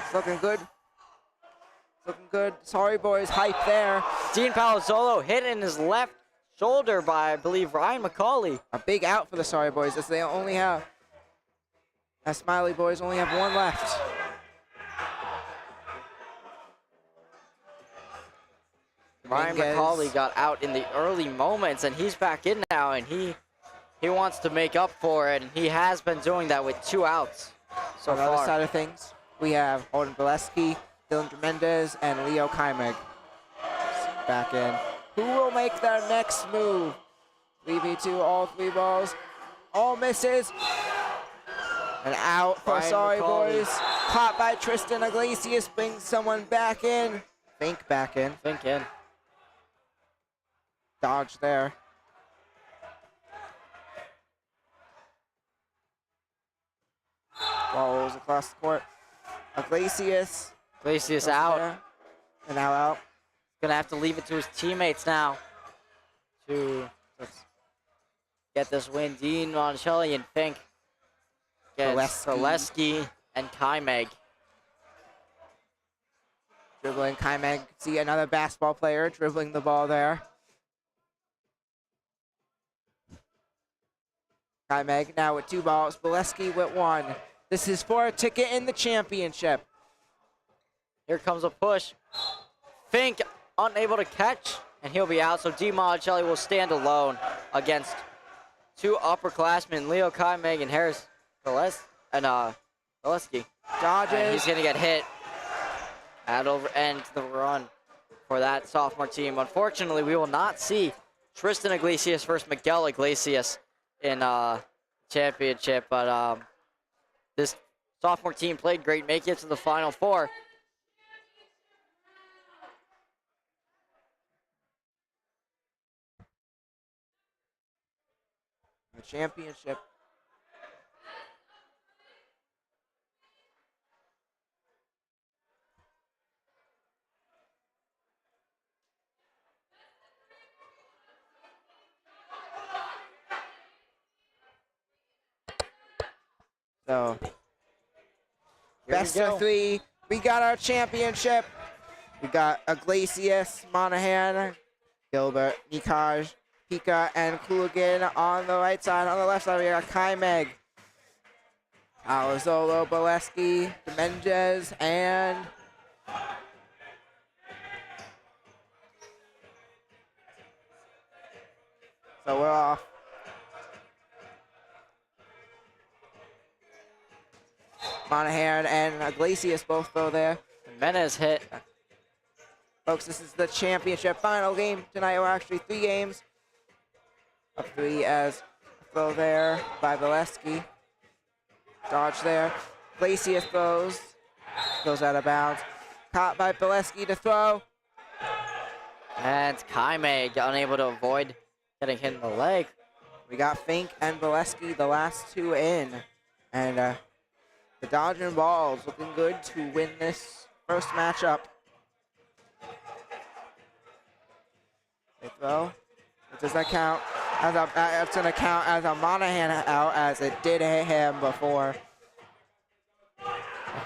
Speaker 1: It's looking good. It's looking good. Sorry, boys. Hype there.
Speaker 2: Dean Palazzolo hit in his left shoulder by, I believe, Ryan McCauley.
Speaker 1: A big out for the Sorry Boys as they only have, as Smiley Boys only have 1 left.
Speaker 2: Ryan McCauley got out in the early moments, and he's back in now, and he wants to make up for it, and he has been doing that with 2 outs so
Speaker 1: On the
Speaker 2: far.
Speaker 1: other side of things, we have Holden Bolesky, Dylan Mendez, and Leo Kaimeg back in. Who will make their next move? 3v2, all 3 balls, all misses. And out for
Speaker 2: Ryan
Speaker 1: Sorry
Speaker 2: McCauley.
Speaker 1: Boys. Caught by Tristan Iglesias, brings someone back in. Fink back in.
Speaker 2: Fink in.
Speaker 1: Dodge there. Ball rolls across the court. Iglesias.
Speaker 2: Iglesias out.
Speaker 1: There. And now out.
Speaker 2: Gonna have to leave it to his teammates now to get this win. Dean Monticelli and Fink gets Zaleski and Kaimeg.
Speaker 1: Dribbling Kaimeg. See another basketball player dribbling the ball there. Kaimeg now with 2 balls. Bolesky with 1. This is for a ticket in the championship.
Speaker 2: Here comes a push. Fink unable to catch, and he'll be out. So Dean Monticelli will stand alone against 2 upperclassmen, Leo Kaimeg and Harris Zaleski.
Speaker 1: Dodges.
Speaker 2: And he's gonna get hit. At over end the run for that sophomore team. Unfortunately, we will not see Tristan Iglesias versus Miguel Iglesias in championship, but this sophomore team played great, make it to the Final Four.
Speaker 1: The championship. So, best of 3. We got our championship. We got Iglesias, Monahan, Gilbert, Nikaj, Pika, and Cooligan on the right side. On the left side, we got Kaimeg, Palazzolo, Bolesky, Mendez, and so we're off. Monahan and Iglesias both go there.
Speaker 2: Menez hit.
Speaker 1: Folks, this is the championship final game tonight. We're actually 3 games. Up 3 as throw there by Bolesky. Dodge there. Iglesias throws. Goes out of bounds. Caught by Bolesky to throw.
Speaker 2: And Kaimeg unable to avoid getting hit in the leg.
Speaker 1: We got Fink and Bolesky, the last 2 in. And the Dodging Balls looking good to win this first matchup. They throw. Does that count? That's going to count as a Monahan out, as it did hit him before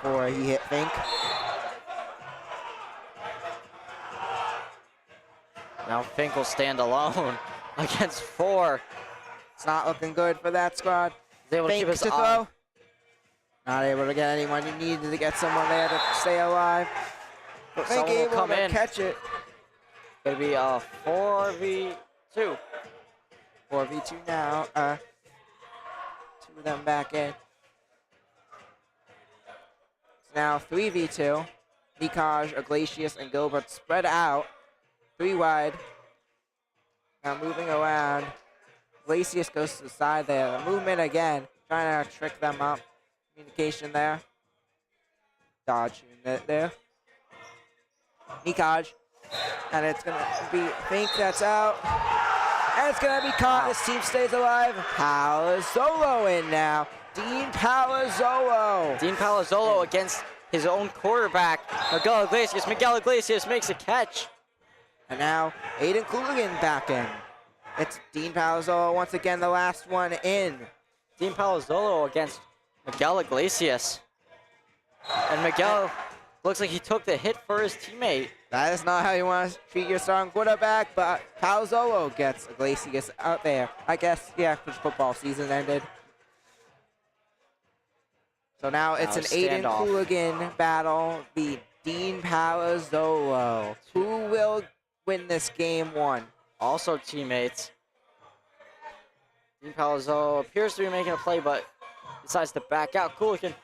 Speaker 1: he hit Fink.
Speaker 2: Now Fink will stand alone against 4.
Speaker 1: It's not looking good for that squad.
Speaker 2: He's able to
Speaker 1: Fink
Speaker 2: keep his
Speaker 1: to throw. Not able to get anyone. You needed to get someone there to stay alive. But Fink
Speaker 2: Someone will
Speaker 1: able
Speaker 2: come
Speaker 1: to
Speaker 2: in.
Speaker 1: catch it.
Speaker 2: Gonna be a 4v2.
Speaker 1: 4v2 now. 2 of them back in. It's now 3v2. Nikaj, Iglesias, and Gilbert spread out. 3 wide. Now moving around. Glacius goes to the side there. The movement again, trying to trick them up. Communication there. Dodging it there. Nikaj. And it's going to be Fink that's out. And it's going to be caught. This team stays alive. Palazzolo in now. Dean Palazzolo.
Speaker 2: Dean Palazzolo against his own quarterback, Miguel Iglesias. Miguel Iglesias makes a catch.
Speaker 1: And now Aiden Cooligan back in. It's Dean Palazzolo once again, the last one in.
Speaker 2: Dean Palazzolo against Miguel Iglesias. And Miguel looks like he took the hit for his teammate.
Speaker 1: That is not how you want to treat your starting quarterback, but Palazzolo gets Iglesias out there. I guess, yeah, because football season ended. So now it's an Aiden Cooligan battle, the Dean Palazzolo. Who will win this game 1?
Speaker 2: Also teammates. Dean Palazzolo appears to be making a play, but decides to back out. Cooligan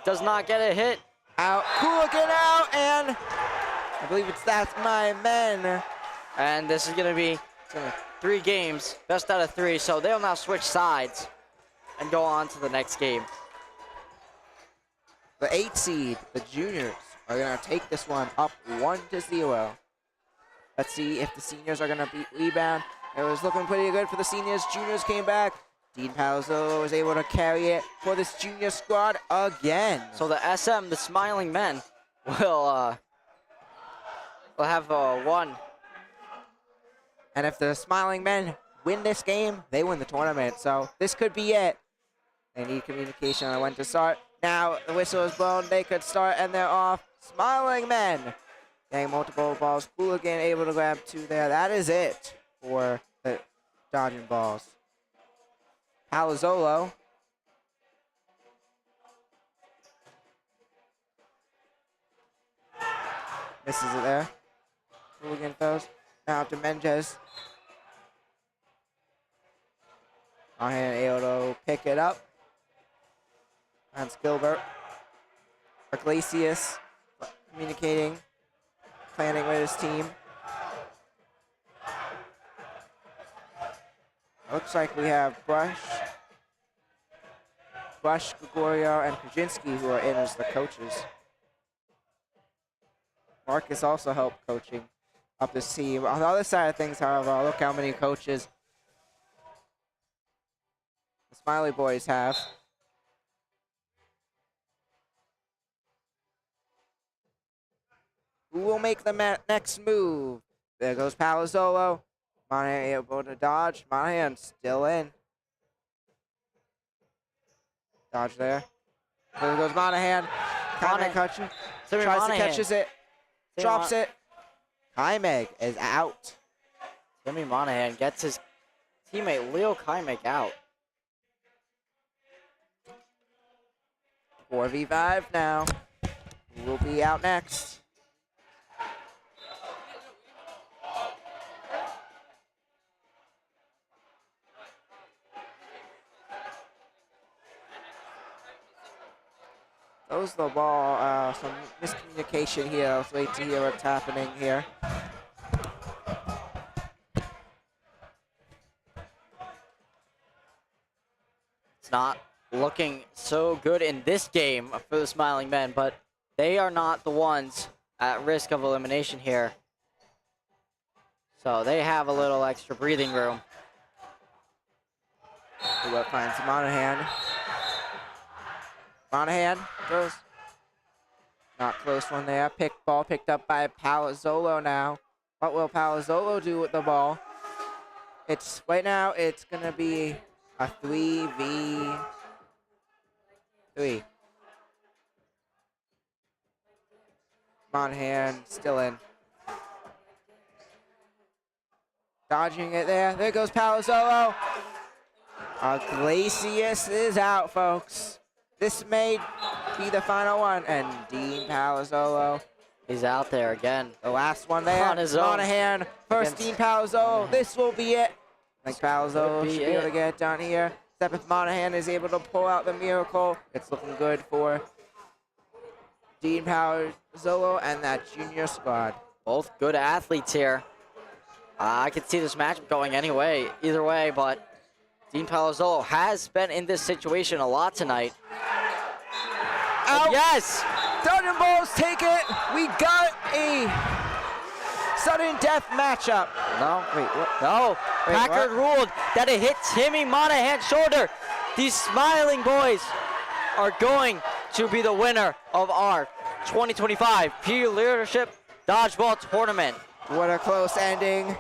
Speaker 2: does not get a hit.
Speaker 1: Out, Cooligan out, and I believe that's my men.
Speaker 2: And this is going to be 3 games, best out of 3, so they'll now switch sides and go on to the next game.
Speaker 1: The 8 seed, the juniors, are going to take this one up 1-0. Let's see if the seniors are going to rebound. It was looking pretty good for the seniors. Juniors came back. Dean Palazzolo was able to carry it for this junior squad again.
Speaker 2: So the SM, the Smiling Men, will have 1.
Speaker 1: And if the Smiling Men win this game, they win the tournament. So this could be it. They need communication on when to start. Now the whistle is blown. They could start and they're off. Smiling Men getting multiple balls. Cooligan able to grab 2 there. That is it for the dodging balls. Palazzolo. Misses it there. Cooligan throws. Now to Menges. Monahan able to pick it up. That's Gilbert. Iglesias communicating, planning with his team. Looks like we have Brush, Gregorio, and Krasinski who are in as the coaches. Marcus also helped coaching up this team. On the other side of things, however, look how many coaches the Smiley Boys have. Who will make the next move? There goes Palazzolo. Monahan able to dodge. Monahan still in. Dodge there. There goes Monahan. Monahan catches. Tries to catches it. Drops it. Kaimeg is out.
Speaker 2: Timmy Monahan gets his teammate Leo Kaimeg out.
Speaker 1: 4v5 now. Who will be out next? Throws the ball, some miscommunication here. Let's wait to hear what's happening here.
Speaker 2: It's not looking so good in this game for the Smiling Men, but they are not the ones at risk of elimination here. So they have a little extra breathing room.
Speaker 1: Who finds Monahan. Monahan throws. Not close one there. Ball picked up by Palazzolo now. What will Palazzolo do with the ball? It's right now it's gonna be a 3v3. Monahan still in. Dodging it there. There goes Palazzolo. Iglesias is out, folks. This may be the final one, and Dean Palazzolo
Speaker 2: is out there again.
Speaker 1: The last one there.
Speaker 2: On his own.
Speaker 1: Monahan, first Dean Palazzolo. This will be it. I think Palazzolo should be able to get it done here. Except Monahan is able to pull out the miracle. It's looking good for Dean Palazzolo and that junior squad.
Speaker 2: Both good athletes here. I could see this matchup going either way, but Dean Palazzolo has been in this situation a lot tonight.
Speaker 1: Out.
Speaker 2: Yes!
Speaker 1: Dodgeballs take it. We got a sudden death matchup.
Speaker 2: No.
Speaker 1: Wait, what?
Speaker 2: No.
Speaker 1: Wait,
Speaker 2: Packard ruled that it hit Timmy Monahan's shoulder. These smiling boys are going to be the winner of our 2025 Peer Leadership Dodgeball Tournament.
Speaker 1: What a close ending.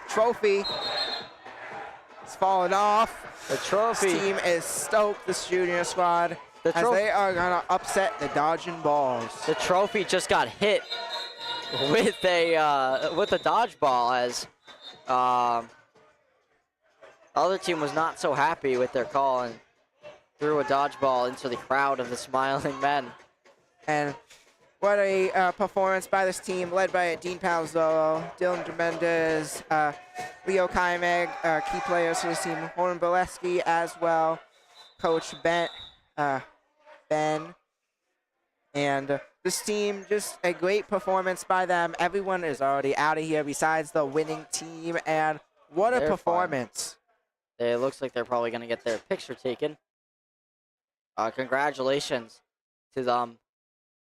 Speaker 1: Trophy is falling off.
Speaker 2: The trophy.
Speaker 1: This team is stoked, this junior squad, as they are going to upset the Dodging Balls.
Speaker 2: The trophy just got hit with a dodgeball as other team was not so happy with their call and threw a dodgeball into the crowd of the smiling men.
Speaker 1: And what a performance by this team, led by Dean Palazzolo, Dylan Tremendez, Leo Kaimeg, key players for this team, Horn Boleski as well, Coach Ben. And this team, just a great performance by them. Everyone is already out of here besides the winning team, and what a performance.
Speaker 2: It looks like they're probably going to get their picture taken. Congratulations to them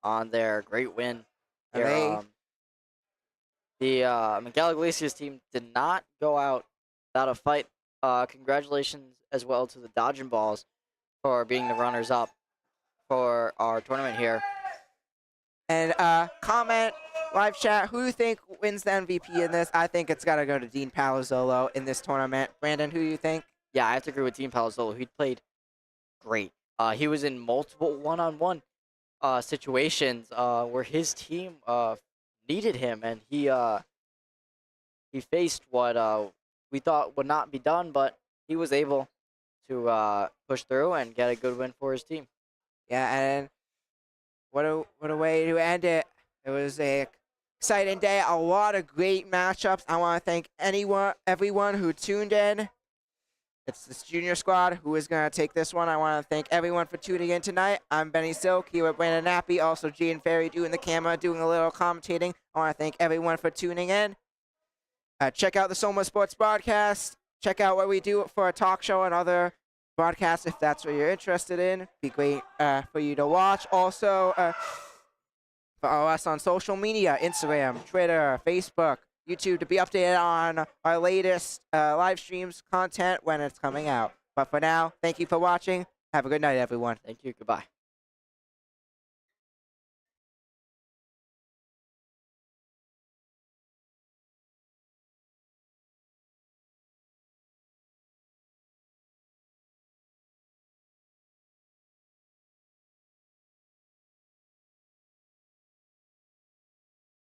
Speaker 2: on their great win. Here, the Miguel Iglesias team did not go out without a fight. Congratulations as well to the Dodging Balls for being the runners-up for our tournament here.
Speaker 1: And comment, live chat, who do you think wins the MVP in this? I think it's got to go to Dean Palazzolo in this tournament. Brandon, who do you think?
Speaker 2: Yeah, I have to agree with Dean Palazzolo. He played great. He was in multiple one-on-one situations where his team needed him, and he faced what we thought would not be done, but he was able to push through and get a good win for his team.
Speaker 1: Yeah, and what a way to end it. It was a exciting day, a lot of great matchups. I want to thank everyone who tuned in. It's this junior squad who is going to take this one. I want to thank everyone for tuning in tonight. I'm Benny Silk here with Brandon Nappy, also Jaden Ferry doing the camera, doing a little commentating. I want to thank everyone for tuning in. Check out the Sophomore Sports broadcast. Check out what we do for a talk show and other broadcasts if that's what you're interested in. Be great for you to watch. Also, follow us on social media, Instagram, Twitter, Facebook, YouTube, to be updated on our latest live streams content when it's coming out. But for now, thank you for watching. Have a good night, everyone.
Speaker 2: Thank you. Goodbye.